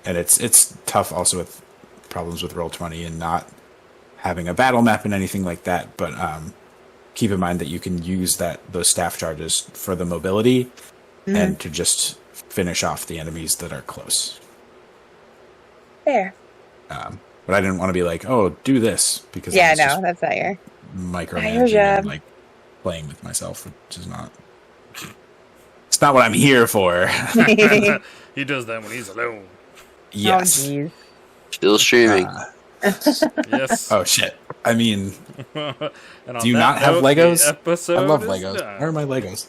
[SPEAKER 1] it's tough also with problems with Roll20 and not having a battle map and anything like that. But keep in mind that you can use those staff charges for the mobility and to just finish off the enemies that are close.
[SPEAKER 7] Fair.
[SPEAKER 1] But I didn't want to be like, oh, do this, because
[SPEAKER 7] Yeah,
[SPEAKER 1] I was
[SPEAKER 7] no,
[SPEAKER 1] just
[SPEAKER 7] that's not your.
[SPEAKER 1] micromanaging
[SPEAKER 7] job.
[SPEAKER 1] and like playing with myself, which is not. It's not what I'm here for.
[SPEAKER 3] He does that when he's alone.
[SPEAKER 1] Yes.
[SPEAKER 7] Oh, jeez.
[SPEAKER 5] Still streaming.
[SPEAKER 3] Yes.
[SPEAKER 1] Oh shit. I mean,
[SPEAKER 3] And on
[SPEAKER 1] do you
[SPEAKER 3] that
[SPEAKER 1] not have
[SPEAKER 3] note,
[SPEAKER 1] Legos?
[SPEAKER 3] the episode
[SPEAKER 1] I love
[SPEAKER 3] is
[SPEAKER 1] Legos.
[SPEAKER 3] done.
[SPEAKER 1] Where are my Legos?